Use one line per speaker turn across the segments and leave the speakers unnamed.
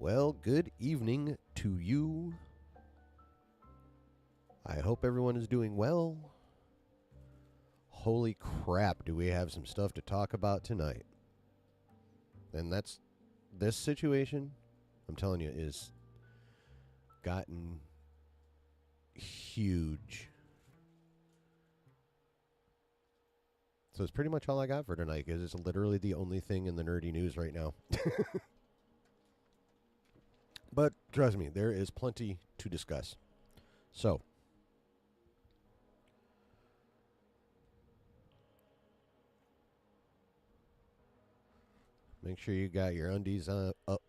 Well, good evening to you. I hope everyone is doing well. Holy crap, do we have some stuff to talk about tonight. And that's this situation, I'm telling you, is gotten huge. So it's pretty much all I got for tonight, because it's literally the only thing in the nerdy news right now. But trust me, there is plenty to discuss. So, make sure you got your undies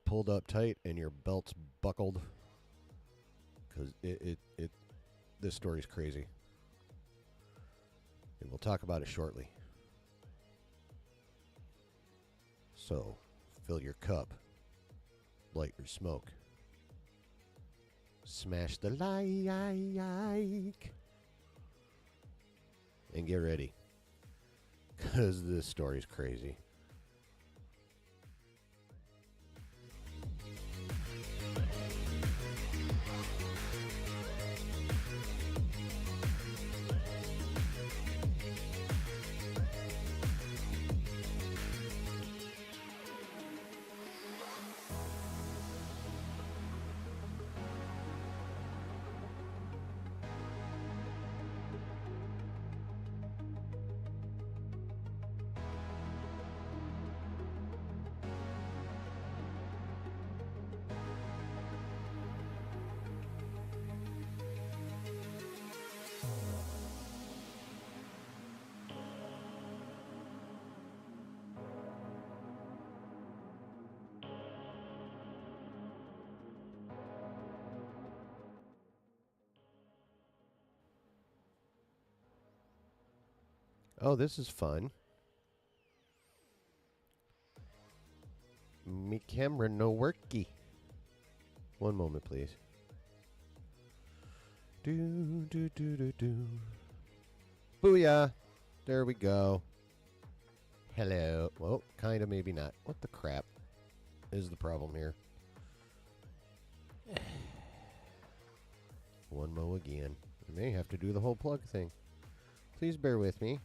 pulled up tight and your belts buckled, because this story's crazy. And we'll talk about it shortly. So, fill your cup, light your smoke, smash the like, and get ready, because this story's crazy. Oh, this is fun. Me camera no worky. One moment, please. Do. Booyah! There we go. Hello. Well, kind of, maybe not. What the crap is the problem here? One mo again. I may have to do the whole plug thing. Please bear with me.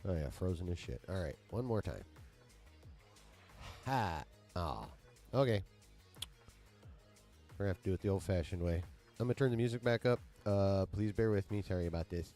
Oh yeah, frozen as shit. Alright, one more time. Ha! Ah. Okay. We're gonna have to do it the old-fashioned way. I'm gonna turn the music back up. Please bear with me. Sorry about this.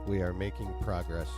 We are making progress.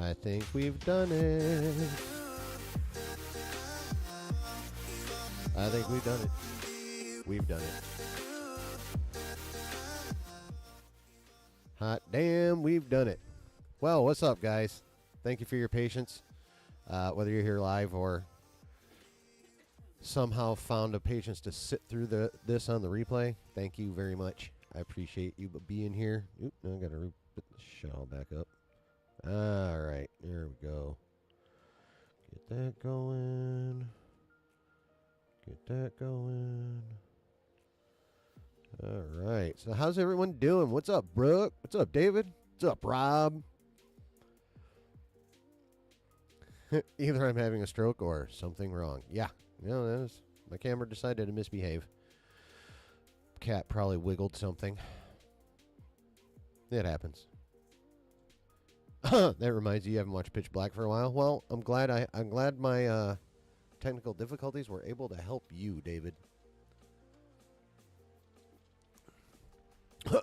I think we've done it. I think we've done it. We've done it. Hot damn, we've done it. Well, what's up, guys? Thank you for your patience. Whether you're here live or somehow found a patience to sit through this on the replay, thank you very much. I appreciate you being here. Oop, now I got to put the shawl back up. All right, there we go. Get that going. Get that going. All right. So how's everyone doing? What's up, Brooke? What's up, David? What's up, Rob? Either I'm having a stroke or something wrong. Yeah. My camera decided to misbehave. Cat probably wiggled something. It happens. That reminds you haven't watched Pitch Black for a while. Well, I'm glad my technical difficulties were able to help you, David.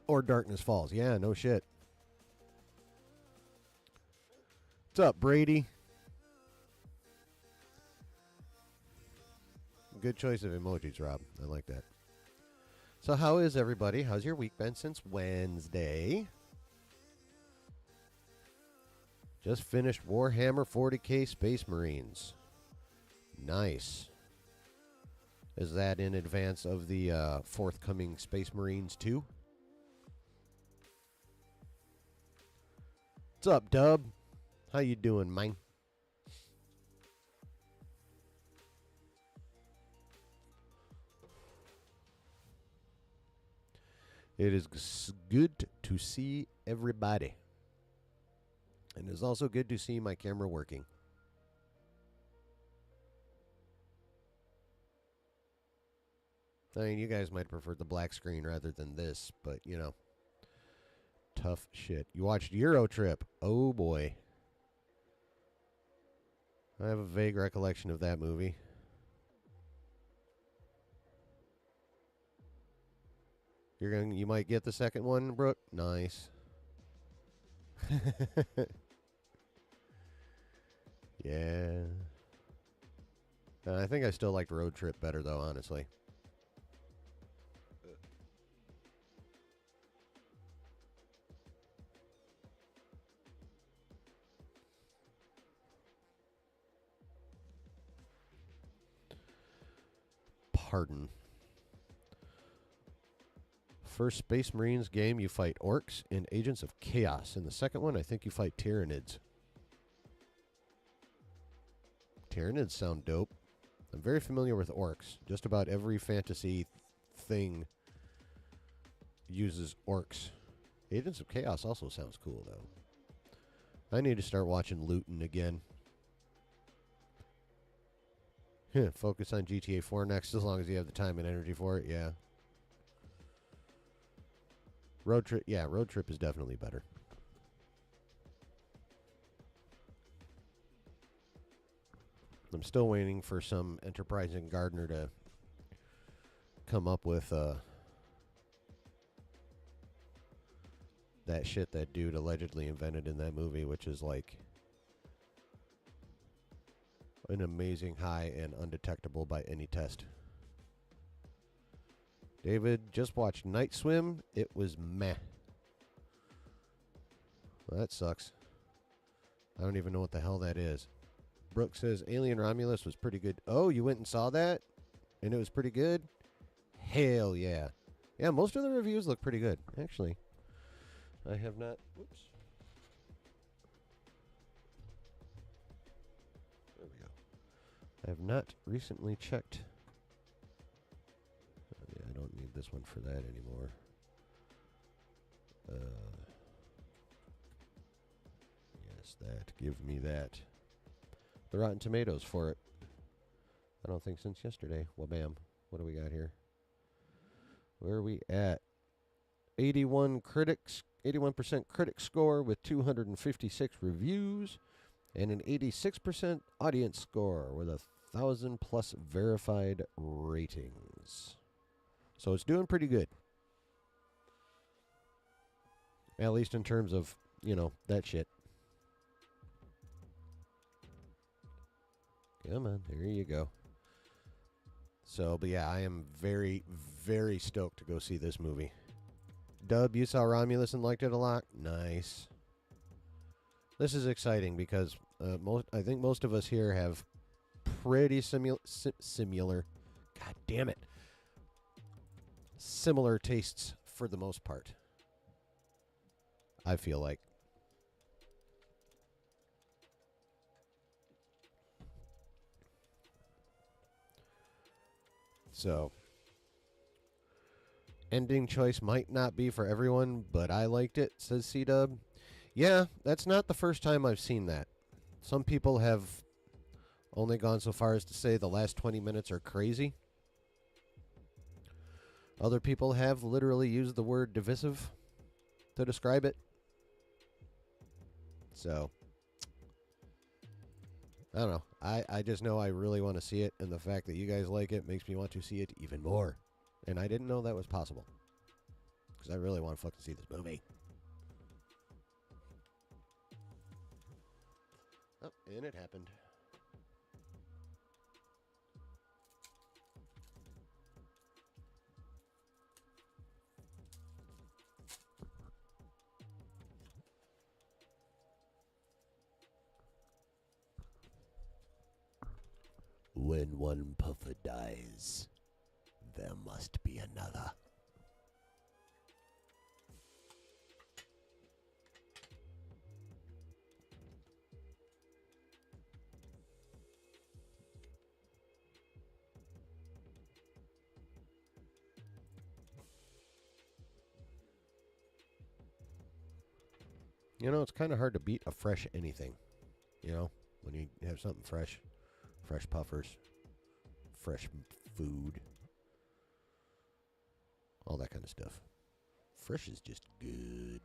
Or Darkness Falls. Yeah, no shit. What's up, Brady? Good choice of emojis, Rob. I like that. So how is everybody? How's your week been since Wednesday? Just finished Warhammer 40K Space Marines. Nice. Is that in advance of the forthcoming Space Marines 2? What's up, Dub? How you doing, man? It is good to see everybody. And it's also good to see my camera working. I mean, you guys might prefer the black screen rather than this, but, you know. Tough shit. You watched Euro Trip. Oh, boy. I have a vague recollection of that movie. You might get the second one, Brooke? Nice. Yeah. I think I still liked Road Trip better, though, honestly. Pardon. First Space Marines game, you fight orcs and agents of chaos. In the second one, I think you fight Tyranids. Tyranids sound dope. I'm very familiar with orcs. Just about every fantasy thing uses orcs. Agents of Chaos also sounds cool, though. I need to start watching Luton again. Focus on GTA 4 next, as long as you have the time and energy for it, yeah. Road Trip, yeah, Road Trip is definitely better. I'm still waiting for some enterprising gardener to come up with that shit that dude allegedly invented in that movie, which is like an amazing high and undetectable by any test. David just watched Night Swim. It was meh. Well, that sucks. I don't even know what the hell that is. Brooke says Alien Romulus was pretty good. Oh, you went and saw that? And it was pretty good? Hell yeah. Yeah, most of the reviews look pretty good, actually. I have not... Whoops. There we go. I have not recently checked... yeah, I don't need this one for that anymore. Yes, that. Give me that. The Rotten Tomatoes for it. I don't think since yesterday. Well, bam. What do we got here? Where are we at? 81% critic score with 256 reviews, and an 86% audience score with 1,000+ verified ratings. So it's doing pretty good. At least in terms of, you know, that shit. Come on, there you go. So, but yeah, I am very, very stoked to go see this movie. Dub, you saw Romulus and liked it a lot? Nice. This is exciting because I think most of us here have pretty similar. God damn it. Similar tastes for the most part. I feel like. So, ending choice might not be for everyone, but I liked it, says C-Dub. Yeah, that's not the first time I've seen that. Some people have only gone so far as to say the last 20 minutes are crazy. Other people have literally used the word divisive to describe it. So, I don't know. I just know I really want to see it, and the fact that you guys like it makes me want to see it even more. And I didn't know that was possible. Because I really want to fucking see this movie. Oh, and it happened. When one puffer dies, there must be another. You know, it's kind of hard to beat a fresh anything. You know, when you have something fresh. Fresh puffers. Fresh food. All that kind of stuff. Fresh is just good.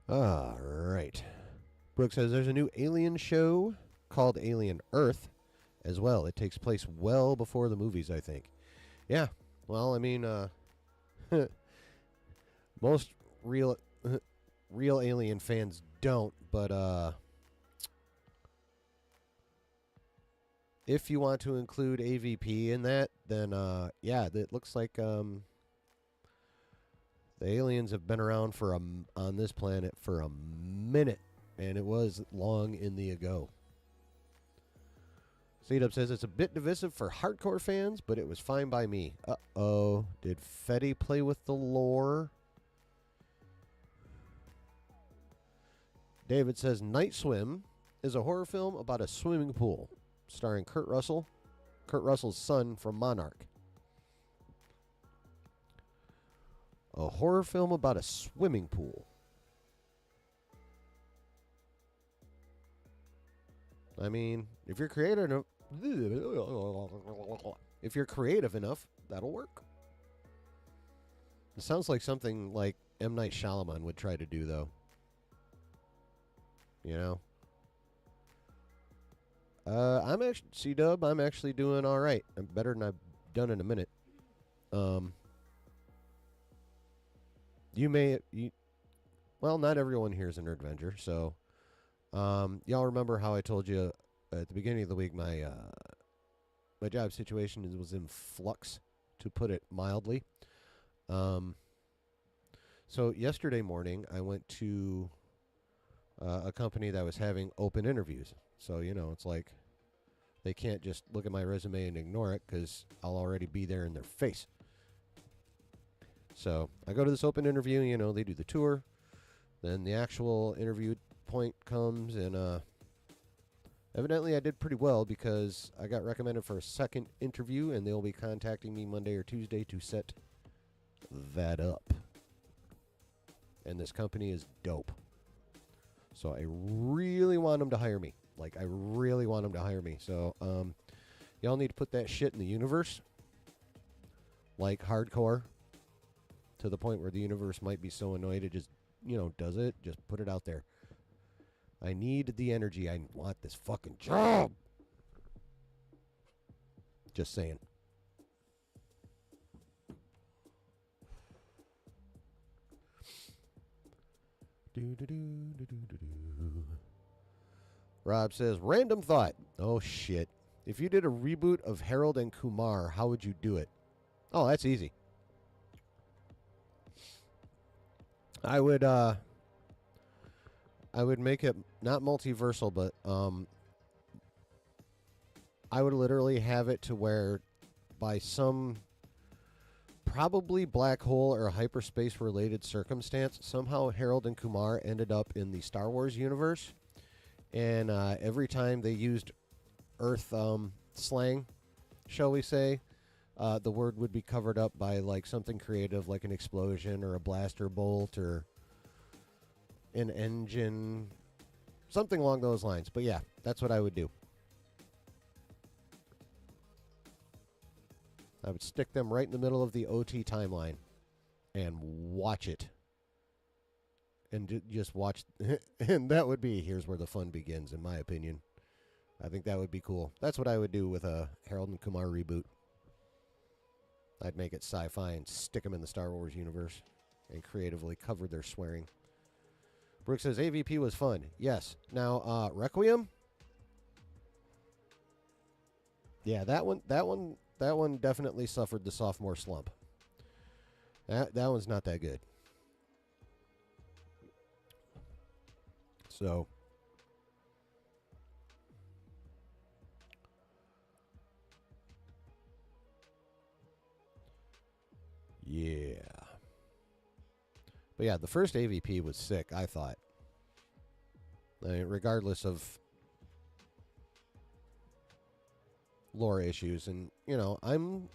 All right. Brooke says there's a new Alien show called Alien Earth as well. It takes place well before the movies, I think. Yeah. Well, I mean, most real Alien fans don't, but if you want to include AVP in that, then yeah, it looks like the aliens have been around for on this planet for a minute, and it was long in the ago. C-Dub says it's a bit divisive for hardcore fans, but it was fine by me. Uh-oh. Did Fetty play with the lore? David says Night Swim is a horror film about a swimming pool starring Kurt Russell's son from Monarch. A horror film about a swimming pool. I mean, if you're creative enough, that'll work. It sounds like something like M. Night Shyamalan would try to do, though. You know? I'm actually, C-Dub, I'm actually doing all right. I'm better than I've done in a minute. Well, not everyone here is a nerd venger, so y'all remember how I told you at the beginning of the week my job situation was in flux, to put it mildly. So yesterday morning I went to a company that was having open interviews. So, it's like they can't just look at my resume and ignore it because I'll already be there in their face. So I go to this open interview, they do the tour. Then the actual interview point comes, and evidently I did pretty well because I got recommended for a second interview, and they'll be contacting me Monday or Tuesday to set that up. And this company is dope. So I really want them to hire me. I really want them to hire me. So y'all need to put that shit in the universe. Like hardcore. To the point where the universe might be so annoyed it just, does it. Just put it out there. I need the energy. I want this fucking job. Just saying. Rob says, random thought. Oh, shit. If you did a reboot of Harold and Kumar, how would you do it? Oh, that's easy. I would make it not multiversal, but I would literally have it to where by some probably black hole or hyperspace related circumstance, somehow Harold and Kumar ended up in the Star Wars universe. And every time they used Earth slang, shall we say, the word would be covered up by something creative, like an explosion or a blaster bolt or an engine, something along those lines. But yeah, that's what I would do. I would stick them right in the middle of the OT timeline and watch it. And just watch. And that would be, here's where the fun begins, in my opinion. I think that would be cool. That's what I would do with a Harold and Kumar reboot. I'd make it sci-fi and stick them in the Star Wars universe and creatively cover their swearing. Brooke says AVP was fun. Yes. Now, Requiem? Yeah, that one definitely suffered the sophomore slump. That one's not that good. So, yeah. But yeah, the first AVP was sick, I thought. I mean, regardless of lore issues, and I'm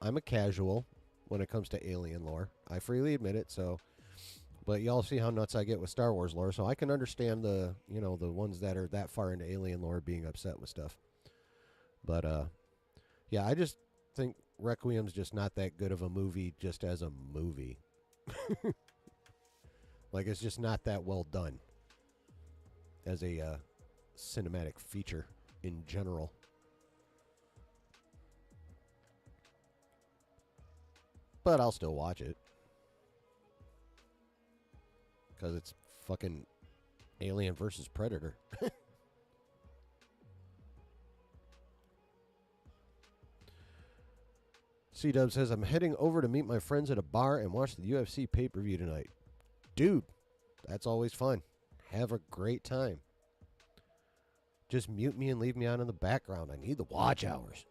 I'm a casual when it comes to alien lore. I freely admit it. So, but y'all see how nuts I get with Star Wars lore, so I can understand the the ones that are that far into alien lore being upset with stuff. But yeah, I just think Requiem's just not that good of a movie, just as a movie. It's just not that well done as a cinematic feature in general. But I'll still watch it. Because it's fucking Alien versus Predator. C-Dub says, I'm heading over to meet my friends at a bar and watch the UFC pay-per-view tonight. Dude, that's always fun. Have a great time. Just mute me and leave me on in the background. I need the watch hours.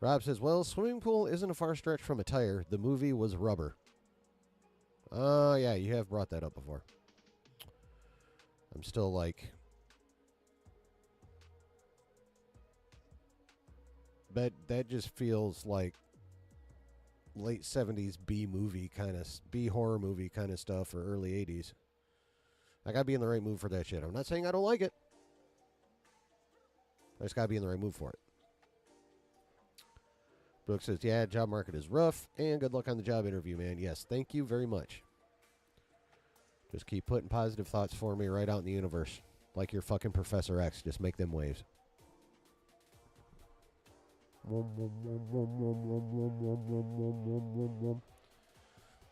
Rob says, well, swimming pool isn't a far stretch from a tire. The movie was rubber. Oh, yeah, you have brought that up before. I'm still like... That just feels like late 70s B-movie kind of... B-horror movie kind of stuff or early 80s. I gotta be in the right mood for that shit. I'm not saying I don't like it. I just gotta be in the right mood for it. Brooke says, yeah, job market is rough, and good luck on the job interview, man. Yes, thank you very much. Just keep putting positive thoughts for me right out in the universe. Like your fucking Professor X. Just make them waves.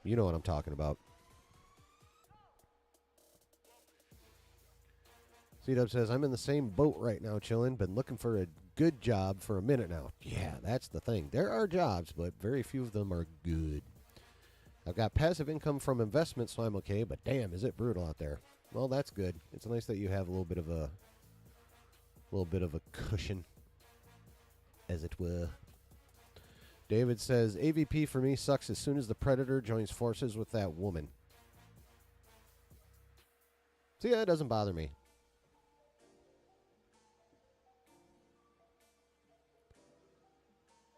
You know what I'm talking about. C-Dub says, I'm in the same boat right now, chilling. Been looking for a good job for a minute now. Yeah, that's the thing. There are jobs, but very few of them are good. I've got passive income from investments, so I'm okay, but damn, is it brutal out there. Well, that's good. It's nice that you have a little bit of a cushion, as it were. David says, AVP for me sucks as soon as the Predator joins forces with that woman. See, that doesn't bother me.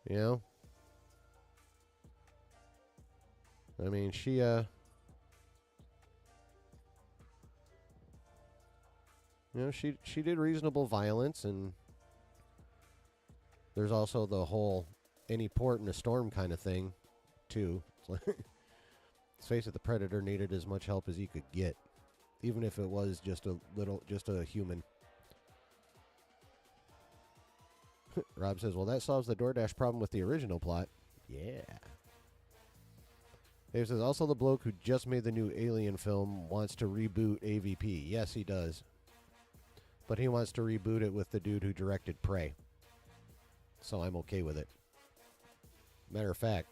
You know? I mean, she did reasonable violence, and there's also the whole any port in a storm kind of thing, too. Let's face it, the Predator needed as much help as he could get, even if it was just a human. Rob says, well, that solves the DoorDash problem with the original plot. Yeah. Dave says, also the bloke who just made the new Alien film wants to reboot AVP. Yes, he does. But he wants to reboot it with the dude who directed Prey. So I'm okay with it. Matter of fact,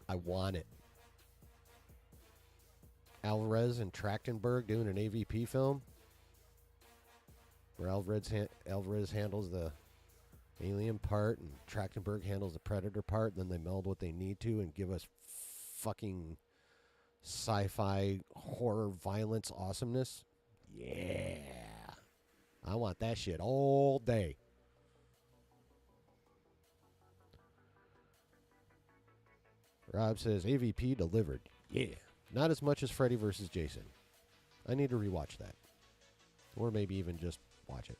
I want it. Alvarez and Trachtenberg doing an AVP film where Alvarez handles the Alien part and Trachtenberg handles the Predator part, and then they meld what they need to and give us fucking sci-fi horror violence awesomeness. Yeah. I want that shit all day. Rob says AVP delivered. Yeah. Not as much as Freddy vs. Jason. I need to rewatch that. Or maybe even just watch it.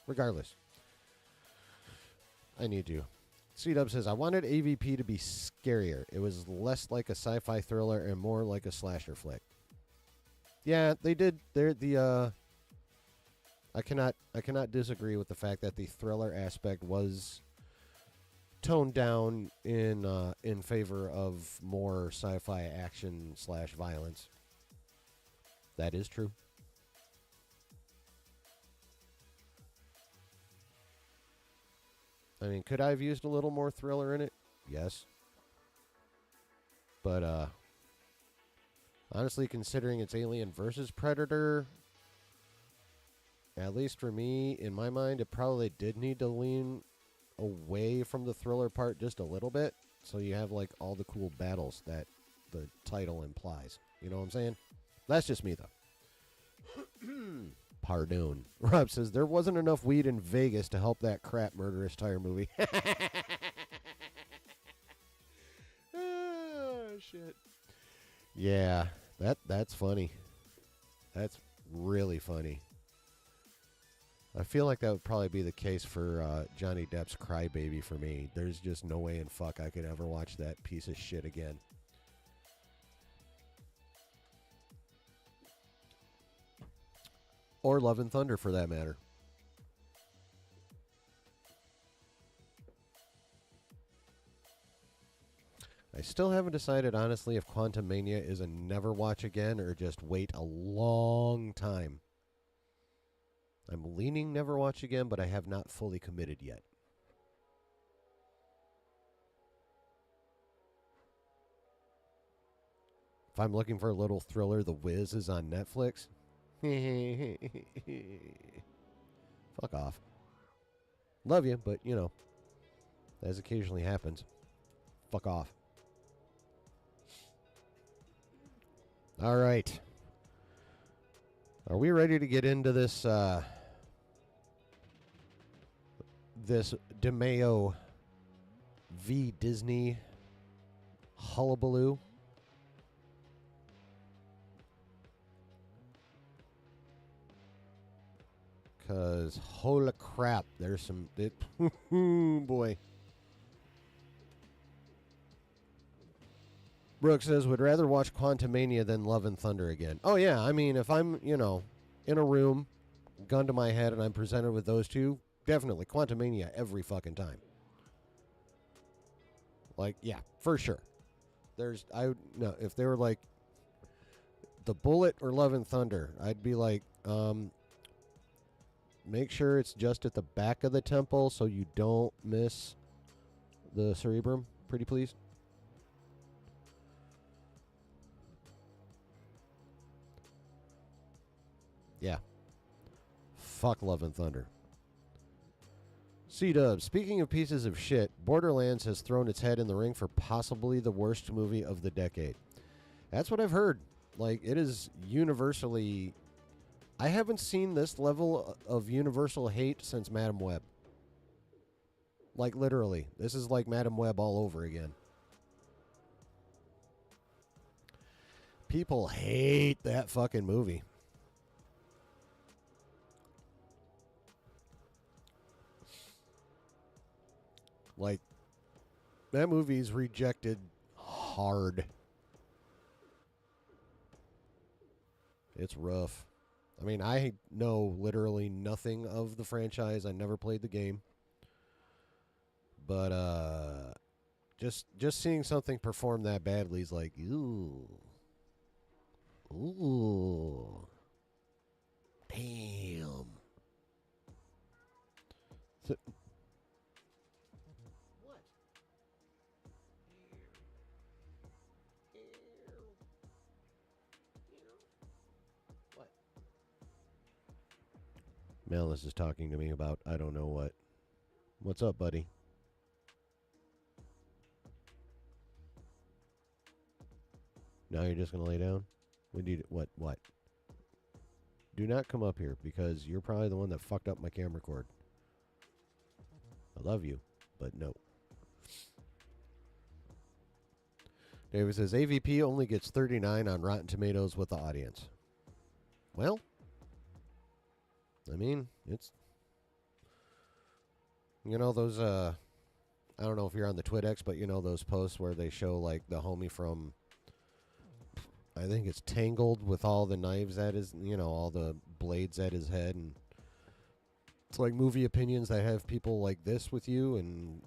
Regardless. I need to. C-Dub says, I wanted AVP to be scarier. It was less like a sci-fi thriller and more like a slasher flick. Yeah, they did. I cannot disagree with the fact that the thriller aspect was toned down in favor of more sci-fi action / violence. That is true. I mean, could I have used a little more thriller in it? Yes. But, honestly, considering it's Alien versus Predator, at least for me, in my mind, it probably did need to lean away from the thriller part just a little bit, so you have, like, all the cool battles that the title implies. You know what I'm saying? That's just me, though. Pardon. Rob says, there wasn't enough weed in Vegas to help that crap murderous tire movie. Oh, shit. Yeah, that's funny. That's really funny. I feel like that would probably be the case for Johnny Depp's Crybaby for me. There's just no way in fuck I could ever watch that piece of shit again. Or Love and Thunder, for that matter. I still haven't decided, honestly, if Quantum Mania is a never watch again or just wait a long time. I'm leaning never watch again, but I have not fully committed yet. If I'm looking for a little thriller, The Wiz is on Netflix. Fuck off. Love you, but, you know, as occasionally happens. Fuck off. All right. Are we ready to get into this, this DeMayo v. Disney hullabaloo? Because, holy crap, there's some... boy. Brooke says, would rather watch Quantumania than Love and Thunder again. Oh, yeah, I mean, if I'm, you know, in a room, gun to my head, and I'm presented with those two, definitely Quantumania every fucking time. Like, yeah, for sure. No, if they were like The Bullet or Love and Thunder, I'd be like, make sure it's just at the back of the temple so you don't miss the cerebrum, pretty please. Yeah. Fuck Love and Thunder. C-Dub, speaking of pieces of shit, Borderlands has thrown its head in the ring for possibly the worst movie of the decade. That's what I've heard. Like, it is universally... I haven't seen this level of universal hate since Madam Web. Like, literally. This is like Madam Web all over again. People hate that fucking movie. Like, that movie's rejected hard. It's rough. I mean, I know literally nothing of the franchise. I never played the game. But just seeing something perform that badly is like, ooh. Ooh. Damn. So, Malice is talking to me about I don't know what. What's up, buddy? Now you're just going to lay down? We need what? Do not come up here because you're probably the one that fucked up my camera cord. I love you, but no. David says AVP only gets 39 on Rotten Tomatoes with the audience. Well, I mean, it's, you know, those, I don't know if you're on the TwitX, but you know those posts where they show, like, the homie from, I think it's Tangled with all the knives at his, you know, all the blades at his head, and it's like movie opinions that have people like this with you, and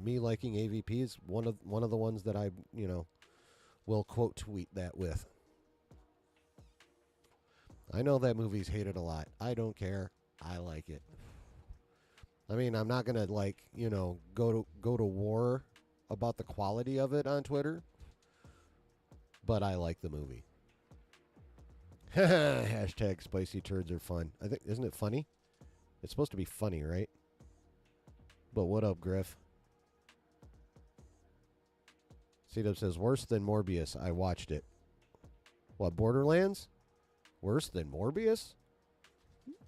me liking AVP is one of the ones that I, you know, will quote tweet that with. I know that movie's hated a lot. I don't care. I like it. I mean, I'm not gonna, like, you know, go to war about the quality of it on Twitter, but I like the movie. Hashtag spicy turds are fun. I think, isn't it funny? It's supposed to be funny, right? But what up, Griff? C-Dub says, worse than Morbius. I watched it. What, Borderlands? Worse than Morbius?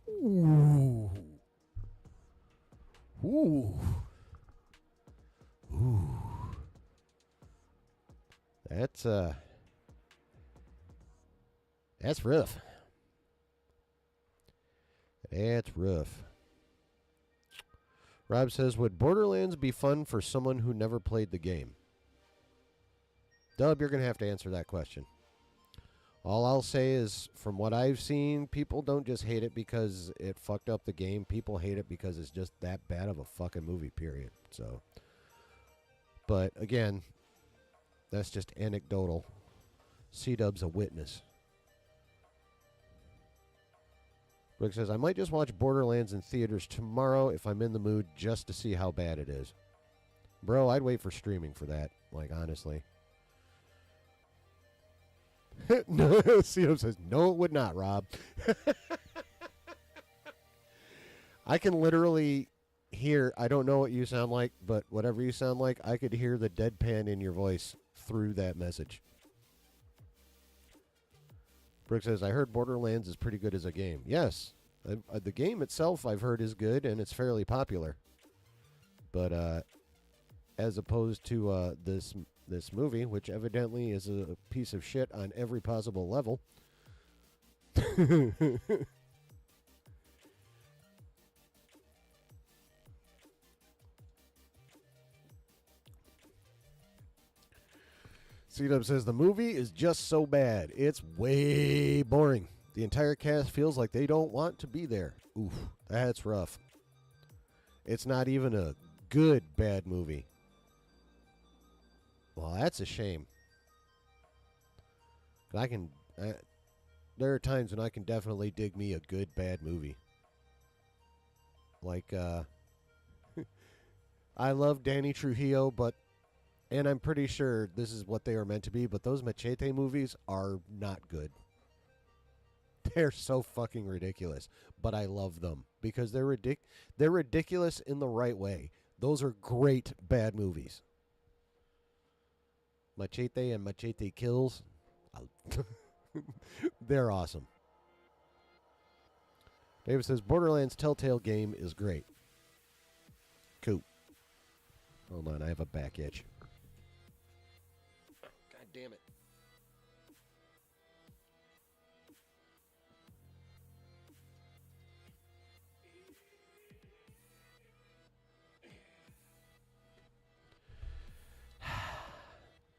Ooh. Ooh. Ooh. That's rough. That's rough. Rob says, would Borderlands be fun for someone who never played the game? Dub, you're going to have to answer that question. All I'll say is, from what I've seen, people don't just hate it because it fucked up the game. People hate it because it's just that bad of a fucking movie, period. So, but again, that's just anecdotal. C-Dub's a witness. Rick says, I might just watch Borderlands in theaters tomorrow if I'm in the mood just to see how bad it is. Bro, I'd wait for streaming for that, like, honestly. No, Cito says, no, it would not, Rob. I can literally hear, I don't know what you sound like, but whatever you sound like, I could hear the deadpan in your voice through that message. Brooke says, I heard Borderlands is pretty good as a game. Yes. The game itself, I've heard, is good, and it's fairly popular. But as opposed to this movie, which evidently is a piece of shit on every possible level. C-Dub says, the movie is just so bad. It's way boring. The entire cast feels like they don't want to be there. Oof, that's rough. It's not even a good bad movie. Well, that's a shame. There are times when I can definitely dig me a good bad movie. Like, I love Danny Trujillo, and I'm pretty sure this is what they are meant to be, but those Machete movies are not good. They're so fucking ridiculous, but I love them because they're ridiculous in the right way. Those are great bad movies. Machete and Machete Kills, they're awesome. David says, Borderlands Telltale game is great. Cool. Hold on, I have a back itch. God damn it.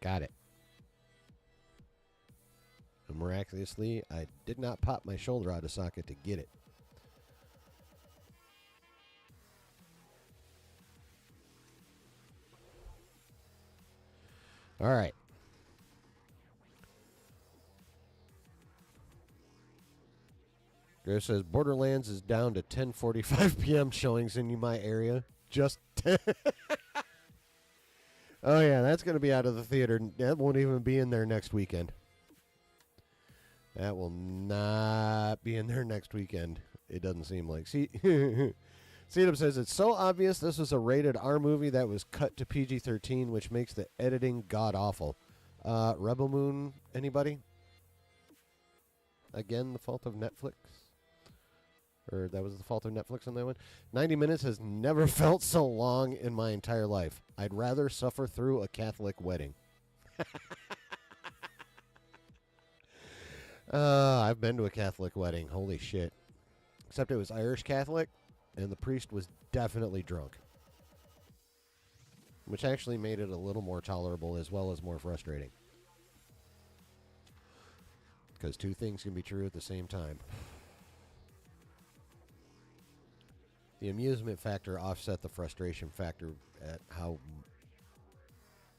Got it. And miraculously, I did not pop my shoulder out of socket to get it. All right. Griff says Borderlands is down to 10:45 p.m. showings in my area. Just 10. Oh, yeah, that's going to be out of the theater. That won't even be in there next weekend. That will not be in there next weekend. It doesn't seem like. See, C-Dub says, it's so obvious this was a rated R movie that was cut to PG-13, which makes the editing god-awful. Rebel Moon, anybody? Again, the fault of Netflix? Or that was the fault of Netflix on that one? 90 minutes has never felt so long in my entire life. I'd rather suffer through a Catholic wedding. I've been to a Catholic wedding. Holy shit. Except it was Irish Catholic, and the priest was definitely drunk. Which actually made it a little more tolerable as well as more frustrating. Because two things can be true at the same time. The amusement factor offset the frustration factor at how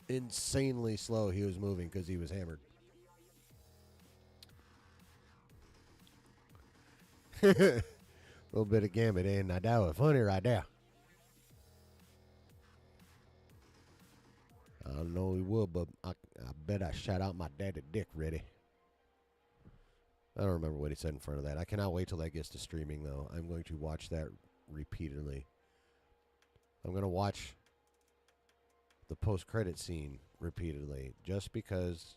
insanely slow he was moving because he was hammered. A little bit of gambit, and I doubt it. Funny right there. I don't know he would, but I bet I shot out my daddy dick ready. I don't remember what he said in front of that. I cannot wait till that gets to streaming, though. I'm going to watch that repeatedly. I'm going to watch the post-credit scene repeatedly just because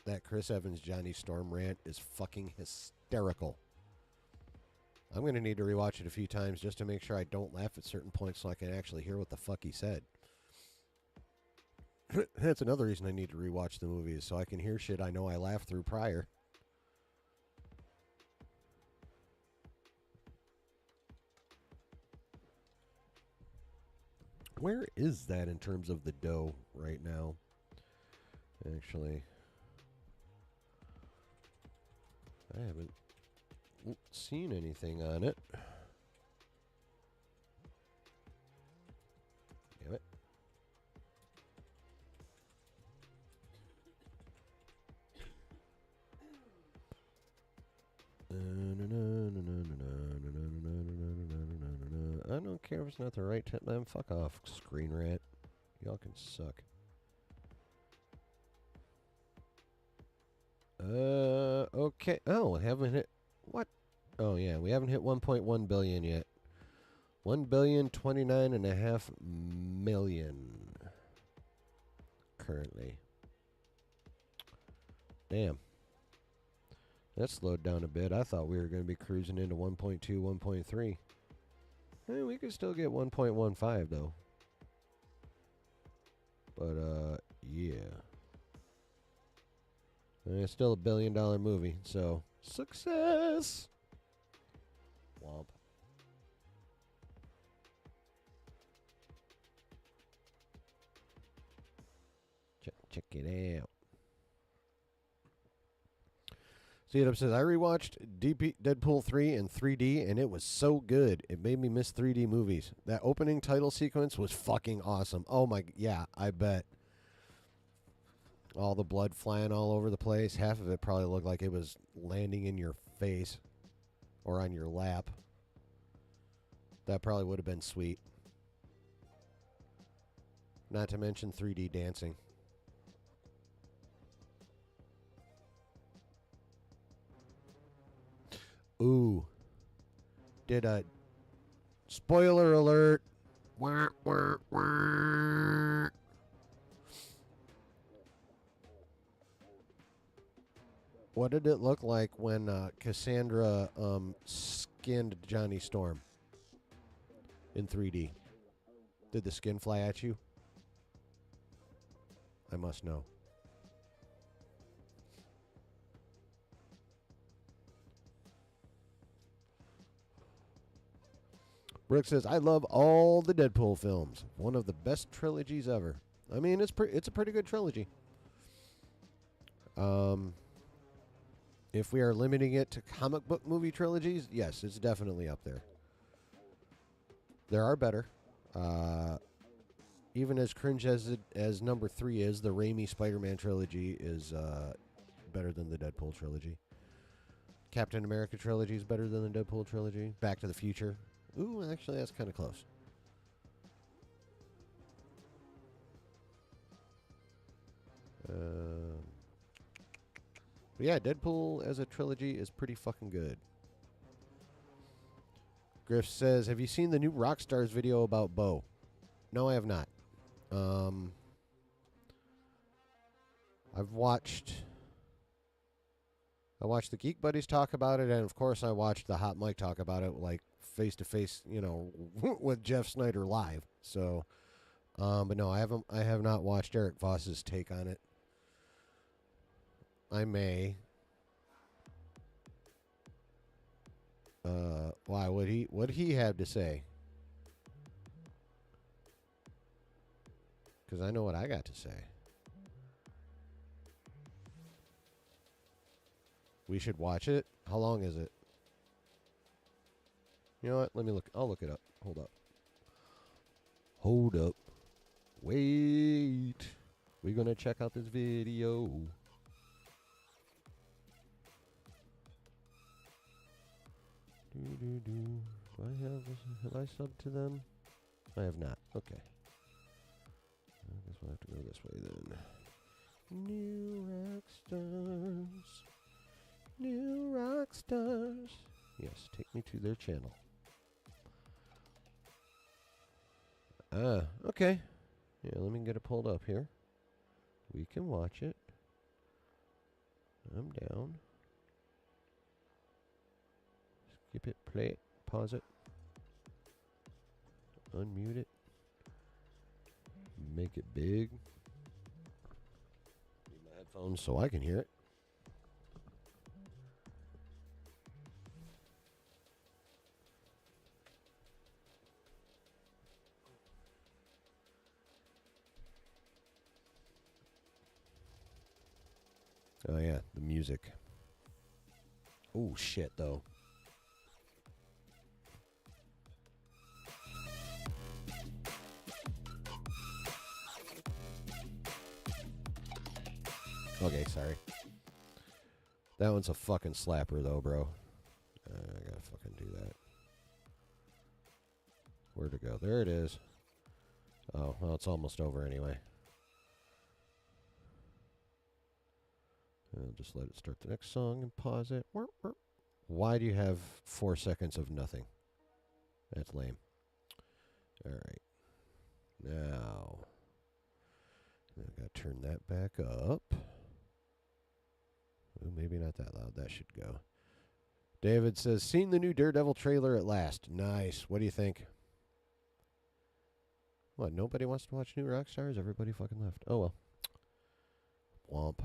that Chris Evans Johnny Storm rant is fucking hysterical. I'm going to need to rewatch it a few times just to make sure I don't laugh at certain points so I can actually hear what the fuck he said. That's another reason I need to rewatch the movie is so I can hear shit I know I laughed through prior. Where is that in terms of the dough right now? Actually, I haven't seen anything on it. Damn it. I don't care if it's not the right time. Man, fuck off, Screen Rant. Y'all can suck. Okay. Oh, haven't hit what? Oh yeah, we haven't hit 1.1 billion yet. 1,029,500,000 currently. Damn. That slowed down a bit. I thought we were going to be cruising into 1.2, 1.3. We could still get 1.15 though. But yeah. It's still a $1 billion movie, so success. Womp. Check it out. See it up says I rewatched Deadpool 3 in 3D and it was so good. It made me miss 3D movies. That opening title sequence was fucking awesome. Oh my, yeah, I bet. All the blood flying all over the place. Half of it probably looked like it was landing in your face or on your lap. That probably would have been sweet. Not to mention 3D dancing. Ooh. Did a spoiler alert. Wah, wah, wah. What did it look like when Cassandra skinned Johnny Storm in 3D? Did the skin fly at you? I must know. Brooke says, I love all the Deadpool films. One of the best trilogies ever. I mean, it's a pretty good trilogy. If we are limiting it to comic book movie trilogies, yes, it's definitely up there. There are better. Even as cringe as number 3 is, the Raimi Spider-Man trilogy is better than the Deadpool trilogy. Captain America trilogy is better than the Deadpool trilogy. Back to the Future. Ooh, actually, that's kind of close. But yeah, Deadpool as a trilogy is pretty fucking good. Griff says, have you seen the new Rockstars video about Beau? No, I have not. I watched the Geek Buddies talk about it, and of course I watched the Hot Mic talk about it, like face to face, with Jeff Snyder live. So, but no, I have not watched Eric Voss's take on it. I may. Why? What he have to say? Because I know what I got to say. We should watch it. How long is it? You know what? Let me look. I'll look it up. Hold up. Hold up. Wait. We're going to check out this video. Do. Have I subbed to them? I have not. Okay. I guess we'll have to go this way then. New rock stars. New rock stars. Yes, take me to their channel. Okay. Yeah, let me get it pulled up here. We can watch it. I'm down. Skip it, play it, pause it, unmute it, make it big. Need my headphones so I can hear it. Oh yeah, the music. Oh shit though. Okay, sorry. That one's a fucking slapper though, bro. I gotta fucking do that. Where'd it go? There it is. Oh, well, it's almost over anyway. I'll just let it start the next song and pause it. Why do you have 4 seconds of nothing? That's lame. All right. Now, I got to turn that back up. Ooh, maybe not that loud. That should go. David says, seen the new Daredevil trailer at last. Nice. What do you think? What, nobody wants to watch New Rockstars? Everybody fucking left. Oh, well. Womp.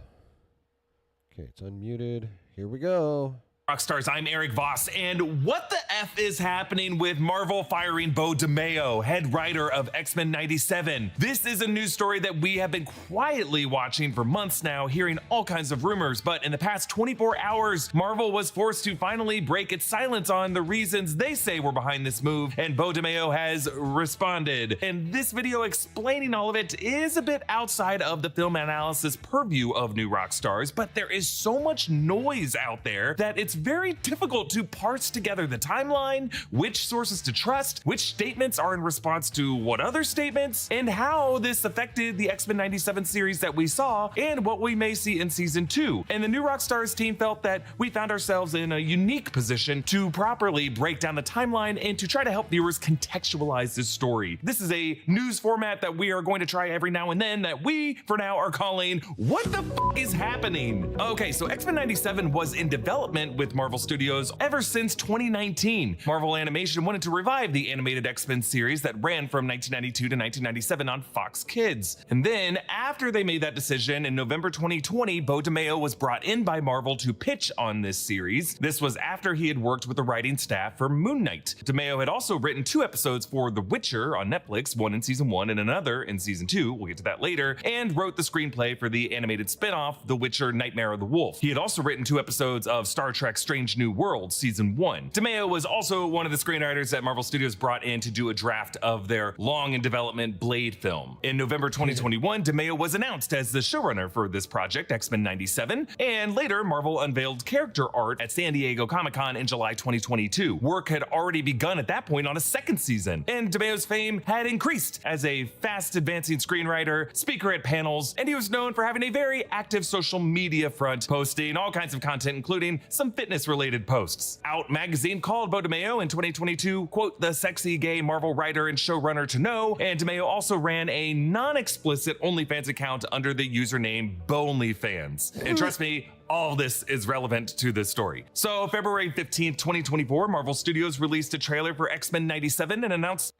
Okay, it's unmuted. Here we go.
Rockstars, I'm Eric Voss, and what the F is happening with Marvel firing Beau DeMayo, head writer of X-Men 97? This is a news story that we have been quietly watching for months now, hearing all kinds of rumors, but in the past 24 hours, Marvel was forced to finally break its silence on the reasons they say were behind this move, and Beau DeMayo has responded. And this video explaining all of it is a bit outside of the film analysis purview of New Rockstars, but there is so much noise out there that it's very difficult to parse together the timeline, which sources to trust, which statements are in response to what other statements, and how this affected the X-Men 97 series that we saw and what we may see in season 2. And the New Rockstars team felt that we found ourselves in a unique position to properly break down the timeline and to try to help viewers contextualize this story. This is a news format that we are going to try every now and then that we, for now, are calling What the F is Happening? Okay, so X-Men 97 was in development with Marvel Studios ever since 2019. Marvel Animation wanted to revive the animated X-Men series that ran from 1992 to 1997 on Fox Kids. And then, after they made that decision, in November 2020, Beau DeMayo was brought in by Marvel to pitch on this series. This was after he had worked with the writing staff for Moon Knight. DeMayo had also written 2 episodes for The Witcher on Netflix, one in season 1 and another in season 2, we'll get to that later, and wrote the screenplay for the animated spin-off, The Witcher Nightmare of the Wolf. He had also written 2 episodes of Star Trek Strange New World season 1. DeMayo was also one of the screenwriters that Marvel Studios brought in to do a draft of their long in development Blade film. In November 2021, DeMayo was announced as the showrunner for this project, X-Men 97, and later Marvel unveiled character art at San Diego Comic-Con in July 2022. Work had already begun at that point on a 2nd season, and DeMayo's fame had increased as a fast advancing screenwriter, speaker at panels, and he was known for having a very active social media front, posting all kinds of content, including some fitness-related posts. Out magazine called Beau DeMayo in 2022, quote, the sexy gay Marvel writer and showrunner to know, and DeMayo also ran a non-explicit OnlyFans account under the username BeauOnlyFans. And trust me, all this is relevant to this story. So February 15th, 2024, Marvel Studios released a trailer for X-Men 97 and announced...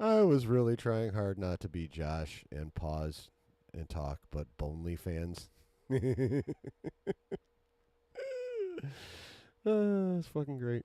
I was really trying hard not to be Josh and pause and talk, but OnlyFans. It's fucking great.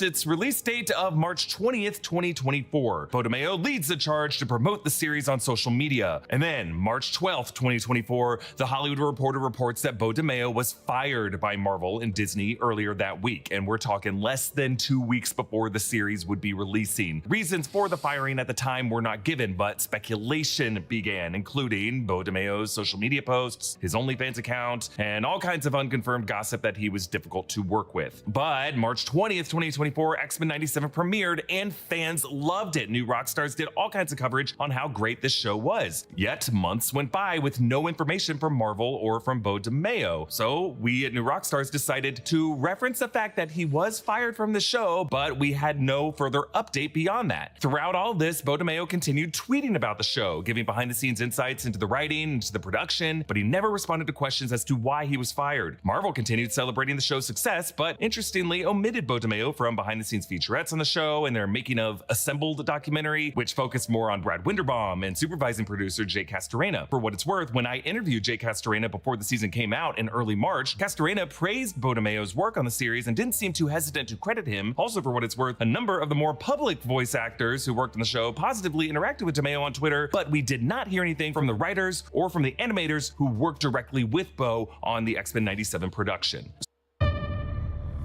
Its release date of March 20th, 2024. Beau DeMayo leads the charge to promote the series on social media. And then, March 12th, 2024, The Hollywood Reporter reports that Beau DeMayo was fired by Marvel and Disney earlier that week, and we're talking less than 2 weeks before the series would be releasing. Reasons for the firing at the time were not given, but speculation began, including Beau DeMayo's social media posts, his OnlyFans account, and all kinds of unconfirmed gossip that he was difficult to work with. But March 20th, 2024, X-Men 97 premiered and fans loved it. New Rockstars did all kinds of coverage on how great this show was. Yet months went by with no information from Marvel or from Beau DeMayo. So we at New Rockstars decided to reference the fact that he was fired from the show, but we had no further update beyond that. Throughout all this, Beau DeMayo continued tweeting about the show, giving behind the scenes insights into the writing, into the production, but he never responded to questions as to why he was fired. Marvel continued celebrating the show's success, but interestingly omitted Beau DeMayo from behind-the-scenes featurettes on the show and their making of Assembled documentary, which focused more on Brad Winderbaum and supervising producer Jay Castorena. For what it's worth, when I interviewed Jay Castorena before the season came out in early March, Castorena praised Beau DeMayo's work on the series and didn't seem too hesitant to credit him. Also, for what it's worth, a number of the more public voice actors who worked on the show positively interacted with DeMayo on Twitter, but we did not hear anything from the writers or from the animators who worked directly with Beau on the X-Men 97 production.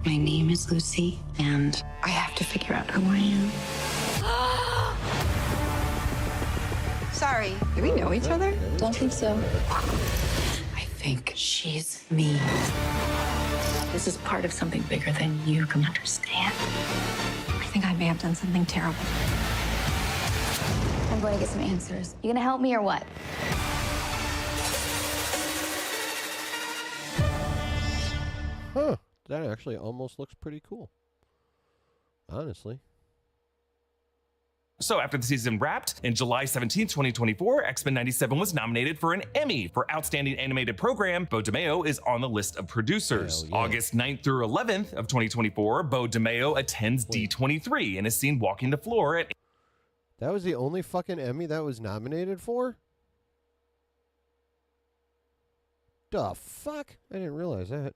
My name is Lucy, and I have to figure out who I am. Sorry, do we know each other?
Don't think so.
I think she's me.
This is part of something bigger than you can understand.
I think I may have done something terrible.
I'm going to get some answers. You gonna help me or what?
Huh. That actually almost looks pretty cool. Honestly.
So after the season wrapped, in July 17, 2024, X-Men 97 was nominated for an Emmy for Outstanding Animated Program. Beau DeMayo is on the list of producers.
Yeah.
August 9th through 11th of 2024, Beau DeMayo attends D23 and is seen walking the floor at...
That was the only fucking Emmy that was nominated for? The fuck? I didn't realize that.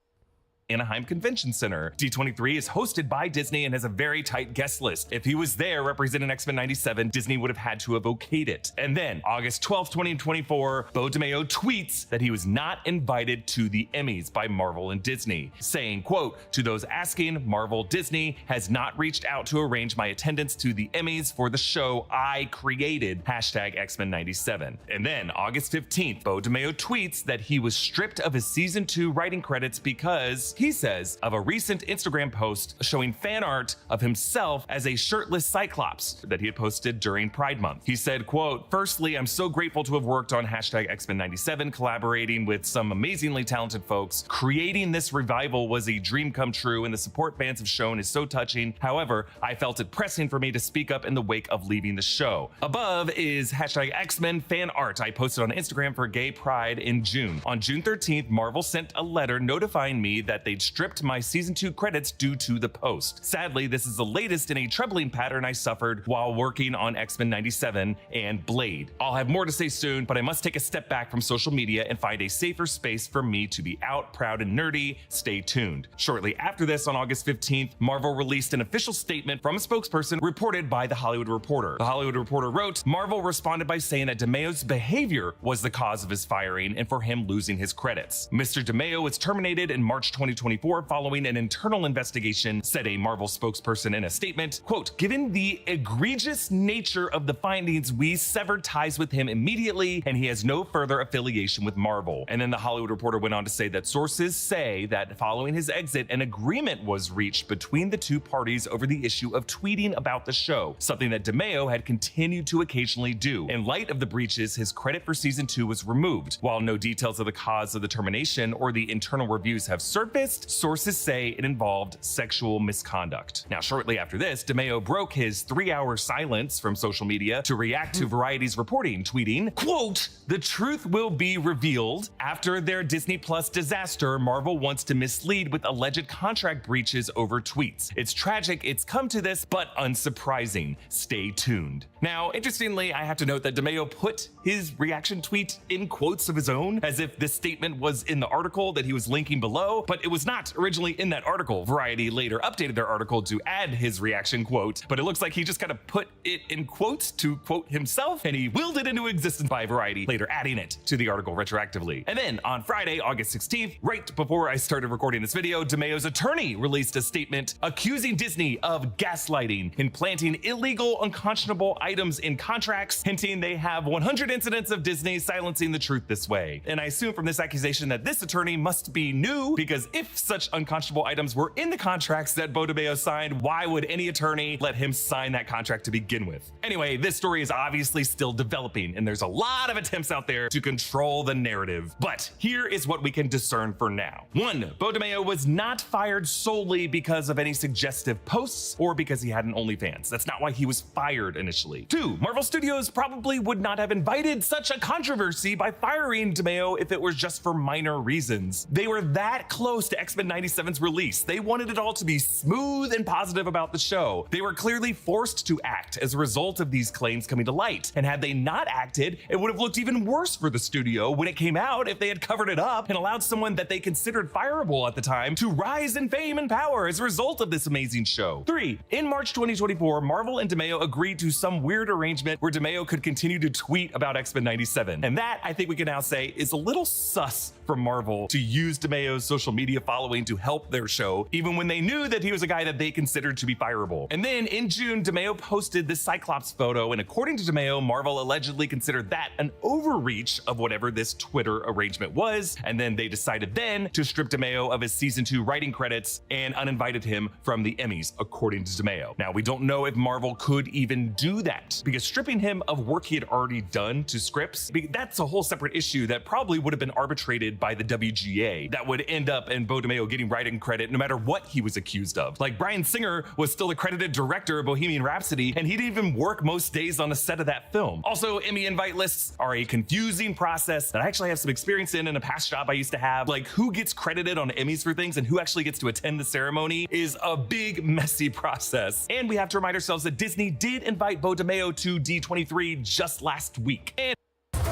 Anaheim Convention Center. D23 is hosted by Disney and has a very tight guest list. If he was there representing X-Men 97, Disney would have had to have okayed it. And then, August 12th, 2024, Beau DeMayo tweets that he was not invited to the Emmys by Marvel and Disney, saying, quote, "To those asking, Marvel Disney has not reached out to arrange my attendance to the Emmys for the show I created, hashtag X-Men 97. And then, August 15th, Beau DeMayo tweets that he was stripped of his season 2 writing credits because, he says, of a recent Instagram post showing fan art of himself as a shirtless Cyclops that he had posted during Pride Month. He said, quote, "Firstly, I'm so grateful to have worked on hashtag X-Men 97, collaborating with some amazingly talented folks. Creating this revival was a dream come true, and the support fans have shown is so touching. However, I felt it pressing for me to speak up in the wake of leaving the show. Above is hashtag X-Men fan art I posted on Instagram for Gay Pride in June. On June 13th, Marvel sent a letter notifying me that they'd stripped my season 2 credits due to the post. Sadly, this is the latest in a troubling pattern I suffered while working on X-Men 97 and Blade. I'll have more to say soon, but I must take a step back from social media and find a safer space for me to be out, proud, and nerdy. Stay tuned." Shortly after this, on August 15th, Marvel released an official statement from a spokesperson reported by The Hollywood Reporter. The Hollywood Reporter wrote, "Marvel responded by saying that DeMayo's behavior was the cause of his firing and for him losing his credits. Mr. DeMayo was terminated in March 2024 following an internal investigation," said a Marvel spokesperson in a statement. Quote, "Given the egregious nature of the findings, we severed ties with him immediately, and he has no further affiliation with Marvel." And then The Hollywood Reporter went on to say that sources say that following his exit, an agreement was reached between the two parties over the issue of tweeting about the show, something that DeMayo had continued to occasionally do. In light of the breaches, his credit for season 2 was removed. While no details of the cause of the termination or the internal reviews have surfaced, sources say it involved sexual misconduct. Now, shortly after this, DeMayo broke his 3-hour silence from social media to react to Variety's reporting, tweeting, quote, "The truth will be revealed. After their Disney Plus disaster, Marvel wants to mislead with alleged contract breaches over tweets. It's tragic it's come to this, but unsurprising. Stay tuned." Now, interestingly, I have to note that DeMayo put his reaction tweet in quotes of his own, as if this statement was in the article that he was linking below, but it was not originally in that article. Variety later updated their article to add his reaction quote, but it looks like he just kind of put it in quotes to quote himself, and he willed it into existence by Variety, later adding it to the article retroactively. And then on Friday, August 16th, right before I started recording this video, DeMayo's attorney released a statement accusing Disney of gaslighting and planting illegal, unconscionable items in contracts, hinting they have 100 incidents of Disney silencing the truth this way. And I assume from this accusation that this attorney must be new, because if such unconscionable items were in the contracts that Beau DeMayo signed, why would any attorney let him sign that contract to begin with? Anyway, this story is obviously still developing, and there's a lot of attempts out there to control the narrative. But here is what we can discern for now. 1. Beau DeMayo was not fired solely because of any suggestive posts or because he had an OnlyFans. That's not why he was fired initially. 2. Marvel Studios probably would not have invited such a controversy by firing DeMayo if it was just for minor reasons. They were that close to X-Men 97's release. They wanted it all to be smooth and positive about the show. They were clearly forced to act as a result of these claims coming to light. And had they not acted, it would have looked even worse for the studio when it came out if they had covered it up and allowed someone that they considered fireable at the time to rise in fame and power as a result of this amazing show. 3. In March 2024, Marvel and DeMayo agreed to some weird arrangement where DeMayo could continue to tweet about X-Men 97. And that, I think we can now say, is a little sus from Marvel to use DeMayo's social media following to help their show, even when they knew that he was a guy that they considered to be fireable. And then in June, DeMayo posted this Cyclops photo, and according to DeMayo, Marvel allegedly considered that an overreach of whatever this Twitter arrangement was, and then they decided then to strip DeMayo of his season 2 writing credits and uninvited him from the Emmys, according to DeMayo. Now, we don't know if Marvel could even do that that, because stripping him of work he had already done to scripts, that's a whole separate issue that probably would have been arbitrated by the WGA that would end up in Beau DeMayo getting writing credit no matter what he was accused of. Like, Bryan Singer was still a credited director of Bohemian Rhapsody, and he didn't even work most days on the set of that film. Also, Emmy invite lists are a confusing process that I actually have some experience in a past job I used to have. Like, who gets credited on Emmys for things and who actually gets to attend the ceremony is a big, messy process. And we have to remind ourselves that Disney did invite Beau DeMayo to D23 just last week. And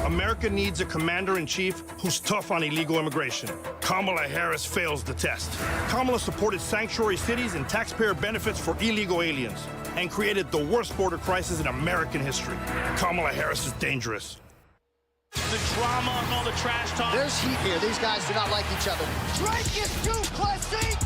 America needs a commander-in-chief who's tough on illegal immigration. Kamala Harris fails the test. Kamala supported sanctuary cities and taxpayer benefits for illegal aliens and created the worst border crisis in American history. Kamala Harris is dangerous.
The drama and all the trash talk.
There's heat here. These guys do not like each other. Drake is too classy!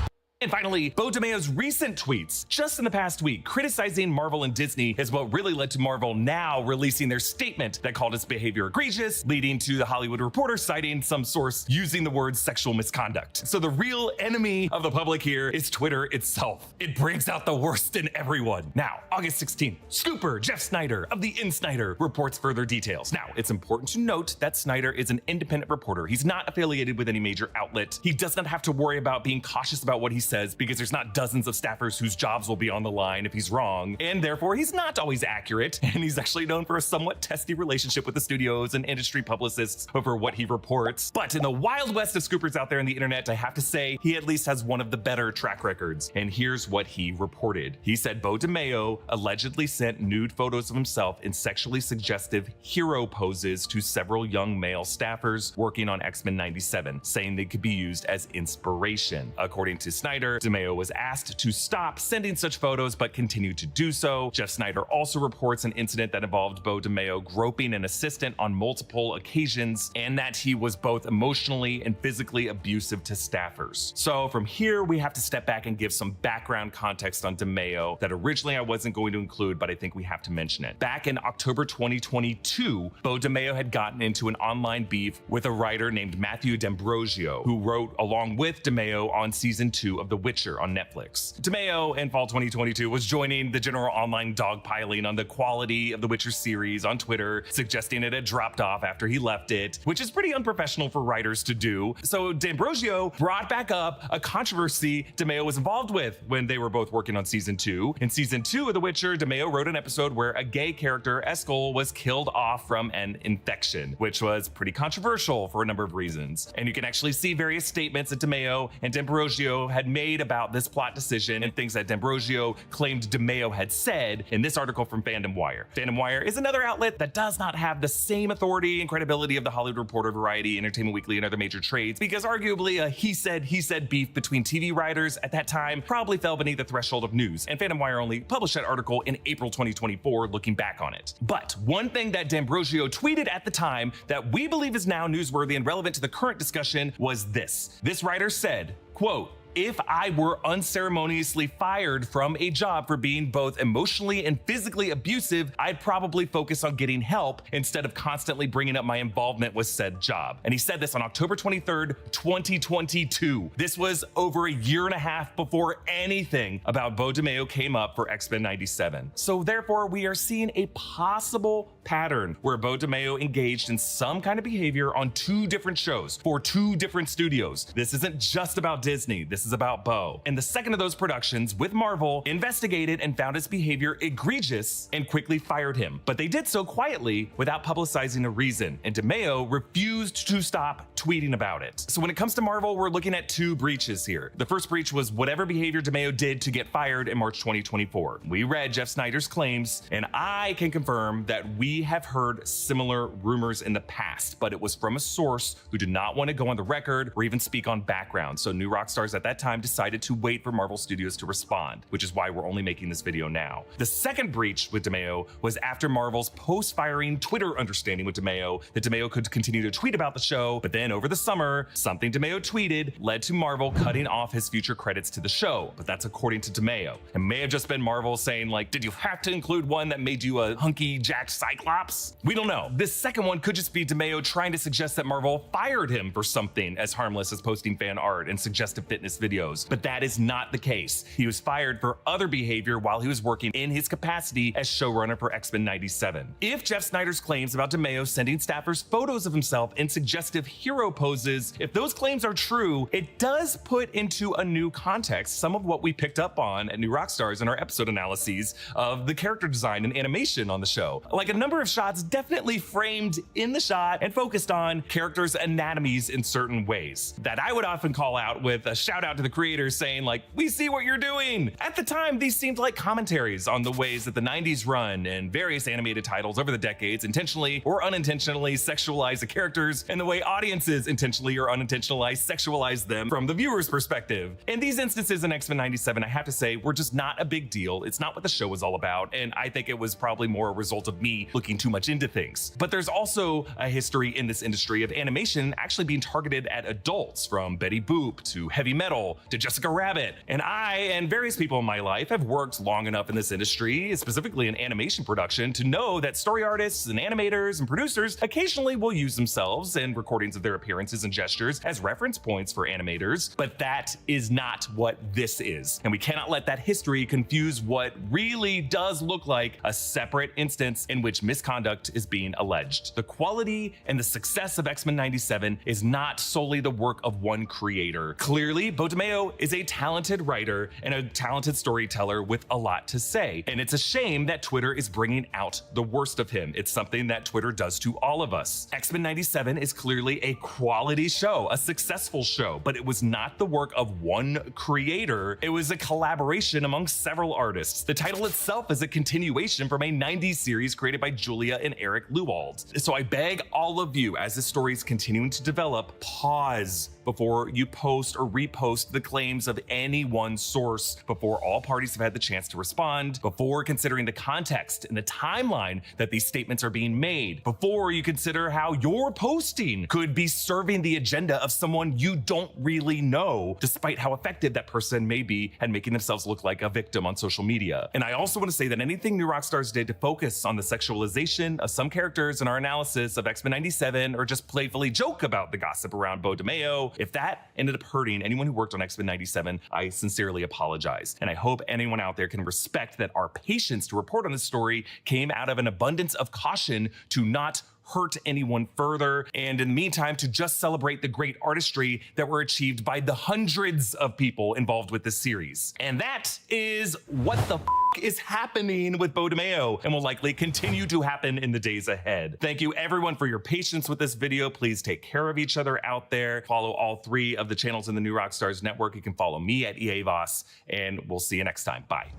And finally, Beau DeMayo's recent tweets just in the past week criticizing Marvel and Disney is what really led to Marvel now releasing their statement that called his behavior egregious, leading to the Hollywood Reporter citing some source using the word sexual misconduct. So the real enemy of the public here is Twitter itself. It brings out the worst in everyone. Now, August 16th, Scooper Jeff Snyder of the Insider reports further details. Now, it's important to note that Snyder is an independent reporter. He's not affiliated with any major outlet. He does not have to worry about being cautious about what he says because there's not dozens of staffers whose jobs will be on the line if he's wrong, and therefore he's not always accurate, and he's actually known for a somewhat testy relationship with the studios and industry publicists over what he reports. But in the wild west of scoopers out there in the internet, I have to say he at least has one of the better track records, and here's what he reported. He said Beau DeMayo allegedly sent nude photos of himself in sexually suggestive hero poses to several young male staffers working on X-Men 97, saying they could be used as inspiration. According to Snyder, DeMayo was asked to stop sending such photos but continued to do so. Jeff Snyder also reports an incident that involved Beau DeMayo groping an assistant on multiple occasions and that he was both emotionally and physically abusive to staffers. So from here, we have to step back and give some background context on DeMayo that originally I wasn't going to include, but I think we have to mention it. Back in October 2022, Beau DeMayo had gotten into an online beef with a writer named Matthew D'Ambrosio, who wrote along with DeMayo on season 2 of The Witcher on Netflix. DeMayo in fall 2022 was joining the general online dogpiling on the quality of The Witcher series on Twitter, suggesting it had dropped off after he left it, which is pretty unprofessional for writers to do. So D'Ambrosio brought back up a controversy DeMayo was involved with when they were both working on season 2. In season 2 of The Witcher, DeMayo wrote an episode where a gay character, Eskel, was killed off from an infection, which was pretty controversial for a number of reasons. And you can actually see various statements that DeMayo and D'Ambrosio had made about this plot decision and things that D'Ambrosio claimed DeMayo had said in this article from Fandom Wire. Fandom Wire is another outlet that does not have the same authority and credibility of the Hollywood Reporter, Variety, Entertainment Weekly, and other major trades, because arguably a he said beef between TV writers at that time probably fell beneath the threshold of news, and Fandom Wire only published that article in April 2024 looking back on it. But one thing that D'Ambrosio tweeted at the time that we believe is now newsworthy and relevant to the current discussion was this. This writer said, quote, "If I were unceremoniously fired from a job for being both emotionally and physically abusive, I'd probably focus on getting help instead of constantly bringing up my involvement with said job." And he said this on October 23rd, 2022. This was over a year and a half before anything about Beau DeMayo came up for X-Men 97. So therefore, we are seeing a possible pattern where Beau DeMayo engaged in some kind of behavior on 2 different shows for 2 different studios. This isn't just about Disney. This is about Beau. And the second of those productions with Marvel investigated and found his behavior egregious and quickly fired him. But they did so quietly without publicizing a reason, and DeMayo refused to stop tweeting about it. So when it comes to Marvel, we're looking at 2 breaches here. The first breach was whatever behavior DeMayo did to get fired in March 2024. We read Jeff Snyder's claims, and I can confirm that we have heard similar rumors in the past, but it was from a source who did not want to go on the record or even speak on background. So New Rockstars at that time decided to wait for Marvel Studios to respond, which is why we're only making this video now. The second breach with DeMayo was after Marvel's post-firing Twitter understanding with DeMayo that DeMayo could continue to tweet about the show, but then over the summer, something DeMayo tweeted led to Marvel cutting off his future credits to the show, but that's according to DeMayo. It may have just been Marvel saying like, did you have to include one that made you a hunky jacked Cyclops? We don't know. This second one could just be DeMayo trying to suggest that Marvel fired him for something as harmless as posting fan art and suggestive fitness videos, but that is not the case. He was fired for other behavior while he was working in his capacity as showrunner for X-Men 97. If Jeff Snyder's claims about DeMayo sending staffers photos of himself in suggestive hero poses, if those claims are true, it does put into a new context some of what we picked up on at New Rockstars in our episode analyses of the character design and animation on the show. Like a number of shots definitely framed in the shot and focused on characters' anatomies in certain ways that I would often call out with a shout out to the creators saying like, we see what you're doing. At the time, these seemed like commentaries on the ways that the 90s run and various animated titles over the decades intentionally or unintentionally sexualize the characters and the way audiences intentionally or unintentionally sexualize them from the viewer's perspective. And these instances in X-Men 97, I have to say, were just not a big deal. It's not what the show was all about, and I think it was probably more a result of me looking too much into things. But there's also a history in this industry of animation actually being targeted at adults, from Betty Boop to Heavy Metal to Jessica Rabbit. And I and various people in my life have worked long enough in this industry, specifically in animation production, to know that story artists and animators and producers occasionally will use themselves and recordings of their appearances and gestures as reference points for animators, but that is not what this is. And we cannot let that history confuse what really does look like a separate instance in which misconduct is being alleged. The quality and the success of X-Men 97 is not solely the work of one creator. Clearly, Beau DeMayo is a talented writer and a talented storyteller with a lot to say. And it's a shame that Twitter is bringing out the worst of him. It's something that Twitter does to all of us. X-Men 97 is clearly a quality show, a successful show, but it was not the work of one creator. It was a collaboration among several artists. The title itself is a continuation from a 90s series created by Julia and Eric Lewald. So I beg all of you, as the story is continuing to develop, pause before you post or repost the claims of any one source, before all parties have had the chance to respond, before considering the context and the timeline that these statements are being made, before you consider how your posting could be serving the agenda of someone you don't really know, despite how effective that person may be at making themselves look like a victim on social media. And I also want to say that anything New Rockstars did to focus on the sexualization of some characters in our analysis of X-Men 97, or just playfully joke about the gossip around Beau DeMayo, if that ended up hurting anyone who worked on X-Men 97, I sincerely apologize. And I hope anyone out there can respect that our patience to report on this story came out of an abundance of caution to not hurt anyone further, and in the meantime to just celebrate the great artistry that were achieved by the hundreds of people involved with this series. And that is what the is happening with Beau DeMayo, and will likely continue to happen in the days ahead. Thank you everyone for your patience with this video. Please take care of each other out there. Follow all 3 of the channels in the New Rockstars network. You can follow me at EA Voss, and we'll see you next time. Bye.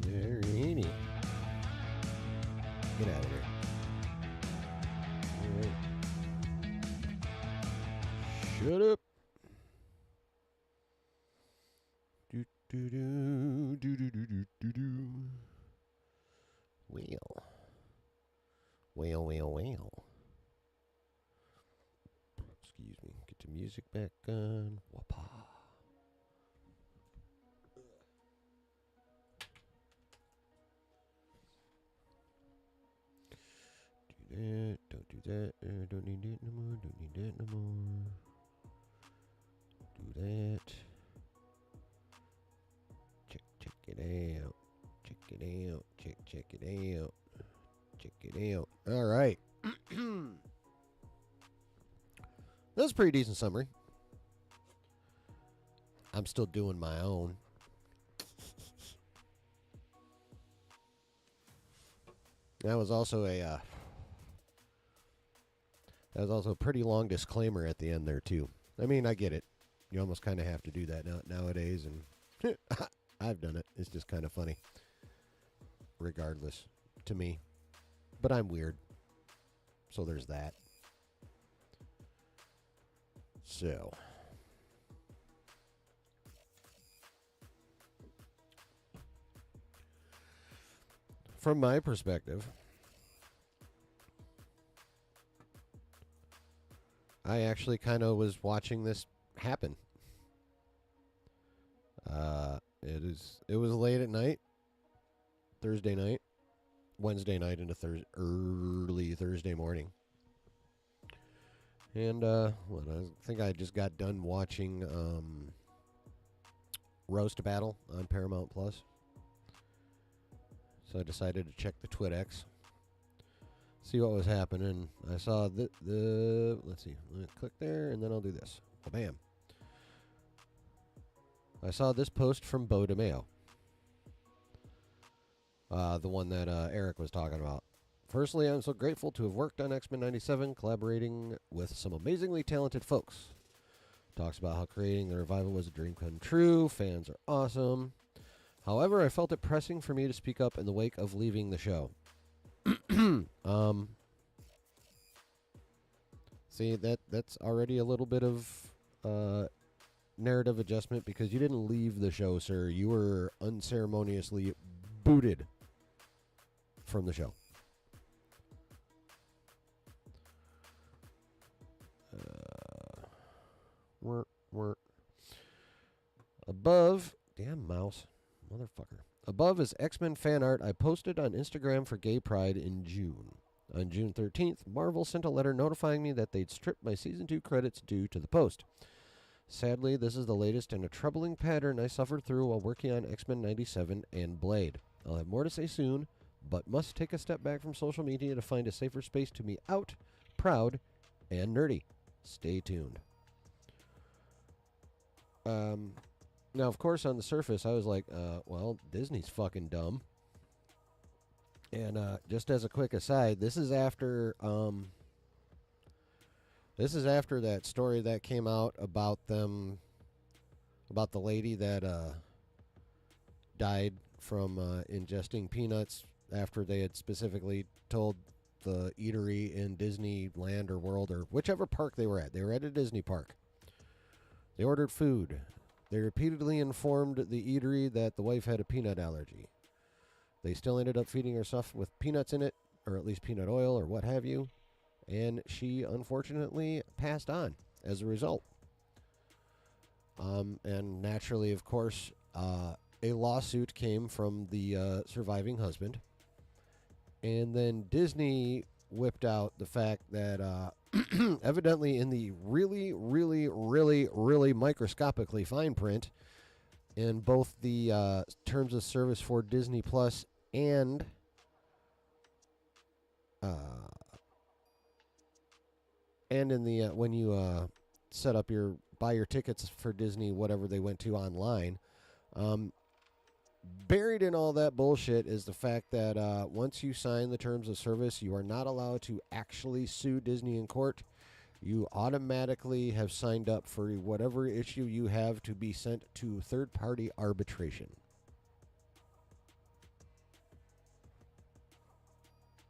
Alrighty. Get out of here. All right. Shut up. Do do do do do do do do. Well. Excuse me. Get the music back on. Wapa. That, don't do that, don't need it no more, don't need that no more. Do that. Check it out. Check it out. Check it out. Check it out. All right. That was a pretty decent summary. I'm still doing my own. That was also a pretty long disclaimer at the end there, too. I mean, I get it. You almost kind of have to do that nowadays, and I've done it. It's just kind of funny. Regardless, to me. But I'm weird. So there's that. So. From my perspective, I actually kind of was watching this happen. It was late at night, Thursday night, Wednesday night into early Thursday morning, And what, I think I just got done watching Roast Battle on Paramount Plus. So I decided to check the TwitX, see what was happening. I saw the let's see, let me click there, and then I'll do this. Oh, bam. I saw this post from Beau DeMayo, the one that Eric was talking about. Firstly, I'm so grateful to have worked on X-Men 97, collaborating with some amazingly talented folks. Talks about how creating the revival was a dream come true. Fans are awesome. However, I felt it pressing for me to speak up in the wake of leaving the show. See, that's already a little bit of narrative adjustment, because you didn't leave the show, sir. You were unceremoniously booted from the show. Above, damn mouse, motherfucker. Above is X-Men fan art I posted on Instagram for Gay Pride in June. On June 13th, Marvel sent a letter notifying me that they'd stripped my Season 2 credits due to the post. Sadly, this is the latest in a troubling pattern I suffered through while working on X-Men 97 and Blade. I'll have more to say soon, but must take a step back from social media to find a safer space to be out, proud, and nerdy. Stay tuned. Now, of course, on the surface, I was like, well, Disney's fucking dumb. And just as a quick aside, this is after that story that came out about them, about the lady that died from ingesting peanuts after they had specifically told the eatery in Disneyland or World or whichever park they were at. They were at a Disney park. They ordered food. They repeatedly informed the eatery that the wife had a peanut allergy. They still ended up feeding her stuff with peanuts in it, or at least peanut oil or what have you, and she unfortunately passed on as a result. And naturally, of course, a lawsuit came from the surviving husband. And then Disney whipped out the fact that evidently in the really, really, really, really microscopically fine print in both the terms of service for Disney Plus and in the when you set up buy your tickets for Disney, whatever they went to online, buried in all that bullshit is the fact that once you sign the terms of service, you are not allowed to actually sue Disney in court. You automatically have signed up for whatever issue you have to be sent to third-party arbitration.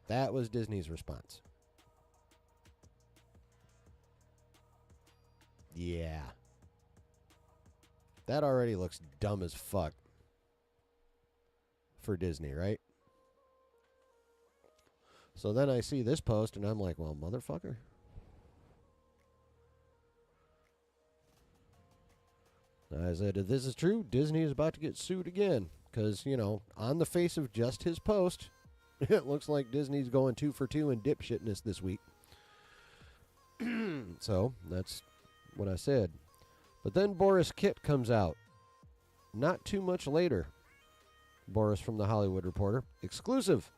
That was Disney's response. Yeah. That already looks dumb as fuck for Disney, right? So then I see this post and I'm like, well, motherfucker. I said, if this is true, Disney is about to get sued again. Because, you know, on the face of just his post, it looks like Disney's going 2 for 2 in dipshitness this week. So, that's what I said. But then Boris Kitt comes out. Not too much later. Boris from The Hollywood Reporter. Exclusive.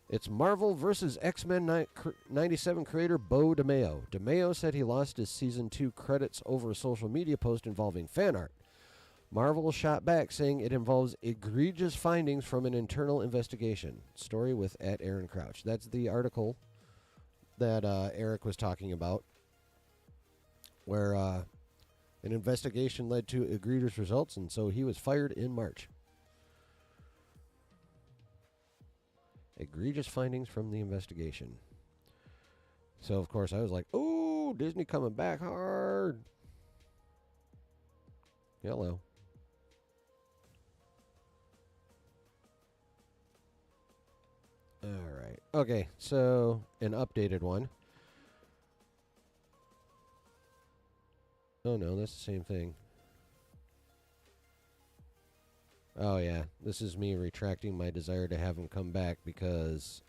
It's Marvel vs. X-Men 97 creator Beau DeMayo. DeMayo said he lost his Season 2 credits over a social media post involving fan art. Marvel shot back saying it involves egregious findings from an internal investigation. Story with @Aaron Crouch. That's the article that Eric was talking about, where an investigation led to egregious results, and so he was fired in March. Egregious findings from the investigation. So, of course, I was like, ooh, Disney coming back hard. Hello. All right. Okay, so an updated one. Oh, no, that's the same thing. Oh, yeah. This is me retracting my desire to have him come back because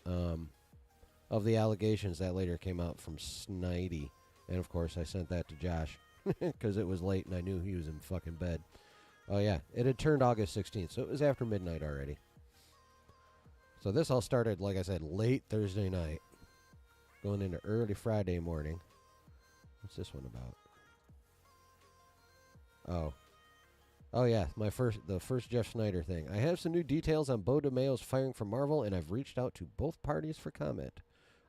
of the allegations that later came out from Snidey. And, of course, I sent that to Josh because it was late and I knew he was in fucking bed. Oh, yeah. It had turned August 16th, so it was after midnight already. So this all started, like I said, late Thursday night, going into early Friday morning. What's this one about? Oh yeah, the first Jeff Snyder thing. I have some new details on Beau DeMayo's firing from Marvel, and I've reached out to both parties for comment.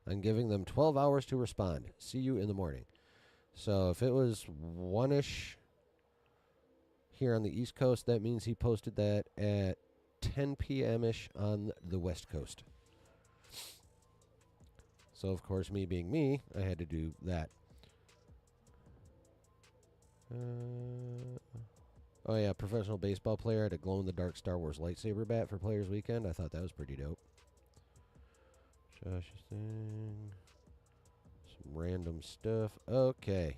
I'm giving them 12 hours to respond. See you in the morning. So if it was 1-ish here on the East Coast, that means he posted that at 10 p.m.-ish on the West Coast. So, of course, me being me, I had to do that. Oh, yeah, professional baseball player had a glow-in-the-dark Star Wars lightsaber bat for Players Weekend. I thought that was pretty dope. Josh's thing. Some random stuff. Okay.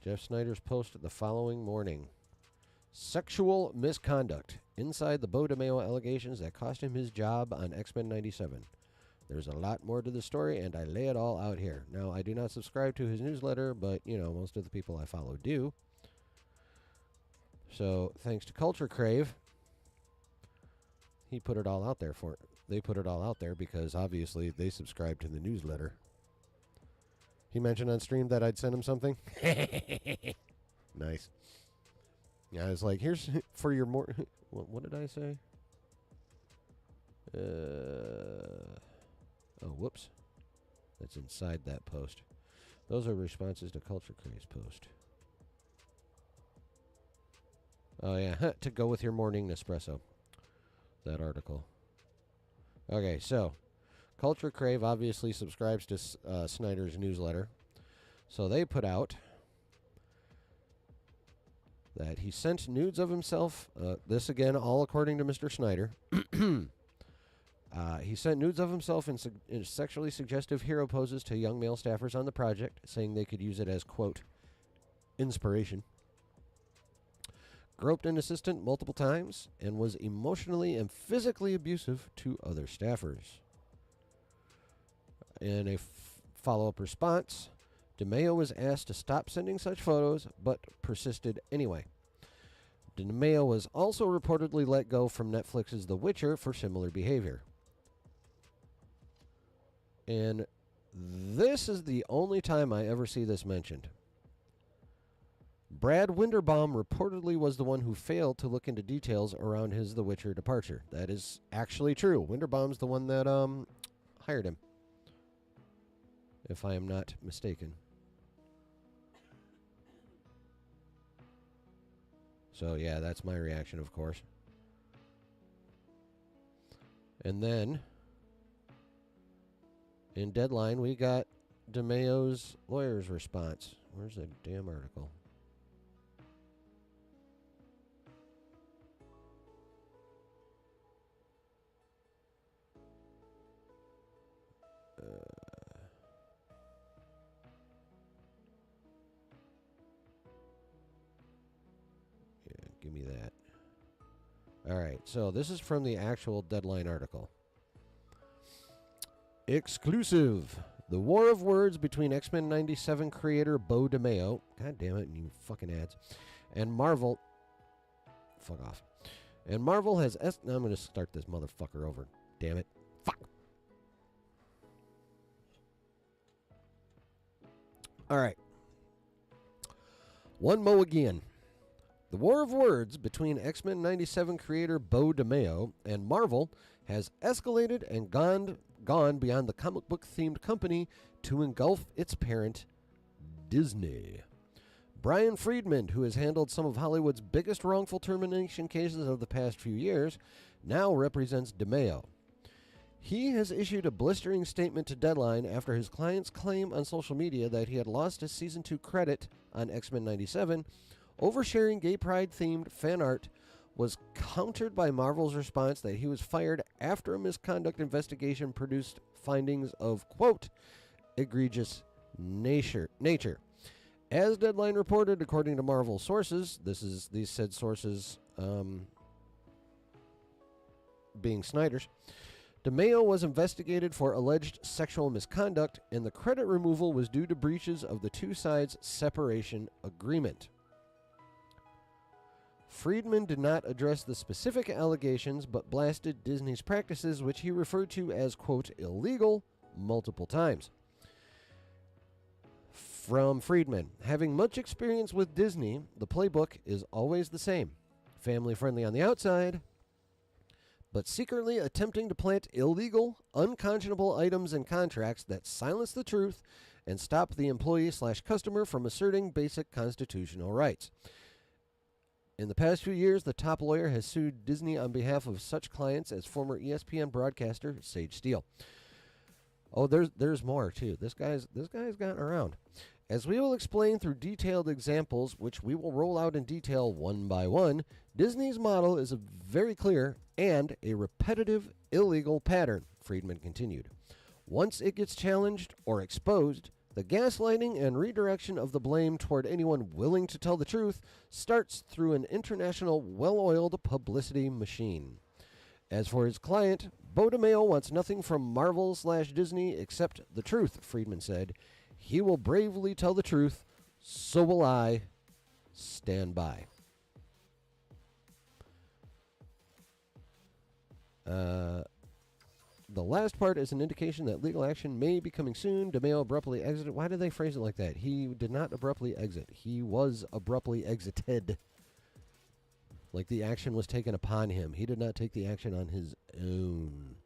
Jeff Snyder's post the following morning. Sexual misconduct inside the Beau DeMayo allegations that cost him his job on X-Men 97. There's a lot more to the story, and I lay it all out here. Now, I do not subscribe to his newsletter, but, you know, most of the people I follow do. So, thanks to Culture Crave, he put it all out there they put it all out there because, obviously, they subscribe to the newsletter. He mentioned on stream that I'd send him something. Nice. Yeah, I was like, here's for your more... What did I say? Oh, whoops. That's inside that post. Those are responses to Culture Craze post. Oh, yeah. To go with your morning Nespresso. That article. Okay, so Culture Crave obviously subscribes to Snyder's newsletter. So they put out that he sent nudes of himself. This, again, all according to Mr. Snyder. He sent nudes of himself in sexually suggestive hero poses to young male staffers on the project, saying they could use it as, quote, inspiration. Groped an assistant multiple times and was emotionally and physically abusive to other staffers. In a follow-up response, DeMayo was asked to stop sending such photos, but persisted anyway. DeMayo was also reportedly let go from Netflix's The Witcher for similar behavior. And this is the only time I ever see this mentioned. Brad Winderbaum reportedly was the one who failed to look into details around his The Witcher departure. That is actually true. Winderbaum's the one that hired him, if I am not mistaken. So, yeah, that's my reaction, of course. And then, in Deadline, we got DeMayo's lawyer's response. Where's that damn article? Give me that. All right, so this is from the actual Deadline article. Exclusive. The war of words between X-Men 97 creator Beau DeMayo, god damn it, you fucking ads, and Marvel, fuck off. And Marvel has, now I'm going to start this motherfucker over. Damn it. Fuck. All right. One mo again. The war of words between X-Men 97 creator Beau DeMayo and Marvel has escalated and gone beyond the comic book-themed company to engulf its parent, Disney. Brian Friedman, who has handled some of Hollywood's biggest wrongful termination cases of the past few years, now represents DeMayo. He has issued a blistering statement to Deadline after his client's claim on social media that he had lost his Season 2 credit on X-Men 97 over sharing gay pride-themed fan art was countered by Marvel's response that he was fired after a misconduct investigation produced findings of, quote, egregious nature. As Deadline reported, according to Marvel sources, these said sources being Snyder's, DeMayo was investigated for alleged sexual misconduct, and the credit removal was due to breaches of the two sides' separation agreement. Friedman did not address the specific allegations, but blasted Disney's practices, which he referred to as, quote, illegal, multiple times. From Friedman, having much experience with Disney, the playbook is always the same. Family-friendly on the outside, but secretly attempting to plant illegal, unconscionable items in contracts that silence the truth and stop the employee/customer from asserting basic constitutional rights. In the past few years, the top lawyer has sued Disney on behalf of such clients as former ESPN broadcaster Sage Steele. Oh, there's more too. This guy's gotten around. As we will explain through detailed examples, which we will roll out in detail one by one, Disney's model is a very clear and a repetitive illegal pattern, Friedman continued. Once it gets challenged or exposed, the gaslighting and redirection of the blame toward anyone willing to tell the truth starts through an international, well-oiled publicity machine. As for his client, Beau DeMayo wants nothing from Marvel/Disney except the truth, Friedman said. He will bravely tell the truth, so will I. Stand by. The last part is an indication that legal action may be coming soon. DeMayo abruptly exited. Why did they phrase it like that? He did not abruptly exit. He was abruptly exited. Like the action was taken upon him. He did not take the action on his own.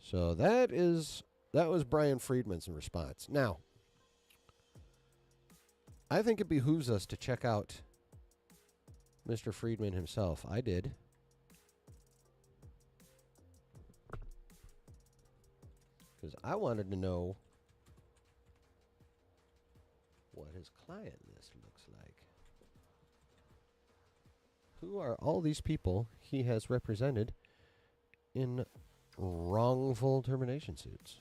So that was Brian Friedman's response. Now, I think it behooves us to check out Mr. Friedman himself. I did. Because I wanted to know what his client list looks like. Who are all these people he has represented in wrongful termination suits?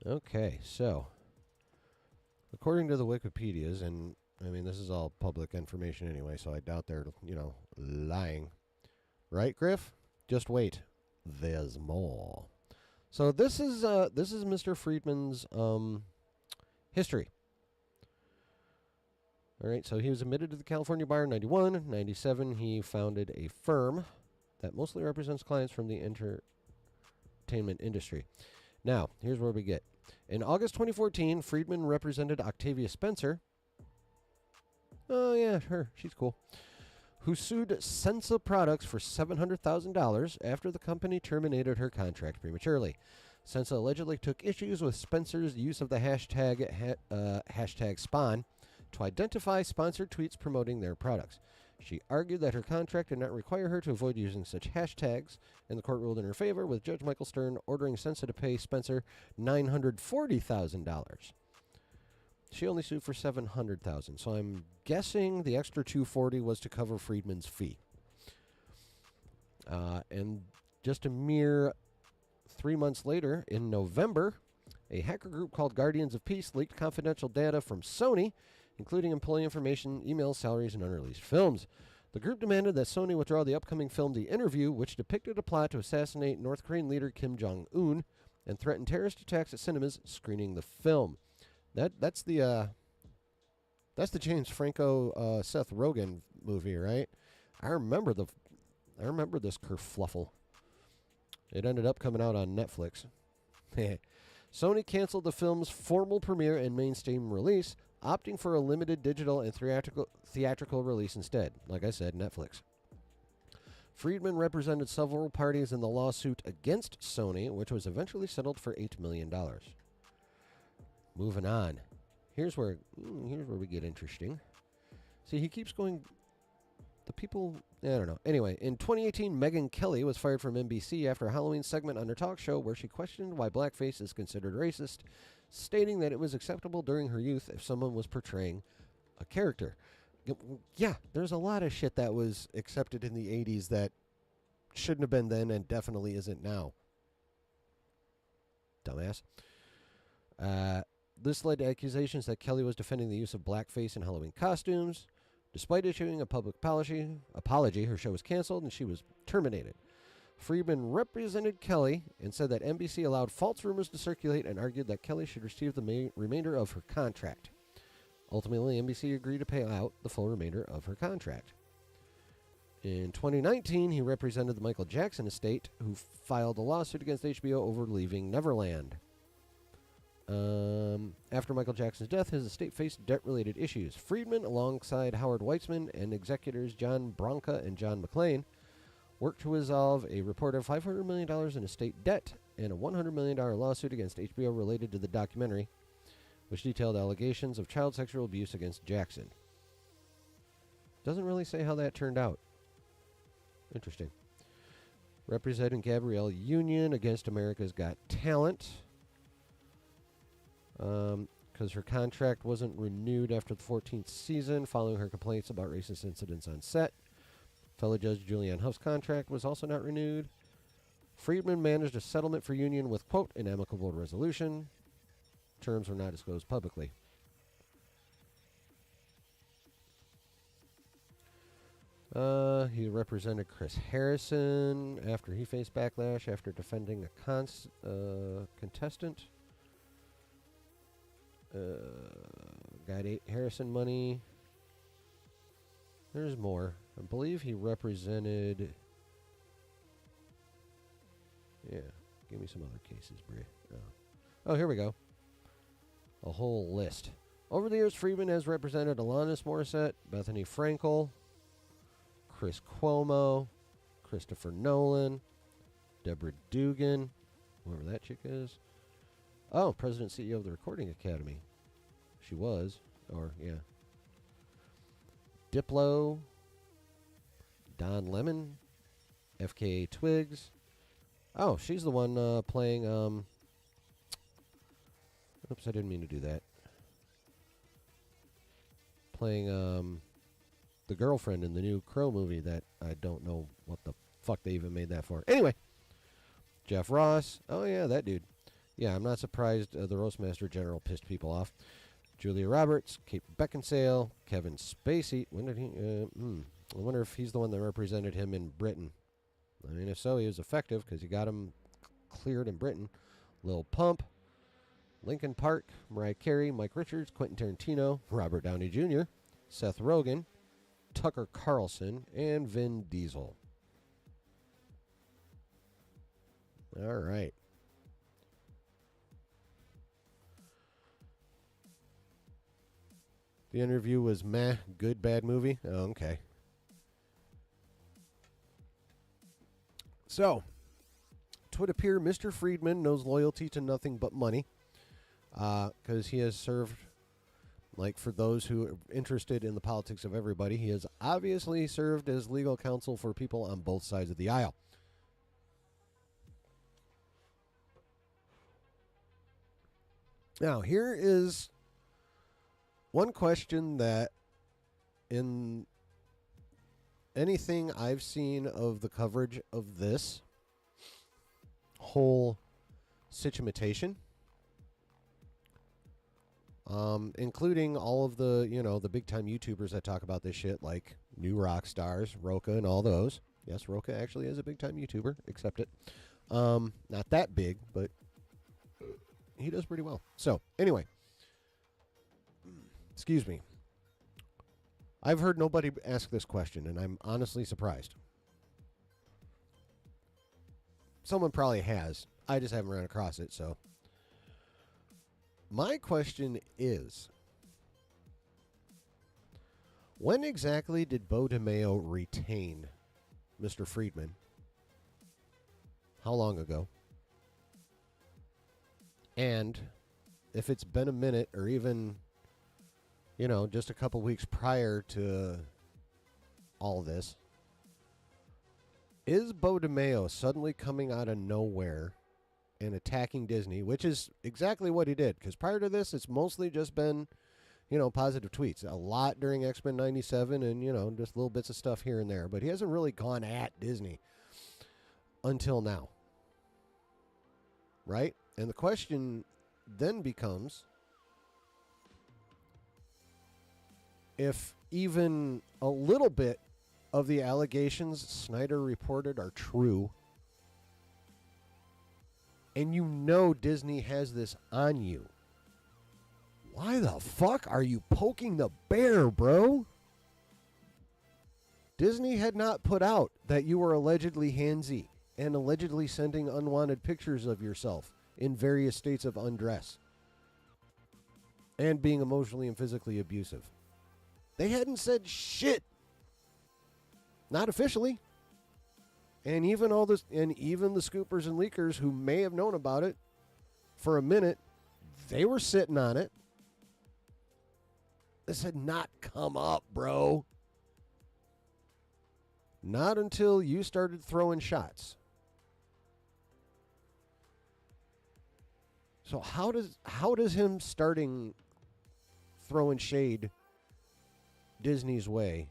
Okay, so according to the Wikipedias, and I mean this is all public information anyway, so I doubt they're, lying. Right, Griff? Just wait. There's more. So this is Mr. Friedman's history. All right, so he was admitted to the California bar in 91. 97, he founded a firm that mostly represents clients from the entertainment industry. Now, here's where we get. In August 2014, Friedman represented Octavia Spencer. Oh, yeah, her. She's cool. Who sued Sensa Products for $700,000 after the company terminated her contract prematurely. Sensa allegedly took issues with Spencer's use of the hashtag Spawn to identify sponsored tweets promoting their products. She argued that her contract did not require her to avoid using such hashtags, and the court ruled in her favor, with Judge Michael Stern ordering Sensa to pay Spencer $940,000. She only sued for $700,000, so I'm guessing the extra $240,000 was to cover Friedman's fee. And just a mere 3 months later, in November, a hacker group called Guardians of Peace leaked confidential data from Sony, including employee information, emails, salaries, and unreleased films. The group demanded that Sony withdraw the upcoming film The Interview, which depicted a plot to assassinate North Korean leader Kim Jong-un and threatened terrorist attacks at cinemas screening the film. That's the James Franco Seth Rogen movie, right? I remember this kerfluffle. It ended up coming out on Netflix. Sony canceled the film's formal premiere and mainstream release, opting for a limited digital and theatrical release instead. Like I said, Netflix. Friedman represented several parties in the lawsuit against Sony, which was eventually settled for $8 million. Moving on. Here's where we get interesting. See, he keeps going. The people, I don't know. Anyway, in 2018, Megyn Kelly was fired from NBC after a Halloween segment on her talk show where she questioned why blackface is considered racist, stating that it was acceptable during her youth if someone was portraying a character. Yeah, there's a lot of shit that was accepted in the 80s that shouldn't have been then and definitely isn't now. Dumbass. This led to accusations that Kelly was defending the use of blackface in Halloween costumes. Despite issuing a public apology, her show was canceled and she was terminated. Friedman represented Kelly and said that NBC allowed false rumors to circulate and argued that Kelly should receive the remainder of her contract. Ultimately, NBC agreed to pay out the full remainder of her contract. In 2019, he represented the Michael Jackson estate, who filed a lawsuit against HBO over Leaving Neverland. After Michael Jackson's death, his estate faced debt-related issues. Friedman, alongside Howard Weitzman and executors John Branca and John McClane, worked to resolve a reported $500 million in estate debt and a $100 million lawsuit against HBO related to the documentary, which detailed allegations of child sexual abuse against Jackson. Doesn't really say how that turned out. Interesting. Representing Gabrielle Union against America's Got Talent, because her contract wasn't renewed after the 14th season following her complaints about racist incidents on set. Fellow Judge Julianne Hough's contract was also not renewed. Friedman managed a settlement for Union with, quote, an amicable resolution. Terms were not disclosed publicly. He represented Chris Harrison after he faced backlash after defending a contestant. Got Harrison money. There's more. I believe he represented... Yeah, give me some other cases, Brie. Oh, here we go. A whole list. Over the years, Friedman has represented Alanis Morissette, Bethany Frankel, Chris Cuomo, Christopher Nolan, Deborah Dugan, whoever that chick is. Oh, President and CEO of the Recording Academy. She was. Or, yeah. Diplo, Don Lemon, FKA Twigs. Oh, she's the one playing... Oops, I didn't mean to do that. Playing the girlfriend in the new Crow movie that I don't know what the fuck they even made that for. Anyway, Jeff Ross. Oh, yeah, that dude. Yeah, I'm not surprised the Roastmaster General pissed people off. Julia Roberts, Kate Beckinsale, Kevin Spacey. When did he... I wonder if he's the one that represented him in Britain. I mean, if so, he was effective because he got him cleared in Britain. Lil Pump, Linkin Park, Mariah Carey, Mike Richards, Quentin Tarantino, Robert Downey Jr., Seth Rogen, Tucker Carlson, and Vin Diesel. All right. The interview was meh, good, bad movie? Oh, okay. So, it would appear Mr. Friedman knows loyalty to nothing but money, because he has served, like for those who are interested in the politics of everybody, he has obviously served as legal counsel for people on both sides of the aisle. Now, here is one question that in anything I've seen of the coverage of this whole situation, including all of the, the big-time YouTubers that talk about this shit, like New Rock Stars, Roka, and all those. Yes, Roka actually is a big-time YouTuber. Accept it. Not that big, but he does pretty well. So, anyway. Excuse me. I've heard nobody ask this question, and I'm honestly surprised. Someone probably has. I just haven't ran across it, so. My question is, when exactly did Beau DeMayo retain Mr. Friedman? How long ago? And if it's been a minute or even... just a couple weeks prior to all this, is Beau DeMayo suddenly coming out of nowhere and attacking Disney, which is exactly what he did. Because prior to this, it's mostly just been, positive tweets. A lot during X-Men 97 and, just little bits of stuff here and there. But he hasn't really gone at Disney until now. Right? And the question then becomes, if even a little bit of the allegations Snyder reported are true, and Disney has this on you, why the fuck are you poking the bear, bro? Disney had not put out that you were allegedly handsy and allegedly sending unwanted pictures of yourself in various states of undress and being emotionally and physically abusive. They hadn't said shit. Not officially. And even even the scoopers and leakers who may have known about it for a minute, they were sitting on it. This had not come up, bro. Not until you started throwing shots. So how does him starting throwing shade Disney's way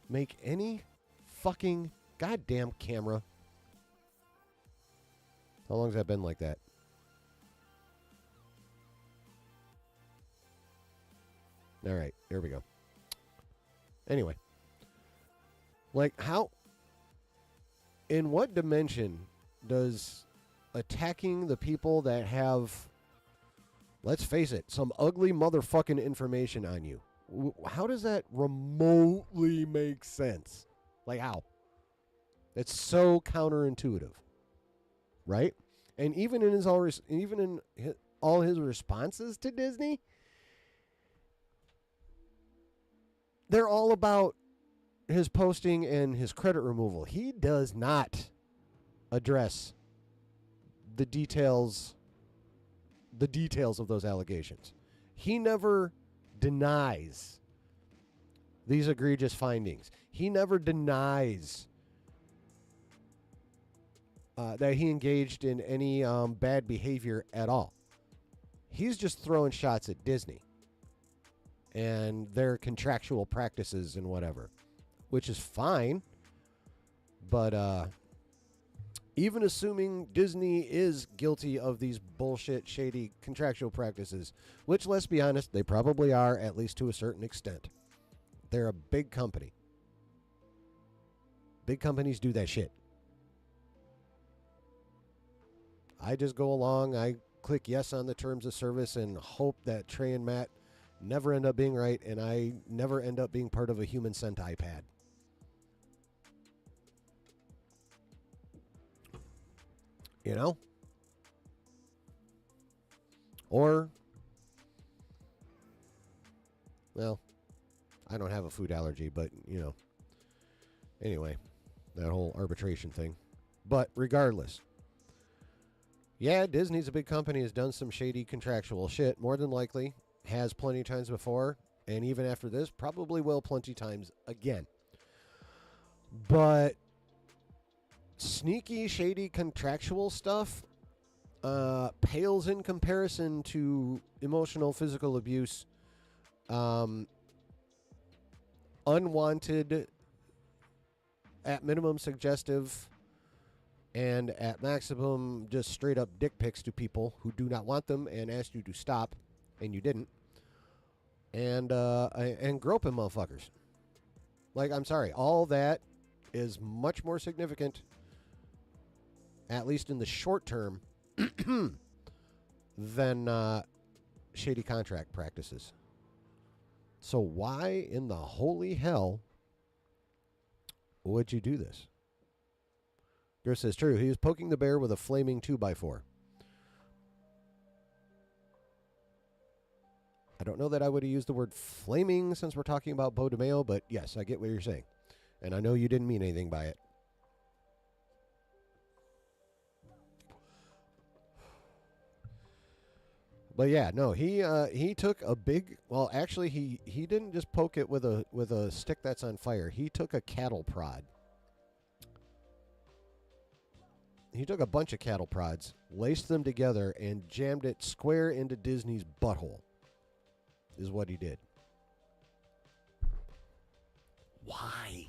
make any fucking goddamn camera? How long has that been like that? All right, here we go. Anyway, in what dimension does attacking the people that have, let's face it, some ugly motherfucking information on you, how does that remotely make sense? How? It's so counterintuitive, right? And even in all his responses to Disney, they're all about his posting and his credit removal. He does not address the details of those allegations. He never denies these egregious findings. He never denies that he engaged in any bad behavior at all. He's just throwing shots at Disney and their contractual practices and whatever, which is fine. But even assuming Disney is guilty of these bullshit, shady contractual practices, which, let's be honest, they probably are, at least to a certain extent. They're a big company. Big companies do that shit. I just go along, I click yes on the terms of service and hope that Trey and Matt never end up being right and I never end up being part of a human sent iPad. Or, well, I don't have a food allergy, but, anyway, that whole arbitration thing. But regardless, yeah, Disney's a big company, has done some shady contractual shit, more than likely, has plenty of times before, and even after this, probably will plenty times again. But sneaky, shady contractual stuff pales in comparison to emotional, physical abuse, unwanted, at minimum suggestive, and at maximum just straight up dick pics to people who do not want them and asked you to stop, and you didn't, and groping motherfuckers. I'm sorry, all that is much more significant, at least in the short term, than shady contract practices. So why in the holy hell would you do this? Griff says, true, he was poking the bear with a flaming 2x4. I don't know that I would have used the word flaming since we're talking about Beau DeMayo, but yes, I get what you're saying. And I know you didn't mean anything by it. But yeah, no, he took a big, well, actually he didn't just poke it with a stick that's on fire. He took a cattle prod. He took a bunch of cattle prods, laced them together, and jammed it square into Disney's butthole, is what he did. Why?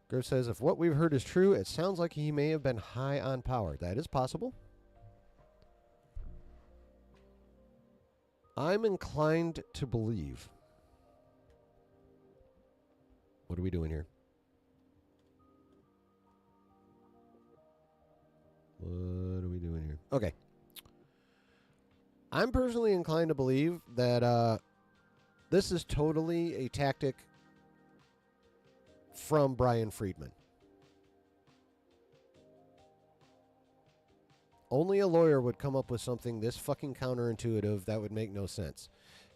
Griff says, if what we've heard is true, it sounds like he may have been high on power. That is possible. I'm inclined to believe. What are we doing here? What are we doing here? Okay. I'm personally inclined to believe that this is totally a tactic from Brian Friedman. Only a lawyer would come up with something this fucking counterintuitive that would make no sense.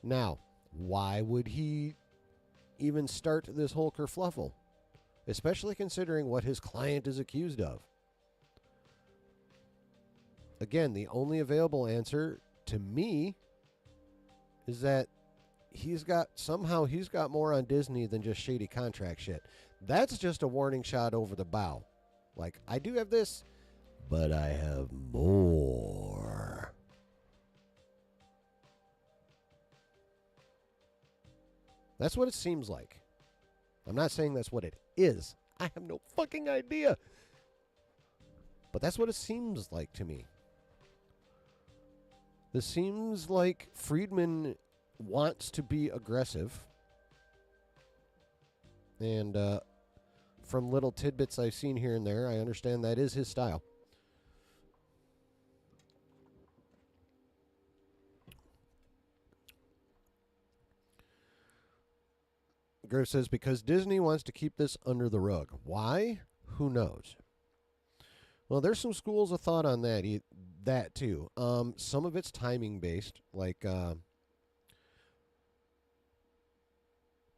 Now, why would he even start this whole kerfluffle? Especially considering what his client is accused of. Again, the only available answer to me is that he's got more on Disney than just shady contract shit. That's just a warning shot over the bow. Like, I do have this, but I have more. That's what it seems like. I'm not saying that's what it is. I have no fucking idea. But that's what it seems like to me. This seems like Friedman wants to be aggressive. And from little tidbits I've seen here and there, I understand that is his style. Griff says, because Disney wants to keep this under the rug. Why? Who knows? Well, there's some schools of thought on that too. Some of it's timing based. Like,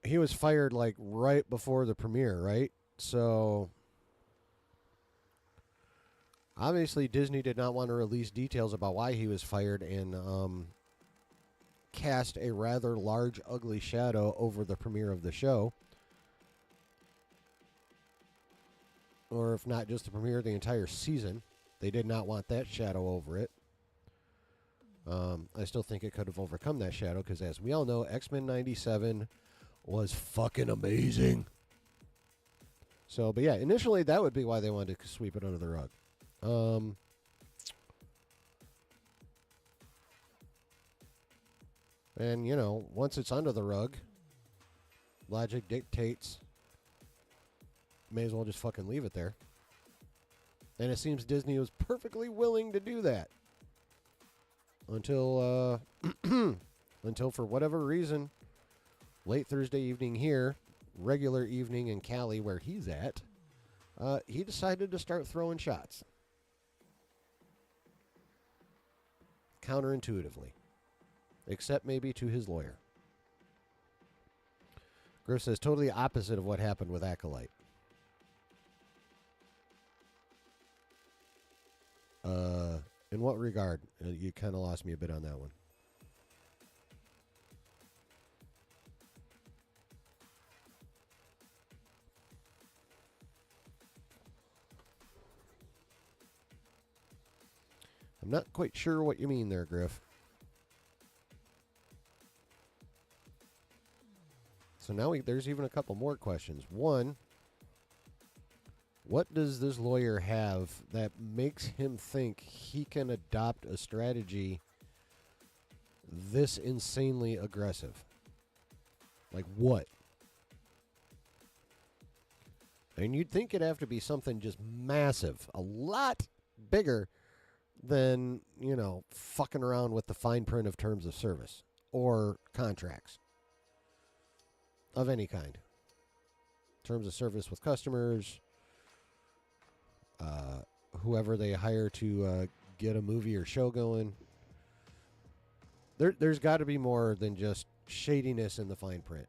he was fired like right before the premiere, right? So obviously Disney did not want to release details about why he was fired and cast a rather large, ugly shadow over the premiere of the show. Or if not just the premiere, the entire season. They did not want that shadow over it. I still think it could have overcome that shadow because, as we all know, X-Men 97 was fucking amazing. So, but yeah, initially that would be why they wanted to sweep it under the rug. And, you know, once it's under the rug, logic dictates, may as well just fucking leave it there. And it seems Disney was perfectly willing to do that. Until, until for whatever reason, late Thursday evening here, regular evening in Cali where he's at, he decided to start throwing shots. Counterintuitively. Except maybe to his lawyer. Griff says totally opposite of what happened with Acolyte. In what regard? You kind of lost me a bit on that one. I'm not quite sure what you mean there, Griff. So now there's even a couple more questions. One, what does this lawyer have that makes him think he can adopt a strategy this insanely aggressive? Like what? And you'd think it'd have to be something just massive, a lot bigger than, you know, fucking around with the fine print of terms of service or contracts of any kind. Terms of service with customers, whoever they hire to get a movie or show going. There's got to be more than just shadiness in the fine print.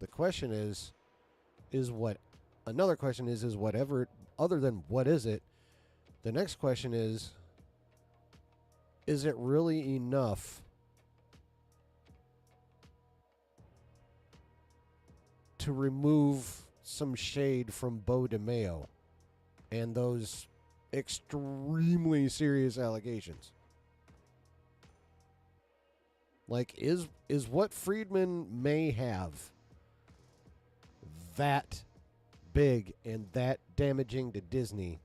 The question is what? Another question is whatever, other than what is it? The next question is is it really enough to remove some shade from Beau DeMayo and those extremely serious allegations? Like, is what Friedman may have that big and that damaging to Disney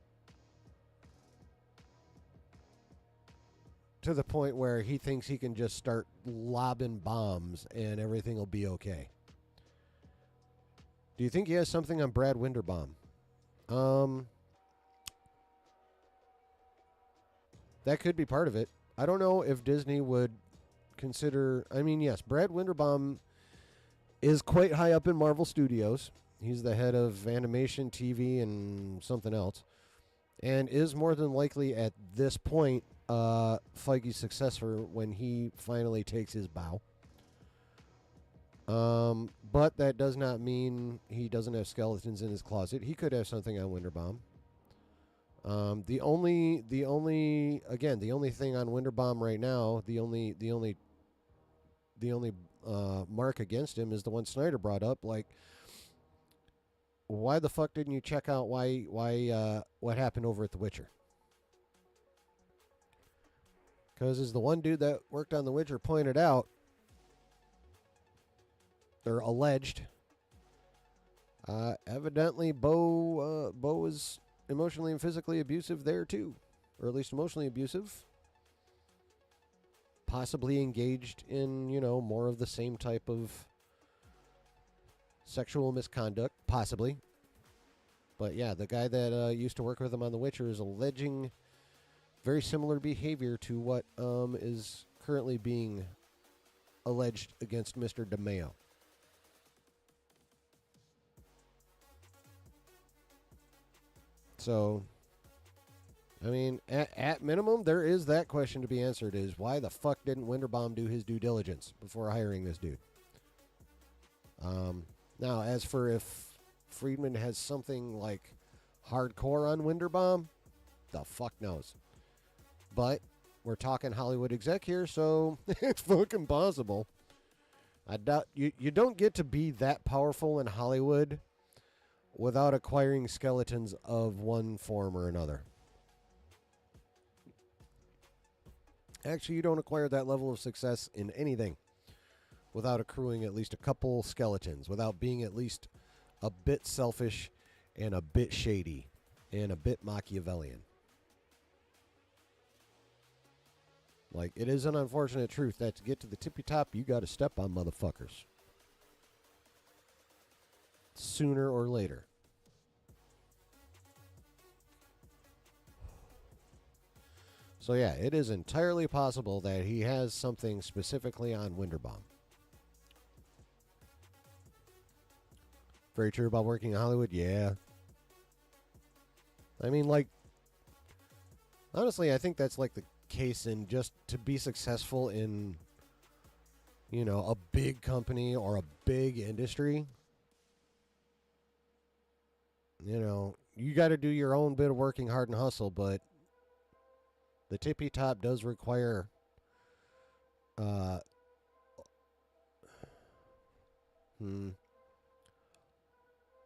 to the point where he thinks he can just start lobbing bombs and everything will be okay? Do you think he has something on Brad Winderbaum? That could be part of it. I don't know if Disney would consider... I mean, yes, Brad Winderbaum is quite high up in Marvel Studios. He's the head of animation, TV, and something else. And is more than likely at this point Feige's successor when he finally takes his bow. But that does not mean he doesn't have skeletons in his closet. He could have something on Winderbaum. The only thing on Winderbaum right now, the only mark against him is the one Snyder brought up. Like, why the fuck didn't you check out what happened over at The Witcher? Because as the one dude that worked on The Witcher pointed out, they're alleged. Evidently, Beau was emotionally and physically abusive there too, or at least emotionally abusive. Possibly engaged in, more of the same type of sexual misconduct, possibly. But yeah, the guy that used to work with him on The Witcher is alleging very similar behavior to what is currently being alleged against Mr. DeMayo. So, I mean, at minimum, there is that question to be answered, is why the fuck didn't Winderbaum do his due diligence before hiring this dude? Now, as for if Friedman has something like hardcore on Winderbaum, the fuck knows. But we're talking Hollywood exec here, so it's fucking possible. I doubt you don't get to be that powerful in Hollywood without acquiring skeletons of one form or another. Actually, you don't acquire that level of success in anything without accruing at least a couple skeletons, without being at least a bit selfish and a bit shady and a bit Machiavellian. Like, it is an unfortunate truth that to get to the tippy top, you got to step on motherfuckers. Sooner or later. So yeah, it is entirely possible that he has something specifically on Winderbaum. Very true about working in Hollywood? Yeah. I mean, like, honestly, I think that's like the case in just to be successful in, a big company or a big industry. You got to do your own bit of working hard and hustle, but the tippy top does require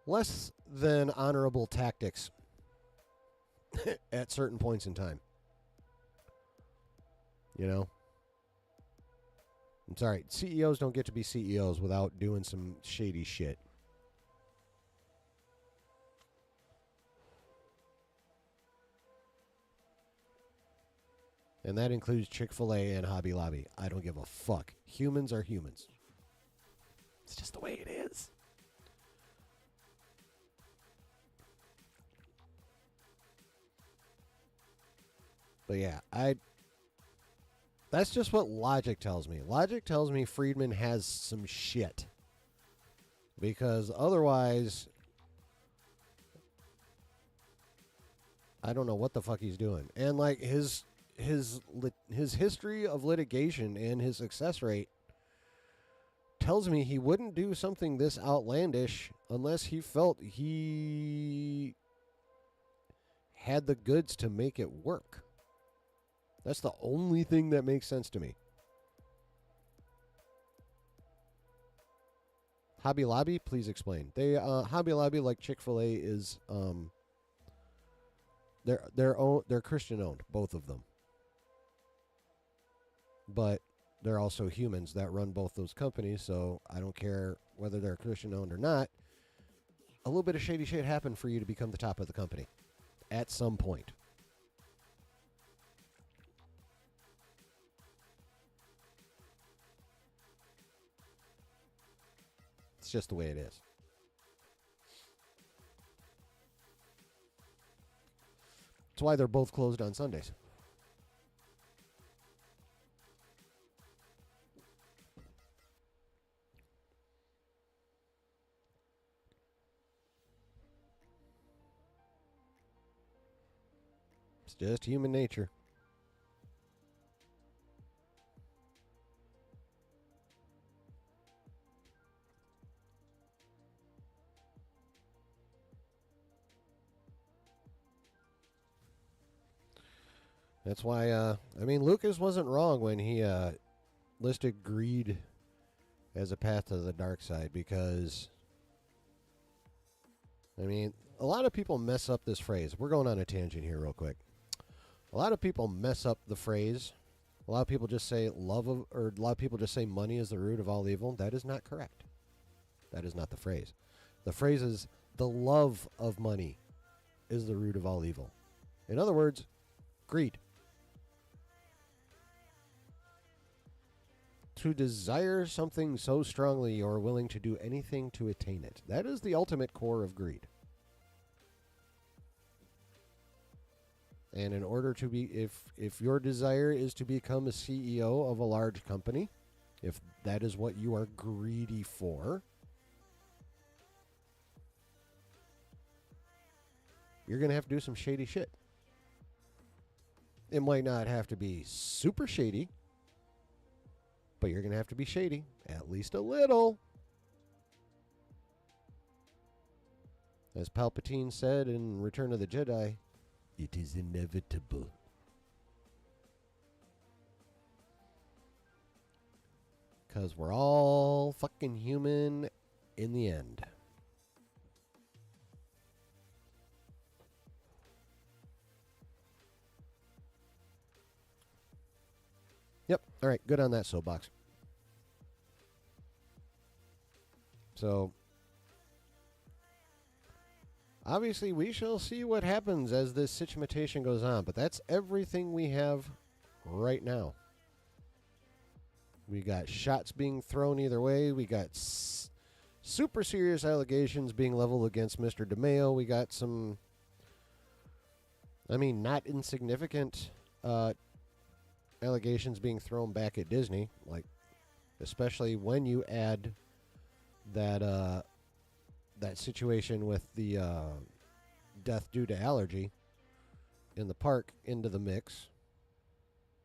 less than honorable tactics at certain points in time. It's all right. CEOs don't get to be CEOs without doing some shady shit. And that includes Chick-fil-A and Hobby Lobby. I don't give a fuck. Humans are humans. It's just the way it is. But yeah, that's just what logic tells me. Logic tells me Friedman has some shit. Because otherwise, I don't know what the fuck he's doing. And like his history of litigation and his success rate tells me he wouldn't do something this outlandish unless he felt he had the goods to make it work. That's the only thing that makes sense to me. Hobby Lobby, please explain. They Hobby Lobby, like Chick-fil-A, is they're Christian owned, both of them. But they're also humans that run both those companies, so I don't care whether they're Christian owned or not. A little bit of shady shit happened for you to become the top of the company at some point. It's just the way it is. That's why they're both closed on Sundays. It's just human nature. That's why, I mean, Lucas wasn't wrong when he listed greed as a path to the dark side, because, I mean, a lot of people mess up this phrase. We're going on a tangent here real quick. A lot of people mess up the phrase. A lot of people just say or a lot of people just say money is the root of all evil. That is not correct. That is not the phrase. The phrase is the love of money is the root of all evil. In other words, greed. To desire something so strongly you're willing to do anything to attain it. That is the ultimate core of greed. And in order to be, if your desire is to become a CEO of a large company, if that is what you are greedy for, you're going to have to do some shady shit. It might not have to be super shady, but you're going to have to be shady, at least a little. As Palpatine said in Return of the Jedi, it is inevitable. Because we're all fucking human in the end. Yep. All right. Good on that soapbox. So, obviously, we shall see what happens as this situation goes on. But that's everything we have right now. We got shots being thrown either way. We got super serious allegations being leveled against Mr. DeMayo. We got some, I mean, not insignificant allegations being thrown back at Disney, like especially when you add that that situation with the death due to allergy in the park into the mix.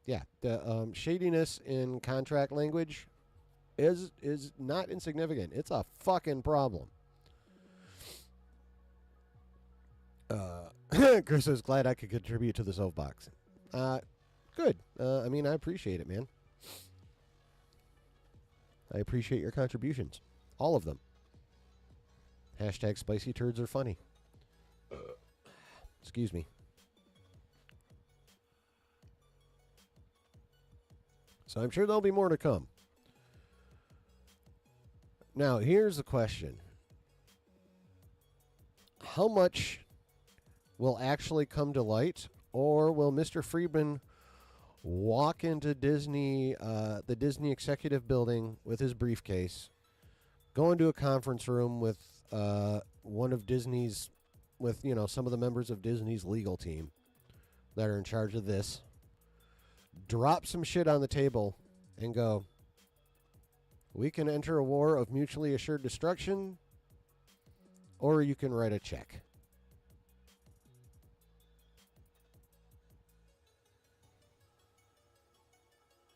Yeah, the shadiness in contract language is not insignificant. It's a fucking problem. Chris is glad I could contribute to the soapbox. Good. I mean, I appreciate it, man. I appreciate your contributions. All of them. Hashtag spicy turds are funny. Excuse me. So I'm sure there'll be more to come. Now, here's the question. How much will actually come to light, or will Mr. Friedman walk into Disney, the Disney executive building with his briefcase, go into a conference room with one of Disney's, with, you know, some of the members of Disney's legal team that are in charge of this, drop some shit on the table and go, we can enter a war of mutually assured destruction, or you can write a check.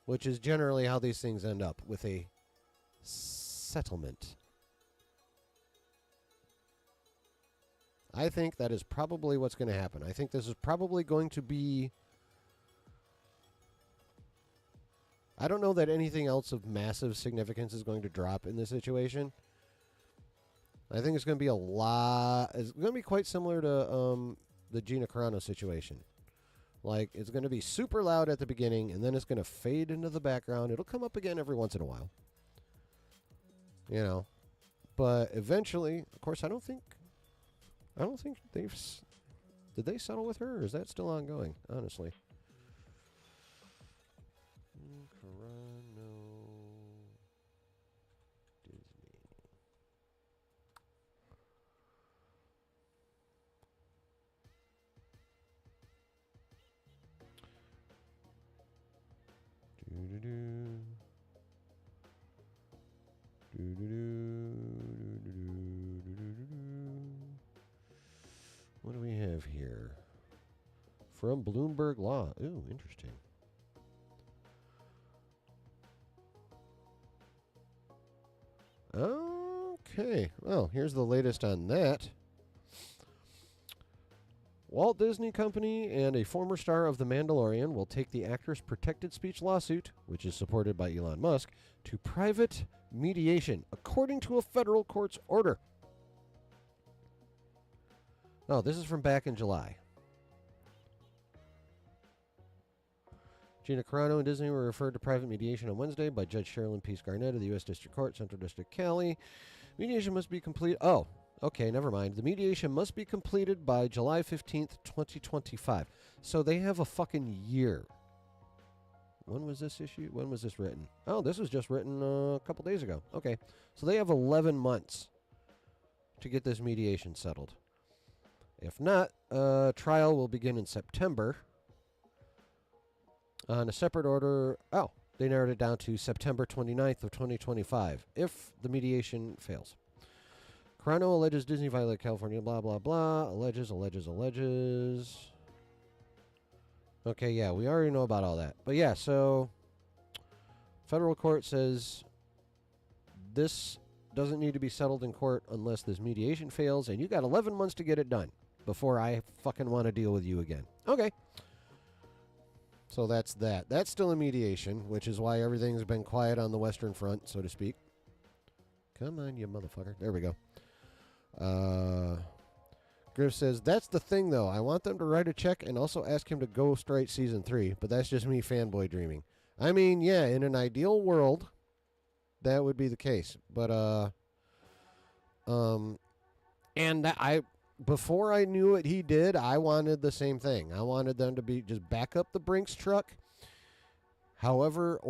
Which is generally how these things end up, with a settlement. I think that is probably what's going to happen. I think this is probably going to be I don't know that anything else of massive significance is going to drop in this situation. I think it's going to be a lot. It's going to be quite similar to the Gina Carano situation. Like, it's going to be super loud at the beginning, and then it's going to fade into the background. It'll come up again every once in a while. You know. But eventually, of course, I don't think they've... Did they settle with her, or is that still ongoing, honestly? Carano, Disney. What do we have here? From Bloomberg Law. Ooh, interesting. Okay. Well, here's the latest on that. Walt Disney Company and a former star of The Mandalorian will take the actor's protected speech lawsuit, which is supported by Elon Musk, to private mediation, according to a federal court's order. Oh, this is from back in July. Gina Carano and Disney were referred to private mediation on Wednesday by Judge Sherilyn Peace Garnett of the U.S. District Court, Central District, Cali. Mediation must be complete. Oh, okay, never mind. The mediation must be completed by July 15th, 2025. So they have a fucking year. When was this issued? When was this written? Oh, this was just written a couple days ago. Okay. So they have 11 months to get this mediation settled. If not, trial will begin in September. On a separate order, they narrowed it down to September 29th of 2025, if the mediation fails. Carano alleges Disney violated California, blah, blah, blah. Alleges. Okay, yeah, we already know about all that. But yeah, so federal court says this doesn't need to be settled in court unless this mediation fails, and you got 11 months to get it done before I fucking want to deal with you again. Okay. So that's that. That's still a mediation, which is why everything's been quiet on the Western Front, so to speak. Come on, you motherfucker. There we go. Griff says, that's the thing, though. I want them to write a check and also ask him to go straight season 3, but that's just me fanboy dreaming. I mean, yeah, in an ideal world, that would be the case. But, before I knew what he did, I wanted the same thing. I wanted them to be just back up the Brinks truck. However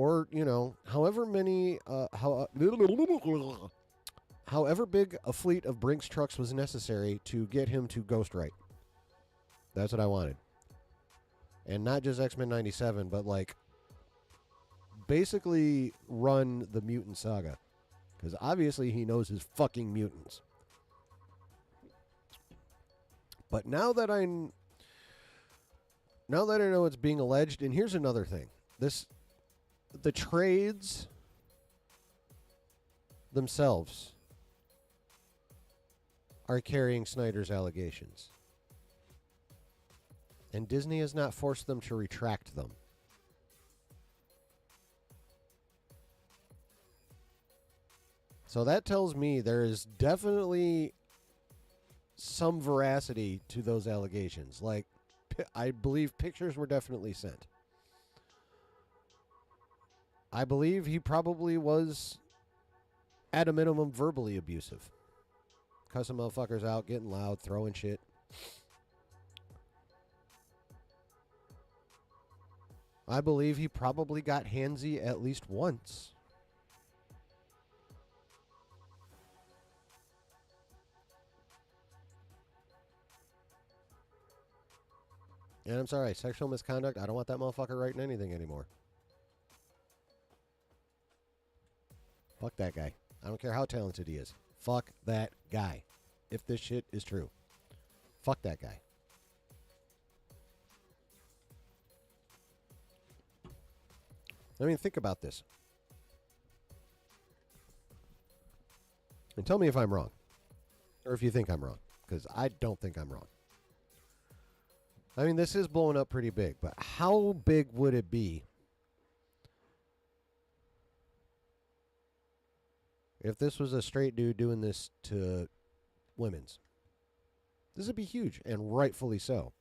big a fleet of Brinks trucks was necessary to get him to Ghostwrite. That's what I wanted. And not just X-Men 97, but like basically run the mutant saga. Because obviously he knows his fucking mutants. But now that I know it's being alleged, and here's another thing. The trades themselves are carrying Snyder's allegations. And Disney has not forced them to retract them. So that tells me there is definitely some veracity to those allegations. Like, I believe pictures were definitely sent. I believe he probably was, at a minimum, verbally abusive. Cussing motherfuckers out, getting loud, throwing shit. I believe he probably got handsy at least once. And I'm sorry, sexual misconduct, I don't want that motherfucker writing anything anymore. Fuck that guy. I don't care how talented he is. Fuck that guy. If this shit is true. Fuck that guy. I mean, think about this. And tell me if I'm wrong. Or if you think I'm wrong. Because I don't think I'm wrong. I mean, this is blowing up pretty big. But how big would it be if this was a straight dude doing this to women's. This would be huge, and rightfully so.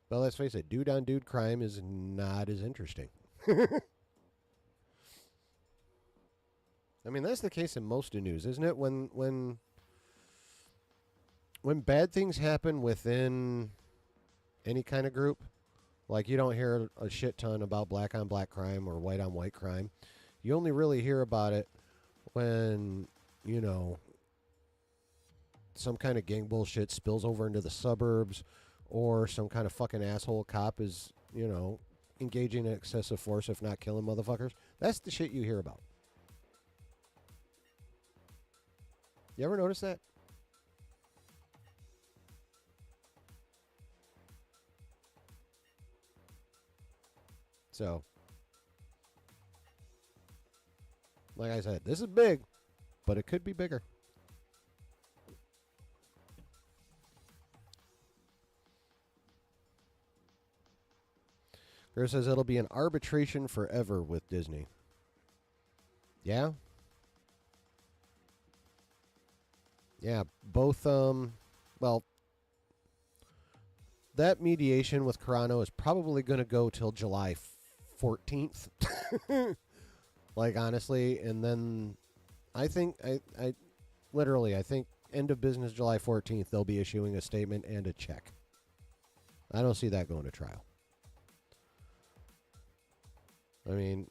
But let's face it, dude-on-dude crime is not as interesting. I mean, that's the case in most of news, isn't it? When bad things happen within any kind of group, like you don't hear a shit ton about black-on-black crime or white-on-white crime. You only really hear about it when, you know, some kind of gang bullshit spills over into the suburbs, or some kind of fucking asshole cop is, you know, engaging in excessive force, if not killing motherfuckers. That's the shit you hear about. You ever notice that? So, like I said, this is big, but it could be bigger. Chris says it'll be an arbitration forever with Disney. Yeah? Yeah, both, well, that mediation with Carano is probably going to go till July 14th. Like, honestly, and then I think, I think end of business July 14th, they'll be issuing a statement and a check. I don't see that going to trial. I mean,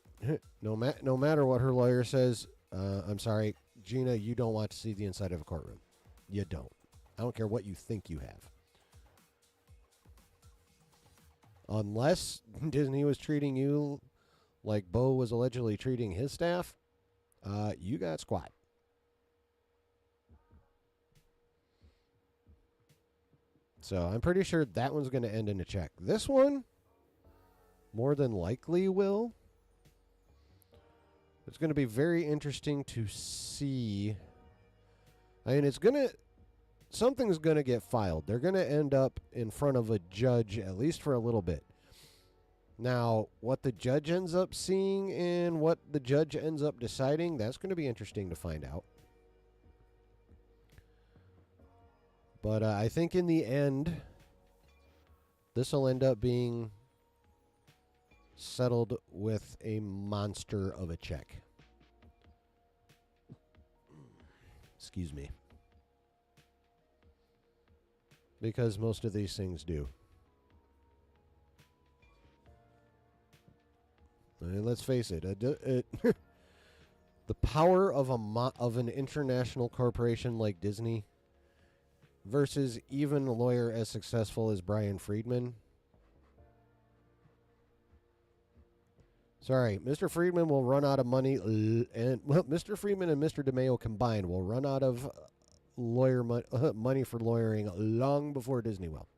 no matter what her lawyer says, I'm sorry, Gina, you don't want to see the inside of a courtroom. You don't. I don't care what you think you have. Unless Disney was treating you like Beau was allegedly treating his staff, you got squat. So I'm pretty sure that one's going to end in a check. This one, more than likely, will. It's going to be very interesting to see. I mean, something's going to get filed. They're going to end up in front of a judge, at least for a little bit. Now, what the judge ends up seeing and what the judge ends up deciding, that's going to be interesting to find out. But I think in the end, this will end up being settled with a monster of a check. Excuse me. Because most of these things do. I mean, let's face it. The power of an international corporation like Disney versus even a lawyer as successful as Brian Friedman. Sorry, Mr. Friedman will run out of money, and Mr. Friedman and Mr. DeMayo combined will run out of money for lawyering long before Disney will.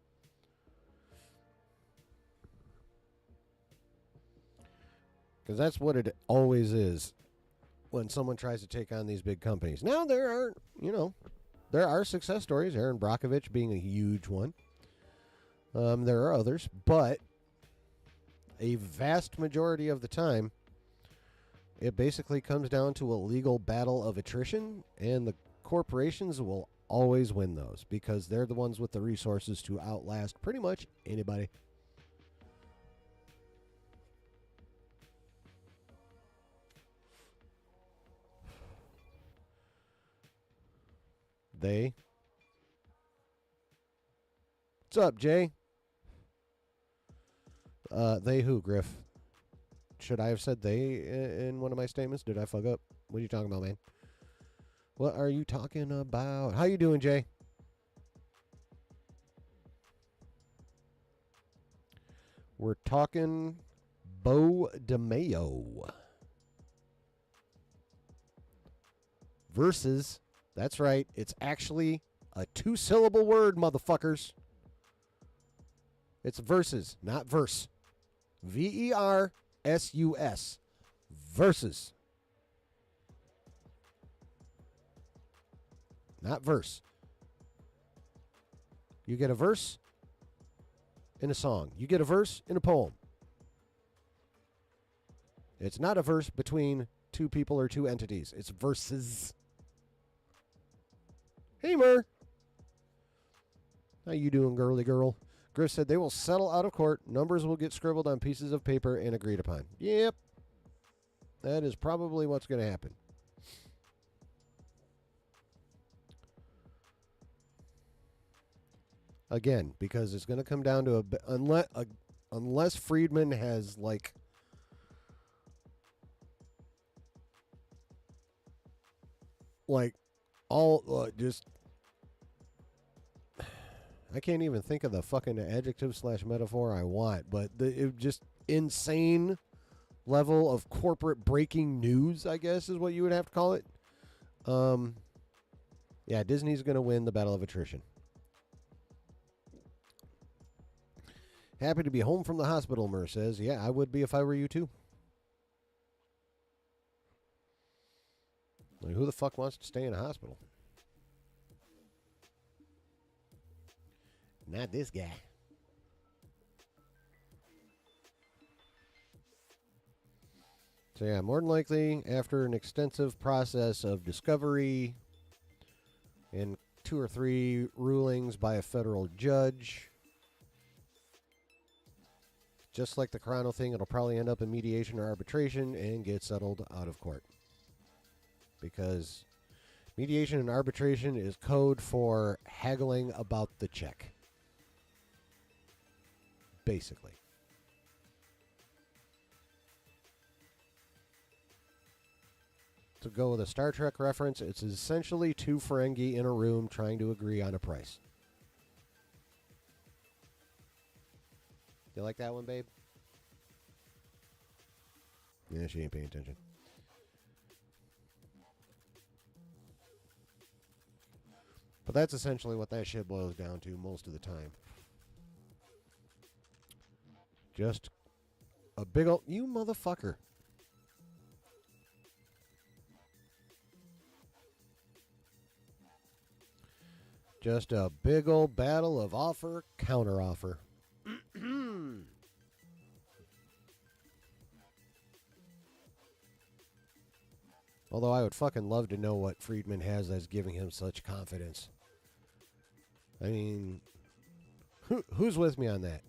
Because that's what it always is when someone tries to take on these big companies. Now, there are success stories, Aaron Brockovich being a huge one. There are others, but a vast majority of the time, it basically comes down to a legal battle of attrition, and the corporations will always win those because they're the ones with the resources to outlast pretty much anybody. They. What's up, Jay? They who, Griff? Should I have said they in one of my statements? Did I fuck up? What are you talking about, man? What are you talking about? How you doing, Jay? We're talking Beau DeMayo versus, that's right, it's actually a 2-syllable word, motherfuckers. It's versus, not verse. V-E-R-S-U-S. Versus. Not verse. You get a verse in a song. You get a verse in a poem. It's not a verse between two people or two entities. It's verses. Hey, Mer. How you doing, girly girl? Griff said they will settle out of court. Numbers will get scribbled on pieces of paper and agreed upon. Yep. That is probably what's going to happen. Again, because it's going to come down to unless Friedman has like all just I can't even think of the fucking adjective / metaphor I want, but it just insane level of corporate breaking news, I guess is what you would have to call it. Yeah, Disney's going to win the battle of attrition. Happy to be home from the hospital, Mer says. Yeah, I would be if I were you too. Like, who the fuck wants to stay in a hospital? Not this guy. So yeah, more than likely, after an extensive process of discovery and 2 or 3 rulings by a federal judge, just like the Carano thing, it'll probably end up in mediation or arbitration and get settled out of court. Because mediation and arbitration is code for haggling about the check. Basically. To go with a Star Trek reference, it's essentially 2 Ferengi in a room trying to agree on a price. You like that one, babe? Yeah, she ain't paying attention. But that's essentially what that shit boils down to most of the time. Just a big old... You motherfucker. Just a big old battle of offer, counter-offer. Although I would fucking love to know what Friedman has that's giving him such confidence. I mean, who's with me on that?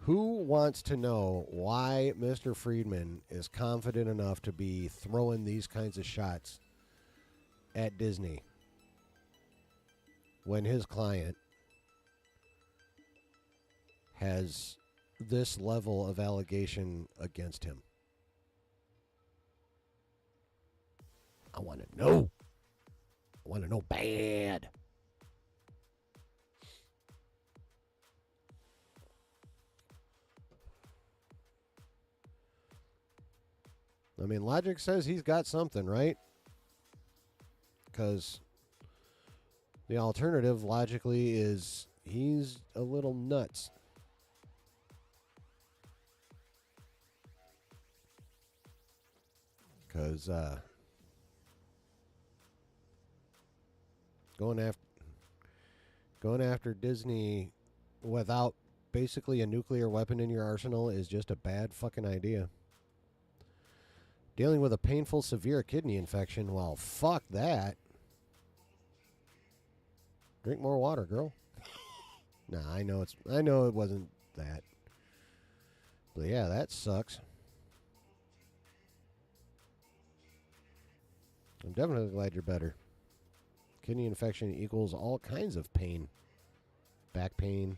Who wants to know why Mr. Friedman is confident enough to be throwing these kinds of shots at Disney when his client has this level of allegation against him? I want to know. I want to know bad. I mean, logic says he's got something, right? Because the alternative, logically, is he's a little nuts. Because going after Disney without basically a nuclear weapon in your arsenal is just a bad fucking idea. Dealing with a painful, severe kidney infection, well, fuck that. Drink more water, girl. Nah, I know it wasn't that. But yeah, that sucks. I'm definitely glad you're better. Kidney infection equals all kinds of pain. Back pain.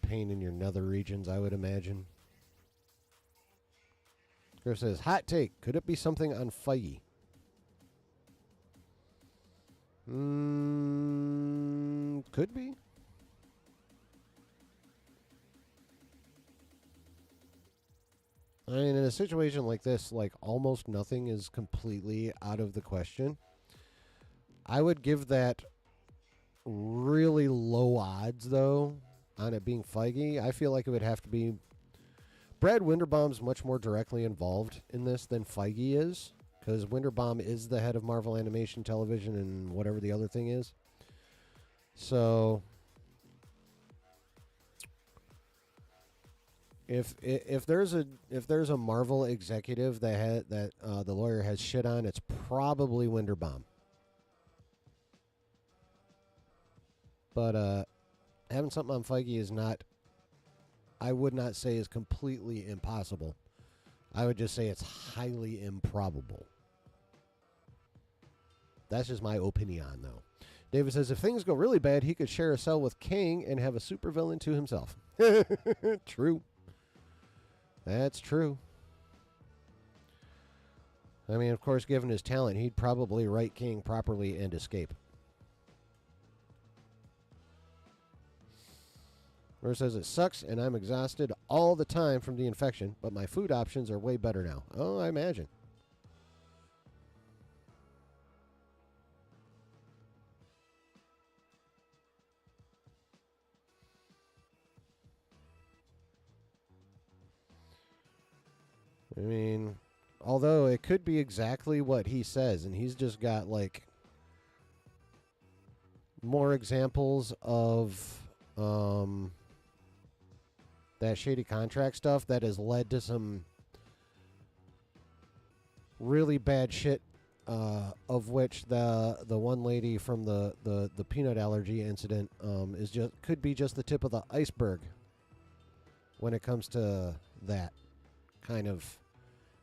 Pain in your nether regions, I would imagine. Griff says, hot take. Could it be something on Feige? Could be. I mean, in a situation like this, like almost nothing is completely out of the question. I would give that really low odds, though, on it being Feige. I feel like it would have to be... Brad Winderbaum's much more directly involved in this than Feige is, because Winderbaum is the head of Marvel Animation Television and whatever the other thing is. So, If there's a Marvel executive that the lawyer has shit on, it's probably Winterbaum. But having something on Feige is not, I would not say is completely impossible. I would just say it's highly improbable. That's just my opinion, though. David says, if things go really bad, he could share a cell with Kang and have a supervillain to himself. True. That's true. I mean, of course, given his talent, he'd probably write King properly and escape. Rose says, it sucks and I'm exhausted all the time from the infection, but my food options are way better now. Oh, I imagine. I mean, although it could be exactly what he says, and he's just got, like, more examples of that shady contract stuff that has led to some really bad shit, of which the one lady from the peanut allergy incident could be just the tip of the iceberg when it comes to that kind of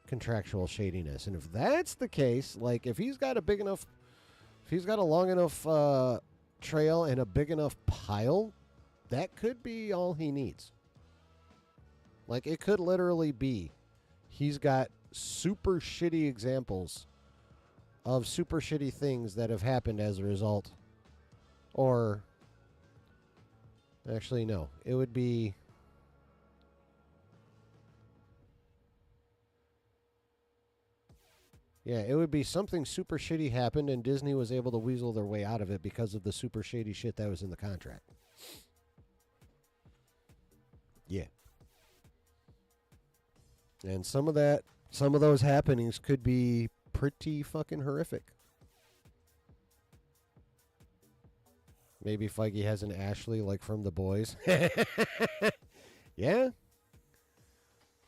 contractual shadiness. And if that's the case, like if he's got a long enough trail and a big enough pile, that could be all he needs. Like it could literally be he's got super shitty examples of super shitty things that have happened as a result. Or actually no, it would be it would be something super shitty happened and Disney was able to weasel their way out of it because of the super shady shit that was in the contract. Yeah. And some of those happenings could be pretty fucking horrific. Maybe Feige has an Ashley like from The Boys. Yeah.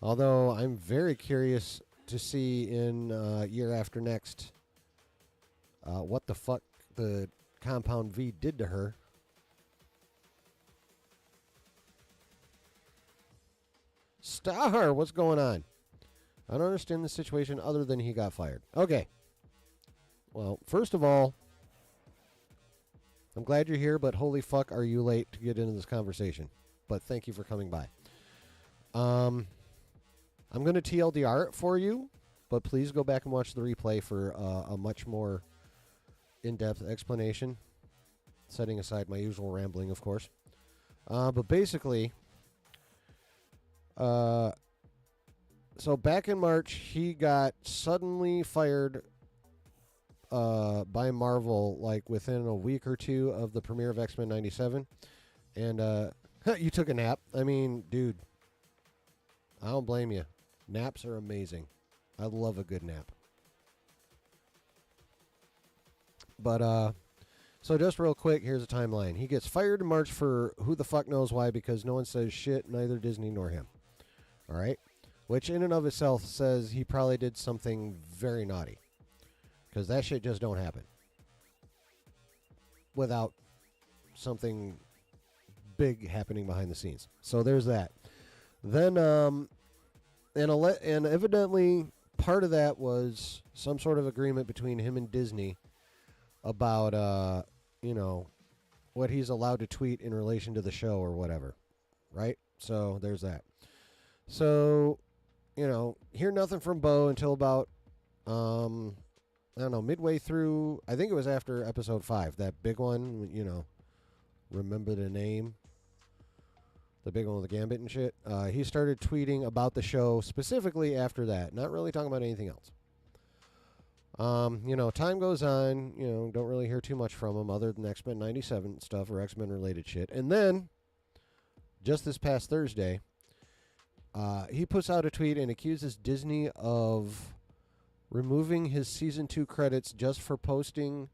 Although I'm very curious to see in Year After Next what the fuck the Compound V did to her. Star, what's going on? I don't understand the situation other than he got fired. Okay. Well, first of all, I'm glad you're here, but holy fuck are you late to get into this conversation. But thank you for coming by. I'm going to TLDR it for you, but please go back and watch the replay for a much more in-depth explanation, setting aside my usual rambling, of course. But basically, so back in March, he got suddenly fired by Marvel, like within a week or two of the premiere of X-Men 97. And you took a nap. I mean, dude, I don't blame you. Naps are amazing. I love a good nap. But, so just real quick, here's a timeline. He gets fired in March for who the fuck knows why, because no one says shit, neither Disney nor him. All right? Which in and of itself says he probably did something very naughty. Because that shit just don't happen without something big happening behind the scenes. So there's that. Then, and evidently part of that was some sort of agreement between him and Disney about, what he's allowed to tweet in relation to the show or whatever. Right? So there's that. So, hear nothing from Beau until about, I don't know, midway through, I think it was after episode 5, that big one, remember the name? The big one with the Gambit and shit. He started tweeting about the show specifically after that, not really talking about anything else. Time goes on, don't really hear too much from him other than X-Men 97 stuff or X-Men related shit. And then, just this past Thursday, he puts out a tweet and accuses Disney of removing his season 2 credits just for posting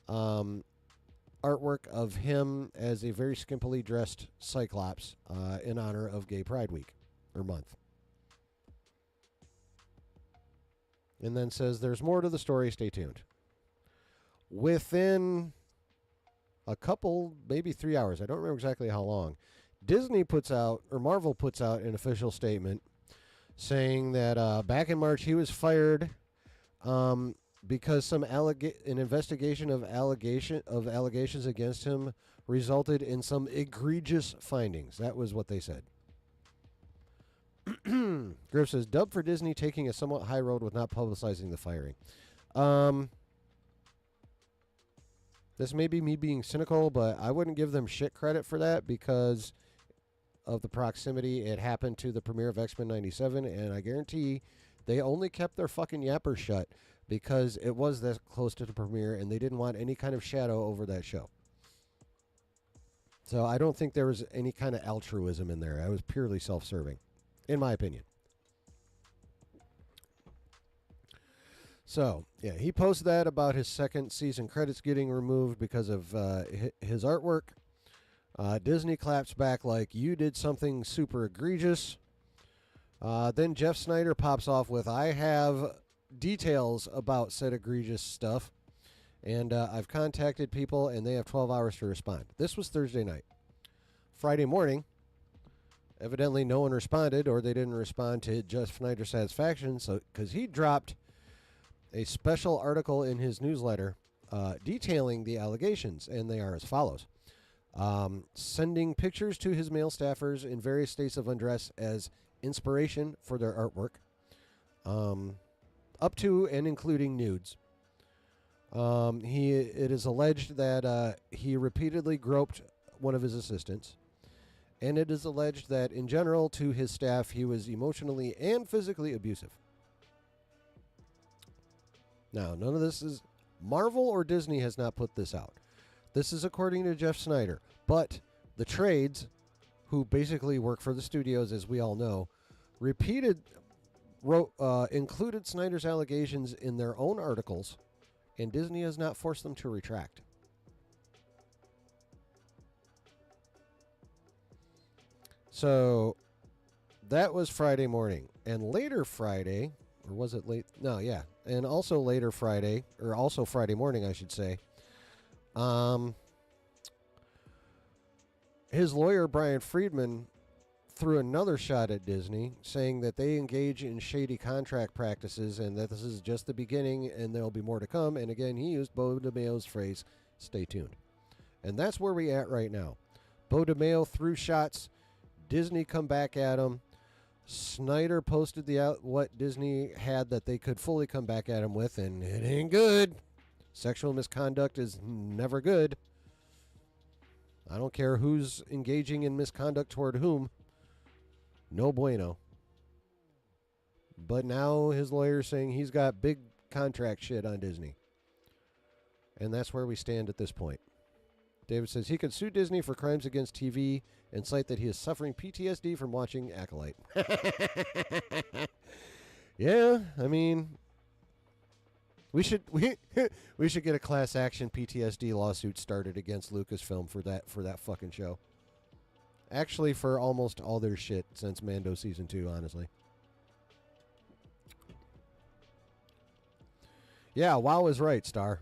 artwork of him as a very skimpily dressed Cyclops in honor of Gay Pride Week. or month. And then says there's more to the story. Stay tuned. Within a couple, maybe 3 hours, I don't remember exactly how long, Disney puts out, or Marvel puts out an official statement saying that back in March he was fired because an investigation of allegations against him resulted in some egregious findings. That was what they said. Griff says, dub for Disney taking a somewhat high road with not publicizing the firing. This may be me being cynical, but I wouldn't give them shit credit for that because of the proximity. It happened to the premiere of X-Men 97, and I guarantee they only kept their fucking yappers shut because it was that close to the premiere, and they didn't want any kind of shadow over that show. So I don't think there was any kind of altruism in there. I was purely self-serving, in my opinion. So, yeah, he posted that about his second season credits getting removed because of his artwork. Disney claps back like, you did something super egregious. Then Jeff Snyder pops off with, I have details about said egregious stuff, and I've contacted people, and they have 12 hours to respond. This was Thursday night. Friday morning, evidently no one responded, or they didn't respond to Jeff Snyder's satisfaction, so because he dropped a special article in his newsletter detailing the allegations, and they are as follows. Sending pictures to his male staffers in various states of undress as inspiration for their artwork, up to and including nudes. It is alleged that he repeatedly groped one of his assistants, and it is alleged that in general to his staff he was emotionally and physically abusive. Now, none of this is Marvel or Disney has not put this out. This is according to Jeff Snyder. But the trades, who basically work for the studios, as we all know, included Snyder's allegations in their own articles, and Disney has not forced them to retract. So that was Friday morning. And later Friday, or was it late? No, yeah. And also later Friday, or also Friday morning, I should say, his lawyer, Brian Friedman, threw another shot at Disney, saying that they engage in shady contract practices and that this is just the beginning and there'll be more to come. And again, he used Beau DeMayo's phrase, stay tuned. And that's where we're at right now. Beau DeMayo threw shots. Disney come back at him. Snyder posted what Disney had that they could fully come back at him with, and it ain't good. Sexual misconduct is never good. I don't care who's engaging in misconduct toward whom. No bueno. But now his lawyer's saying he's got big contract shit on Disney. And that's where we stand at this point. David says he could sue Disney for crimes against TV and cite that he is suffering PTSD from watching Acolyte. Yeah, I mean, we should get a class action PTSD lawsuit started against Lucasfilm for that fucking show. Actually, for almost all their shit since Mando season 2, honestly. Yeah, WoW is right, Star.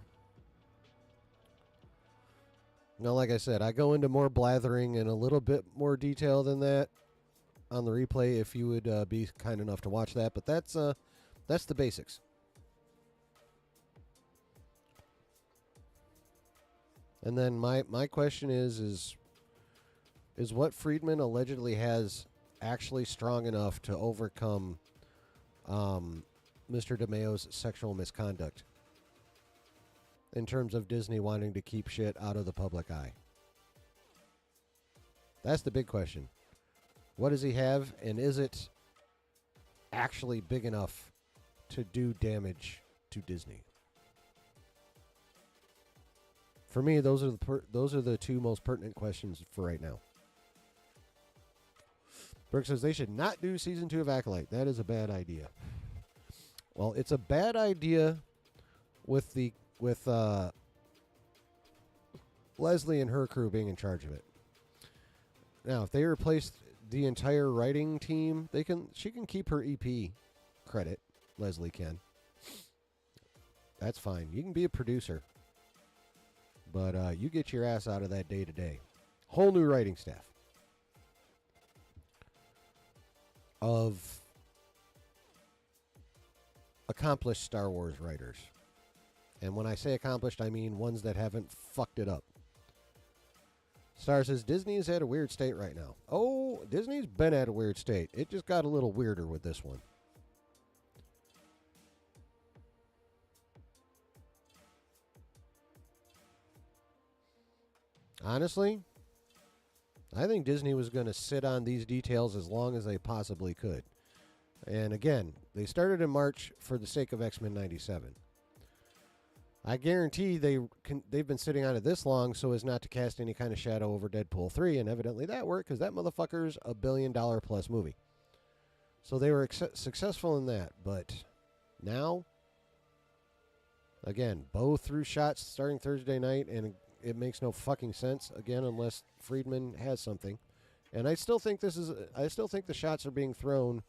Now, like I said, I go into more blathering in a little bit more detail than that on the replay if you would be kind enough to watch that. But that's the basics. And then my question is what Friedman allegedly has actually strong enough to overcome Mr. DeMayo's sexual misconduct? In terms of Disney wanting to keep shit out of the public eye. That's the big question. What does he have, and is it actually big enough to do damage to Disney? For me, those are the two most pertinent questions for right now. Brooke says they should not do season 2 of Acolyte. That is a bad idea. Well, it's a bad idea with Leslie and her crew being in charge of it. Now, if they replaced the entire writing team, she can keep her EP credit. Leslie can. That's fine. You can be a producer. But you get your ass out of that day to day. Whole new writing staff of accomplished Star Wars writers. And when I say accomplished, I mean ones that haven't fucked it up. Star says Disney is at a weird state right now. Oh, Disney's been at a weird state. It just got a little weirder with this one. Honestly, I think Disney was going to sit on these details as long as they possibly could. And again, they started in March for the sake of X-Men 97. I guarantee they've been sitting on it this long so as not to cast any kind of shadow over Deadpool 3, and evidently that worked because that motherfucker's a $1 billion plus movie. So they were successful in that, but now, again, Beau threw shots starting Thursday night, and it makes no fucking sense, again, unless Friedman has something. And I still think the shots are being thrown.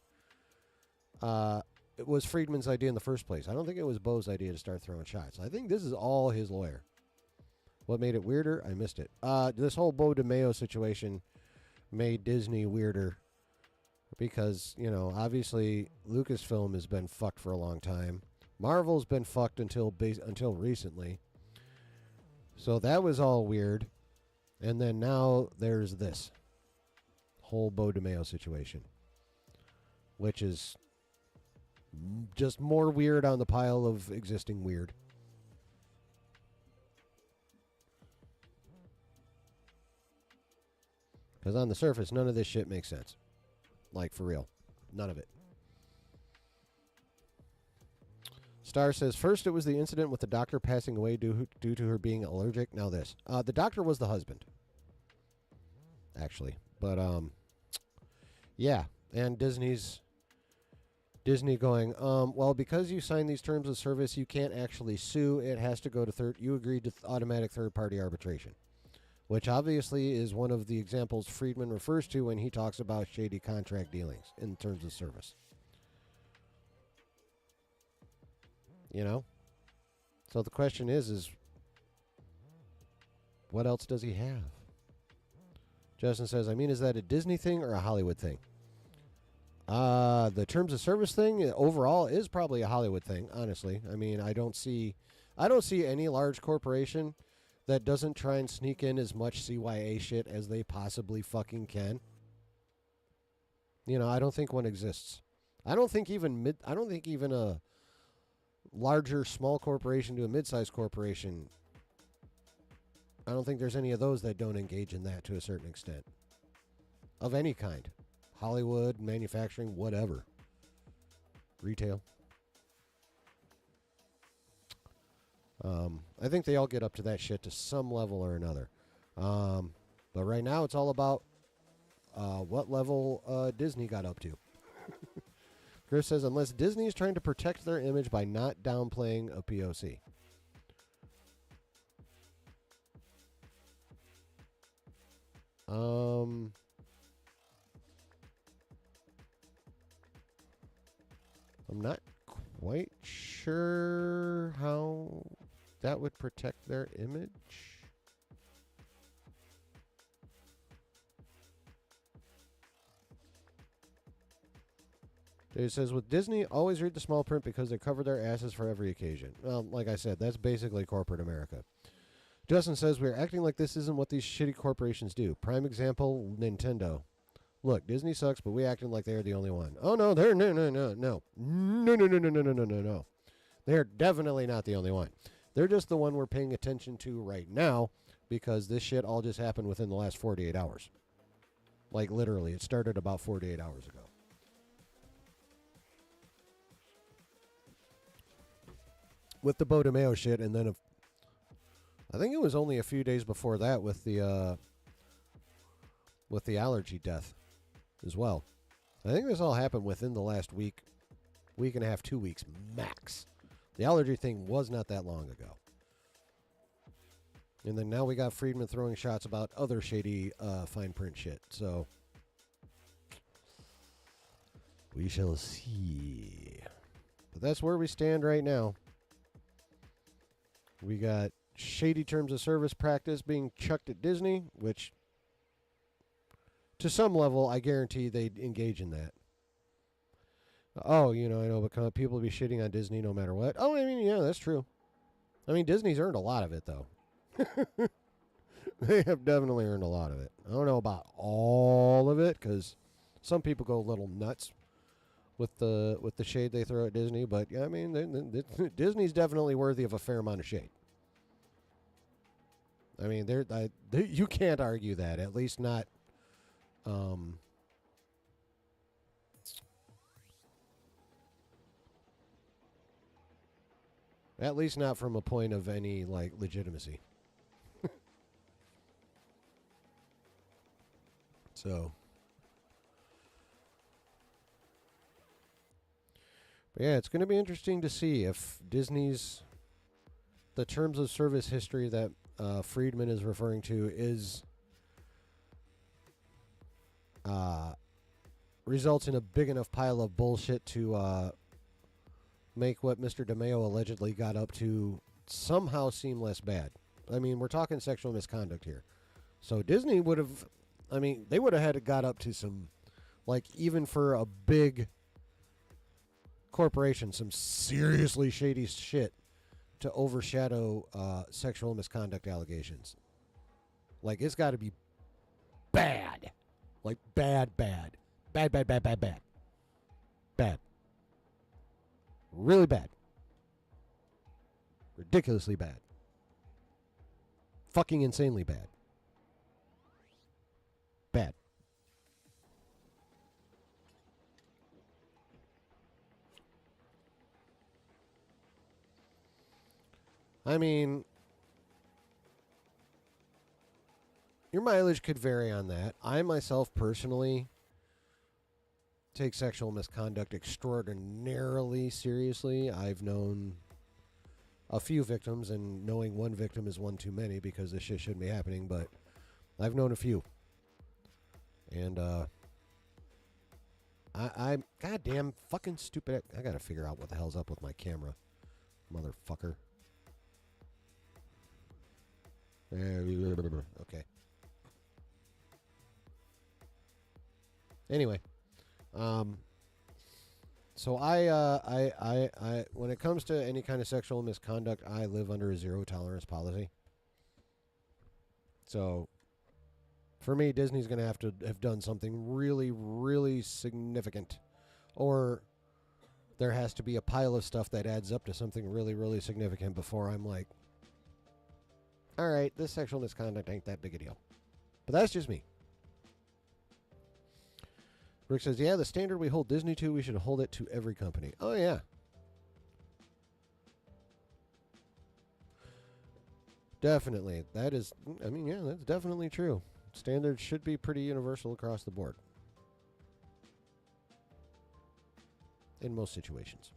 It was Friedman's idea in the first place. I don't think it was Beau's idea to start throwing shots. I think this is all his lawyer. What made it weirder? I missed it. This whole Beau DeMayo situation made Disney weirder because, obviously Lucasfilm has been fucked for a long time. Marvel's been fucked until recently. So that was all weird. And then now there's this whole Beau DeMayo situation, which is just more weird on the pile of existing weird. Because on the surface, none of this shit makes sense. Like, for real. None of it. Star says, first it was the incident with the doctor passing away due to her being allergic. Now this. The doctor was the husband. Actually. But, yeah. And Disney going, well, because you signed these terms of service, you can't actually sue. It has to go to you agreed to automatic third-party arbitration, which obviously is one of the examples Friedman refers to when he talks about shady contract dealings in terms of service. So the question is what else does he have? Justin says, is that a Disney thing or a Hollywood thing? The terms of service thing overall is probably a Hollywood thing, honestly. I don't see any large corporation that doesn't try and sneak in as much CYA shit as they possibly fucking can. I don't think one exists. I don't think even a larger small corporation to a mid-sized corporation, I don't think there's any of those that don't engage in that to a certain extent. Of any kind. Hollywood, manufacturing, whatever. Retail. I think they all get up to that shit to some level or another. But right now it's all about what level Disney got up to. Chris says, unless Disney is trying to protect their image by not downplaying a POC. I'm not quite sure how that would protect their image. It says, with Disney, always read the small print because they cover their asses for every occasion. Well, like I said, that's basically corporate America. Justin says, we're acting like this isn't what these shitty corporations do. Prime example, Nintendo. Look, Disney sucks, but we acting like they're the only one. Oh, no, they're no. They're definitely not the only one. They're just the one we're paying attention to right now because this shit all just happened within the last 48 hours. Like, literally, it started about 48 hours ago. With the Beau DeMayo shit, and then I think it was only a few days before that with the allergy death as well. I think this all happened within the last week and a half, 2 weeks max. The allergy thing was not that long ago. And then now we got Friedman throwing shots about other shady fine print shit. So We shall see. But that's where we stand right now. We got shady terms of service practice being chucked at Disney, which to some level I guarantee they'd engage in that. Oh, I know, but people will be shitting on Disney no matter what. Oh, I mean, yeah, that's true. I mean, Disney's earned a lot of it, though. They have definitely earned a lot of it. I don't know about all of it, because some people go a little nuts with the shade they throw at Disney. But, yeah, I mean, Disney's definitely worthy of a fair amount of shade. I mean, you can't argue that, at least not... At least not from a point of any, legitimacy. So. But yeah, it's going to be interesting to see if Disney's... The terms of service history that Friedman is referring to is... results in a big enough pile of bullshit to... make what Mr. DeMayo allegedly got up to somehow seem less bad. I mean, we're talking sexual misconduct here. So Disney would have, they would have had to got up to some, even for a big corporation, some seriously shady shit to overshadow sexual misconduct allegations. It's got to be bad. Bad. Bad. Really bad. Ridiculously bad. Fucking insanely bad. Bad. I mean, your mileage could vary on that. I myself personally take sexual misconduct extraordinarily seriously. I've known a few victims, and knowing one victim is one too many because this shit shouldn't be happening, but I've known a few. And I'm goddamn fucking stupid. I gotta figure out what the hell's up with my camera, motherfucker. Okay. Anyway. So I when it comes to any kind of sexual misconduct, I live under a zero tolerance policy. So for me, Disney's going to have done something really, really significant, or there has to be a pile of stuff that adds up to something really, really significant before I'm like, all right, this sexual misconduct ain't that big a deal. But that's just me. Rick says, yeah, the standard we hold Disney to, we should hold it to every company. Oh, yeah. Definitely. That is, yeah, that's definitely true. Standards should be pretty universal across the board. In most situations.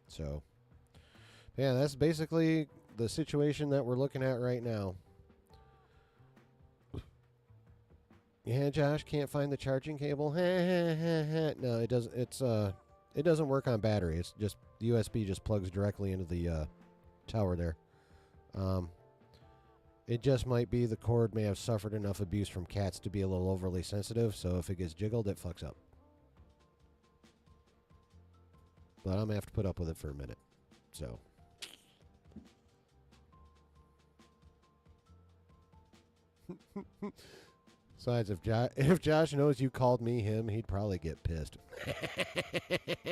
So, yeah, that's basically the situation that we're looking at right now. Yeah, Josh can't find the charging cable. No, it doesn't. It doesn't work on battery. It's just the USB just plugs directly into the tower there. It just might be the cord may have suffered enough abuse from cats to be a little overly sensitive. So if it gets jiggled, it fucks up. But I'm gonna have to put up with it for a minute. So. Besides, if Josh knows you called me him, he'd probably get pissed.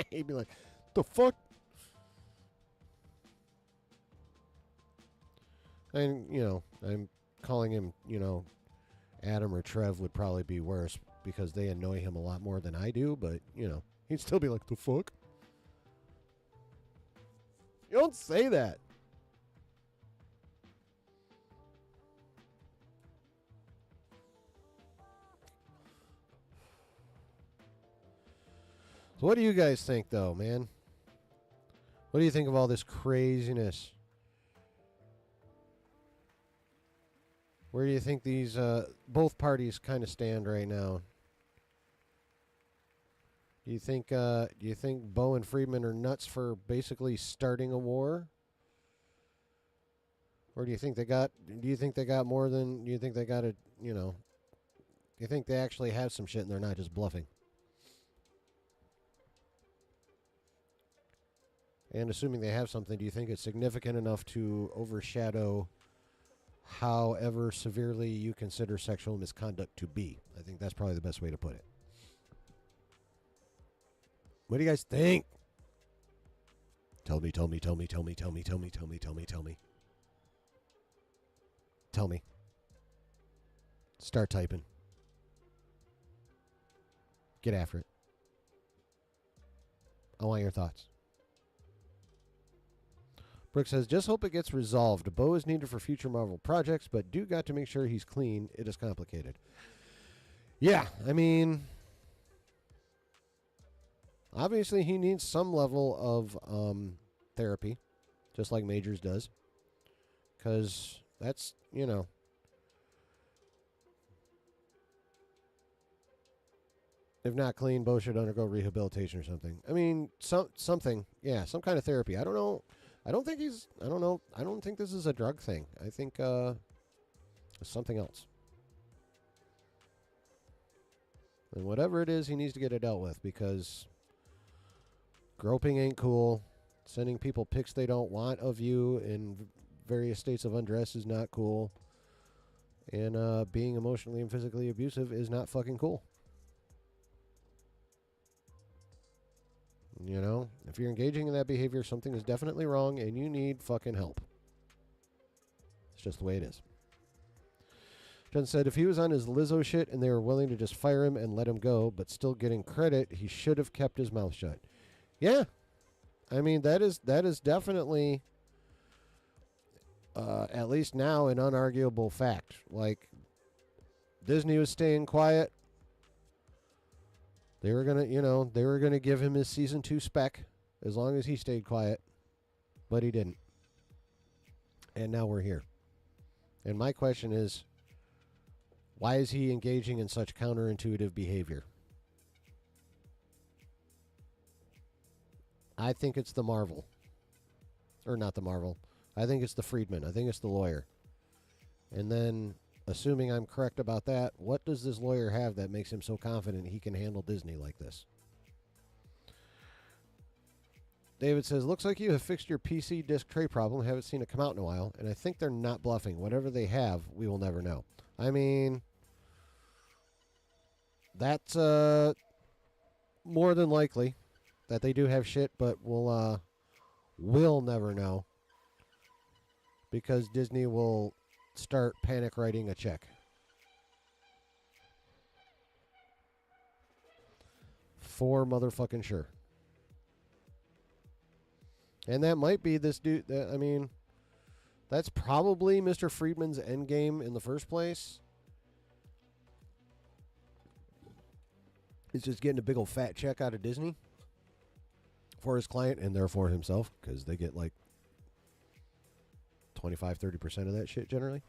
He'd be like, the fuck? And, I'm calling him, Adam or Trev would probably be worse because they annoy him a lot more than I do, but, he'd still be like, the fuck? You don't say that. So what do you guys think, though, man? What do you think of all this craziness? Where do you think these both parties kind of stand right now? Do you think Beau and Friedman are nuts for basically starting a war? Or do you think they got more than, do you think they got a, you know, do you think they actually have some shit and they're not just bluffing? And assuming they have something, do you think it's significant enough to overshadow however severely you consider sexual misconduct to be? I think that's probably the best way to put it. What do you guys think? Tell me. Tell me. Start typing. Get after it. I want your thoughts. Brooke says, just hope it gets resolved. Beau is needed for future Marvel projects, but do got to make sure he's clean. It is complicated. Yeah, I mean, obviously he needs some level of therapy, just like Majors does. Because that's, you know, if not clean, Beau should undergo rehabilitation or something. I mean, something, yeah, some kind of therapy. I don't know. I don't think this is a drug thing. I think it's something else. And whatever it is, he needs to get it dealt with, because groping ain't cool. Sending people pics they don't want of you in various states of undress is not cool. And being emotionally and physically abusive is not fucking cool. You know, if you're engaging in that behavior, something is definitely wrong and you need fucking help. It's just the way it is. Jen said, if he was on his Lizzo shit and they were willing to just fire him and let him go, but still getting credit, he should have kept his mouth shut. Yeah. I mean, that is definitely, at least now, an unarguable fact. Like, Disney was staying quiet. They were gonna give him his season 2 spec as long as he stayed quiet, but he didn't. And now we're here. And my question is, why is he engaging in such counterintuitive behavior? I think it's the Marvel. Or not the Marvel. I think it's the Friedman. I think it's the lawyer. And then, assuming I'm correct about that, what does this lawyer have that makes him so confident he can handle Disney like this? David says, looks like you have fixed your PC disk tray problem. Haven't seen it come out in a while, and I think they're not bluffing. Whatever they have, we will never know. I mean, that's more than likely that they do have shit, but we'll never know, because Disney will start panic writing a check. For motherfucking sure. And that might be this dude. I mean, that's probably Mr. Friedman's endgame in the first place. It's just getting a big old fat check out of Disney for his client and therefore himself, because they get like 25-30% of that shit generally.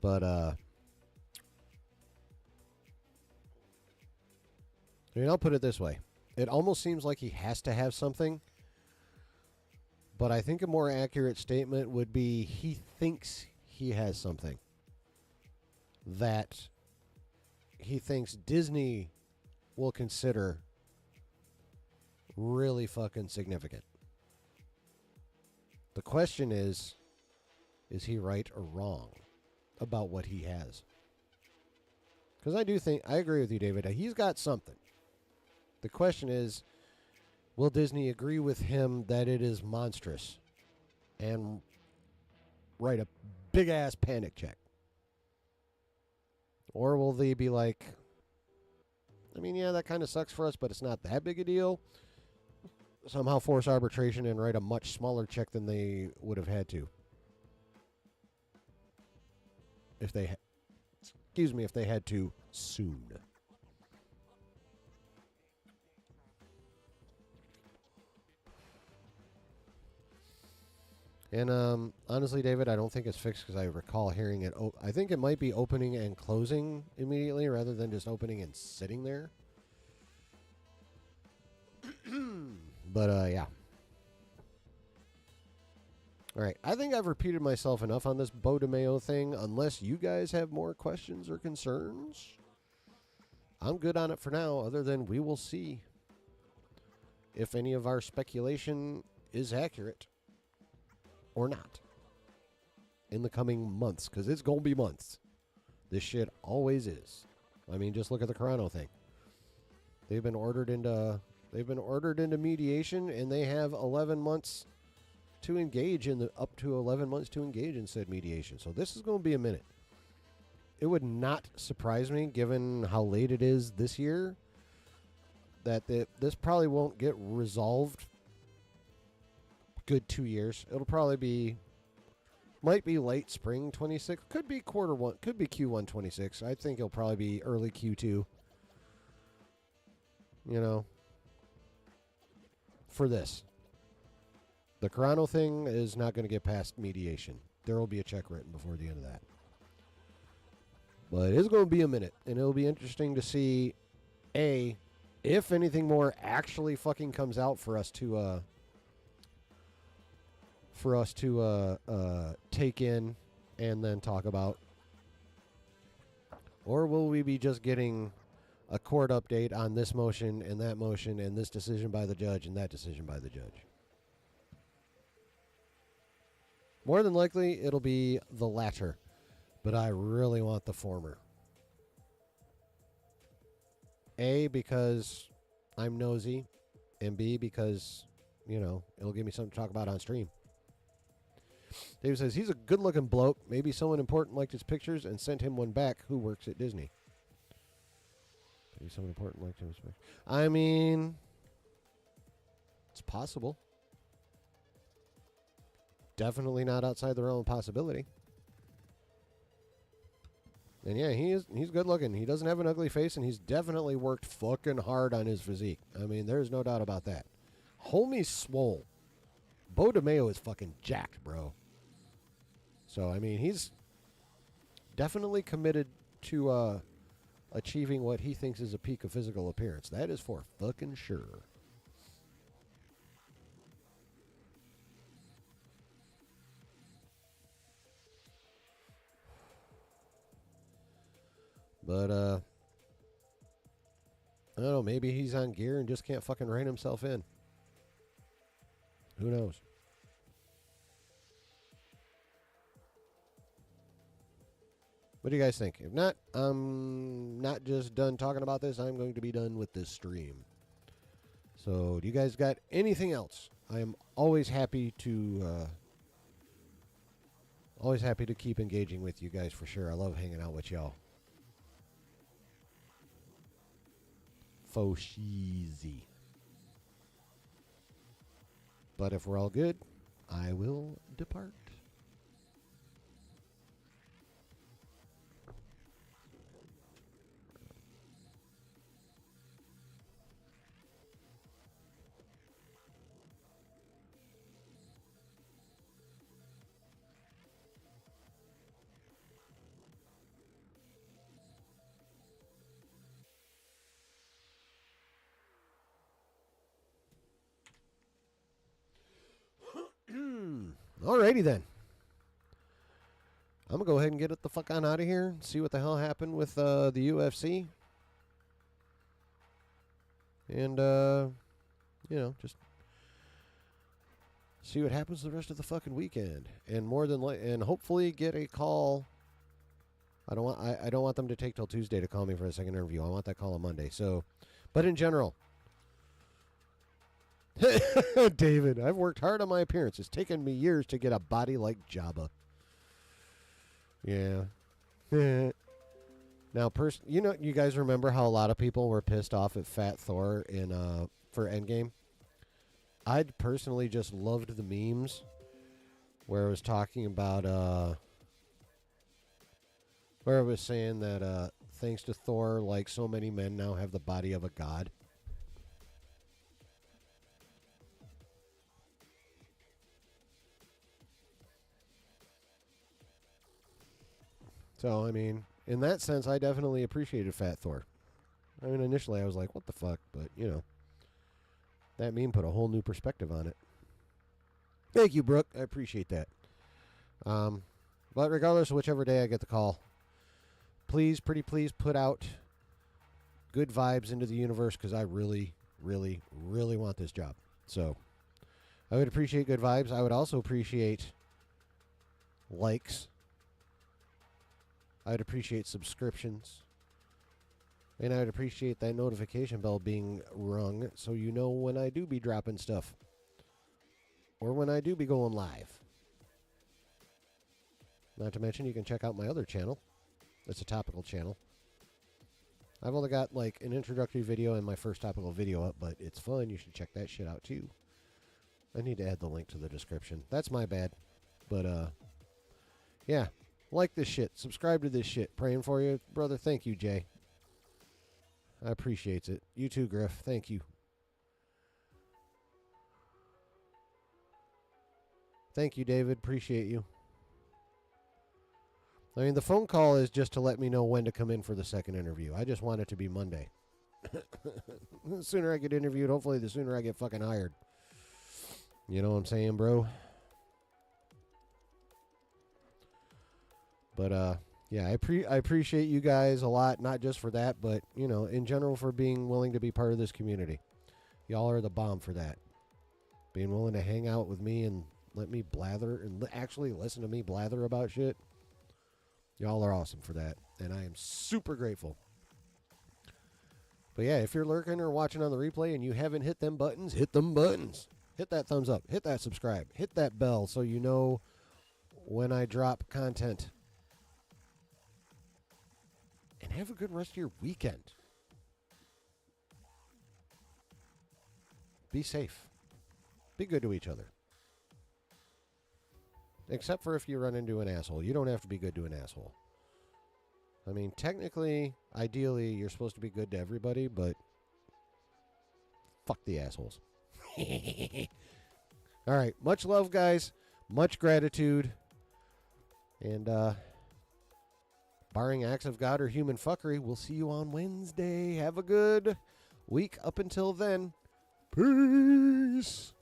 But I mean, I'll put it this way. It almost seems like he has to have something, but I think a more accurate statement would be he thinks he has something that he thinks Disney will consider really fucking significant. The question is he right or wrong about what he has? Because I agree with you, David. He's got something. The question is, will Disney agree with him that it is monstrous and write a big-ass panic check? Or will they be like, I mean, yeah, that kind of sucks for us, but it's not that big a deal. Somehow force arbitration and write a much smaller check than they would have had to. If they had to soon. And honestly, David, I don't think it's fixed because I recall hearing it. I think it might be opening and closing immediately rather than just opening and sitting there. But yeah. All right. I think I've repeated myself enough on this Beau DeMayo thing. Unless you guys have more questions or concerns, I'm good on it for now, other than we will see if any of our speculation is accurate or not in the coming months, because it's going to be months. This shit always is. I mean, just look at the Carano thing. They've been ordered into mediation, and they have 11 months to engage in up to 11 months to engage in said mediation. So this is going to be a minute. It would not surprise me, given how late it is this year, that this probably won't get resolved good 2 years. It'll probably might be late spring 26, could be quarter one, could be Q1 26. I think it'll probably be early Q2. You know, for this. The Carano thing is not going to get past mediation. There will be a check written before the end of that. But it's going to be a minute, and it'll be interesting to see, A, if anything more actually fucking comes out for us to take in and then talk about. Or will we be just getting a court update on this motion and that motion and this decision by the judge and that decision by the judge? More than likely, it'll be the latter, but I really want the former. A, because I'm nosy, and B, because, you know, it'll give me something to talk about on stream. Dave says, he's a good-looking bloke. Maybe someone important liked his pictures and sent him one back who works at Disney. Maybe someone important liked his pictures. I mean, it's possible. Definitely not outside the realm of possibility. And yeah, he's good looking. He doesn't have an ugly face, and he's definitely worked fucking hard on his physique. I mean, there's no doubt about that. Homie's swole. Beau DeMayo is fucking jacked, bro. So, I mean, he's definitely committed to achieving what he thinks is a peak of physical appearance. That is for fucking sure. But, I don't know, maybe he's on gear and just can't fucking rein himself in. Who knows? What do you guys think? If not, I'm not just done talking about this. I'm going to be done with this stream. So, do you guys got anything else? I am always happy to keep engaging with you guys for sure. I love hanging out with y'all. Faux cheesy. But if we're all good, I will depart. Alrighty then. I'm going to go ahead and get it the fuck on out of here. See what the hell happened with the UFC. And, you know, just see what happens the rest of the fucking weekend. And and hopefully get a call. I don't want them to take till Tuesday to call me for a second interview. I want that call on Monday. So, but in general, David, I've worked hard on my appearance. It's taken me years to get a body like Jabba. Yeah. Now, you know, you guys remember how a lot of people were pissed off at Fat Thor for Endgame? I'd personally just loved the memes where it was talking about where it was saying that thanks to Thor, like so many men now have the body of a god. So, I mean, in that sense, I definitely appreciated Fat Thor. I mean, initially I was like, what the fuck? But, you know, that meme put a whole new perspective on it. Thank you, Brooke. I appreciate that. But regardless of whichever day I get the call, please, pretty please, put out good vibes into the universe because I really, really, really want this job. So I would appreciate good vibes. I would also appreciate likes. I'd appreciate subscriptions. And I would appreciate that notification bell being rung so you know when I do be dropping stuff. Or when I do be going live. Not to mention, you can check out my other channel. It's a topical channel. I've only got like an introductory video and my first topical video up, but it's fun. You should check that shit out too. I need to add the link to the description. That's my bad. But, yeah. Like this shit. Subscribe to this shit. Praying for you. Brother, thank you, Jay. I appreciate it. You too, Griff. Thank you. Thank you, David. Appreciate you. I mean, the phone call is just to let me know when to come in for the second interview. I just want it to be Monday. The sooner I get interviewed, hopefully the sooner I get fucking hired. You know what I'm saying, bro? But, yeah, I appreciate you guys a lot, not just for that, but, you know, in general for being willing to be part of this community. Y'all are the bomb for that. Being willing to hang out with me and let me blather and actually listen to me blather about shit. Y'all are awesome for that, and I am super grateful. But yeah, if you're lurking or watching on the replay and you haven't hit them buttons, hit them buttons. Hit that thumbs up. Hit that subscribe. Hit that bell so you know when I drop content. And have a good rest of your weekend. Be safe. Be good to each other. Except for if you run into an asshole. You don't have to be good to an asshole. I mean, technically, ideally, you're supposed to be good to everybody, but fuck the assholes. All right. Much love, guys. Much gratitude. And, barring acts of God or human fuckery, we'll see you on Wednesday. Have a good week up until then. Peace.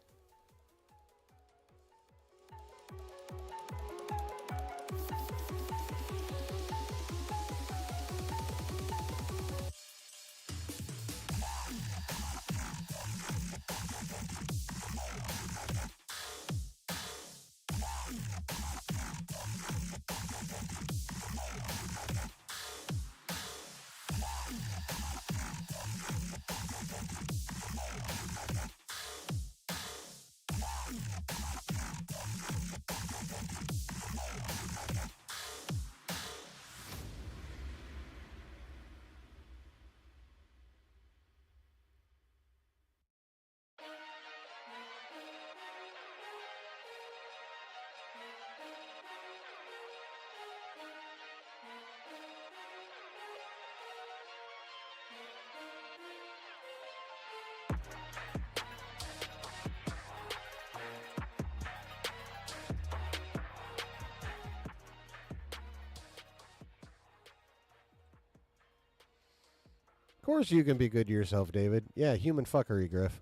Of course you can be good to yourself, David. Yeah, human fuckery, Griff.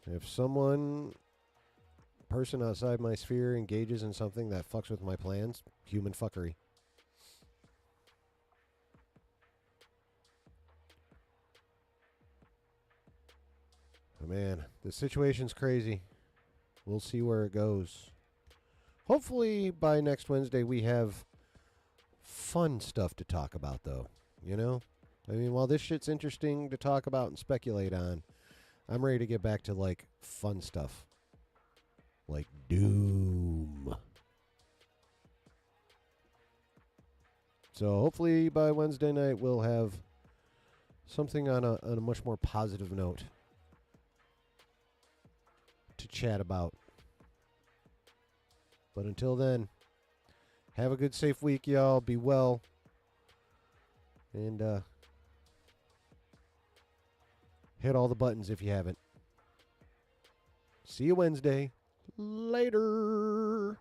If person outside my sphere engages in something that fucks with my plans, human fuckery. Oh, man, the situation's crazy. We'll see where it goes. Hopefully by next Wednesday we have fun stuff to talk about, though. You know? I mean, while this shit's interesting to talk about and speculate on, I'm ready to get back to, like, fun stuff. Like Doom. So hopefully by Wednesday night we'll have something on a much more positive note to chat about. But until then, have a good, safe week, y'all. Be well. And hit all the buttons if you haven't. See you Wednesday. Later.